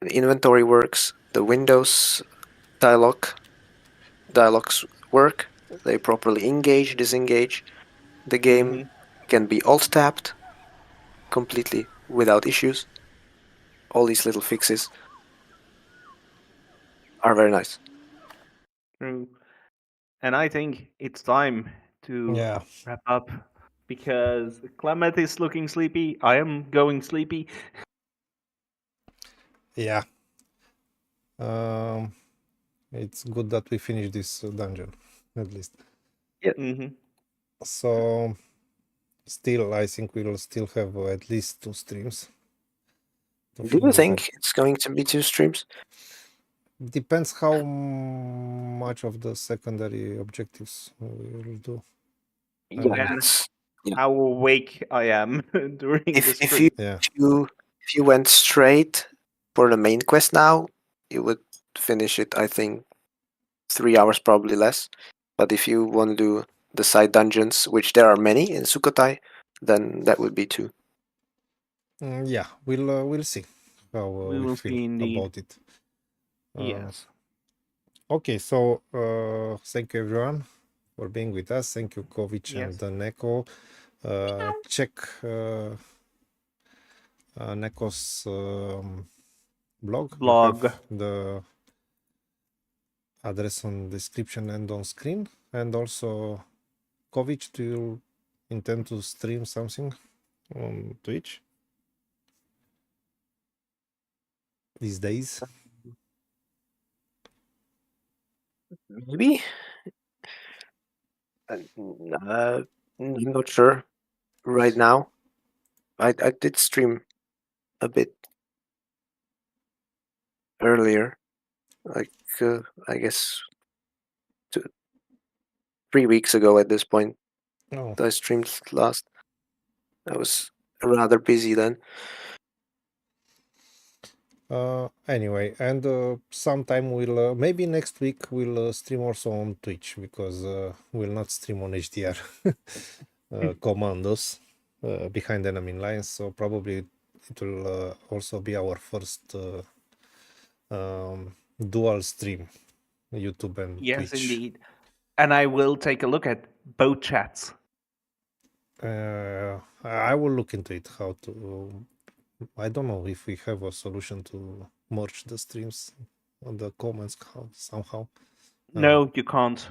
The inventory works, the Windows dialogues work, they properly engage, disengage. The game can be alt-tapped completely without issues. All these little fixes are very nice. True. And I think it's time to wrap up, because Clement is looking sleepy. I am going sleepy. Yeah. It's good that we finish this dungeon, at least. Yeah. So, still, I think we'll still have at least 2 streams. Do you think it's going to be 2 streams? Depends how much of the secondary objectives we will do. And how awake I am during the If stream. you went straight for the main quest now, you would finish it, I think, 3 hours, probably less. But if you want to do the side dungeons, which there are many in Sukhothai, then that would be 2. Yeah, we'll see how We we will feel see indeed. about it. Yes. Okay, so thank you everyone for being with us. Thank you, Kovic Yes. and Neko. Check Neko's blog. We Blog. have the address on description and on screen. And also, Kovic, do you intend to stream something on Twitch these days? Maybe? I'm not sure right now. I did stream a bit earlier, like I guess 3 weeks ago at this point. Oh. I streamed last. I was rather busy then. Anyway, and sometime we'll maybe next week we'll stream also on Twitch, because we'll not stream on HDR commandos behind enemy lines, so probably it will also be our first dual stream, YouTube and Yes, Twitch. indeed. And I will take a look at both chats. I will look into it, how to. I don't know if we have a solution to merge the streams on the comments somehow. No, you can't.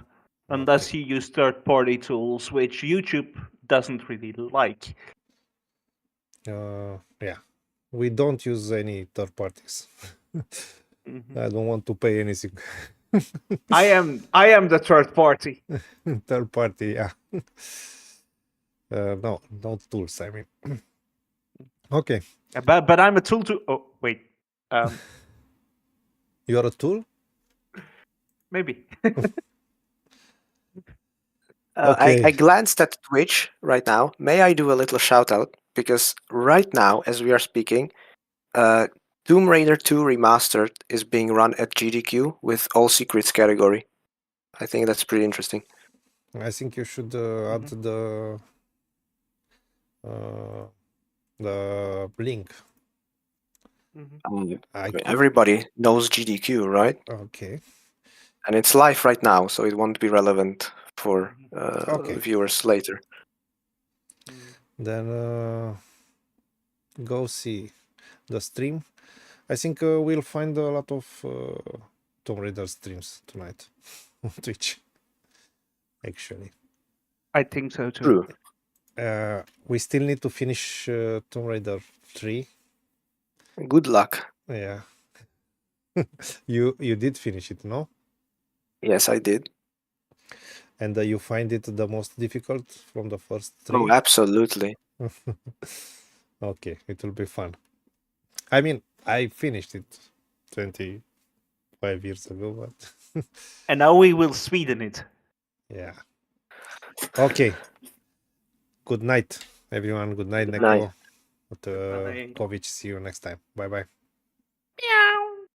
Unless you use third-party tools, which YouTube doesn't really like. Yeah, we don't use any third parties. I don't want to pay anything. I am the third party. Third party, yeah. No tools, I mean. Okay. But I'm a tool to. Oh wait. You're a tool? Maybe. Okay. I glanced at Twitch right now. May I do a little shout out? Because right now, as we are speaking, Tomb Raider 2 Remastered is being run at GDQ with all secrets category. I think that's pretty interesting. I think you should add the link. Everybody knows GDQ, right? Okay. And it's live right now, so it won't be relevant for Okay. viewers later. Then go see the stream. I think we'll find a lot of Tomb Raider streams tonight on Twitch. Actually, I think so too. We still need to finish Tomb Raider 3. Good luck. Yeah. You did finish it, no? Yes, I did. And you find it the most difficult from the first 3? Oh, absolutely. Okay, it will be fun. I mean, I finished it 25 years ago, but... And now we will Sweden it. Yeah. Okay. Good night, everyone. Good night, Good Neko. night. Kovic, see you next time. Bye-bye. Meow.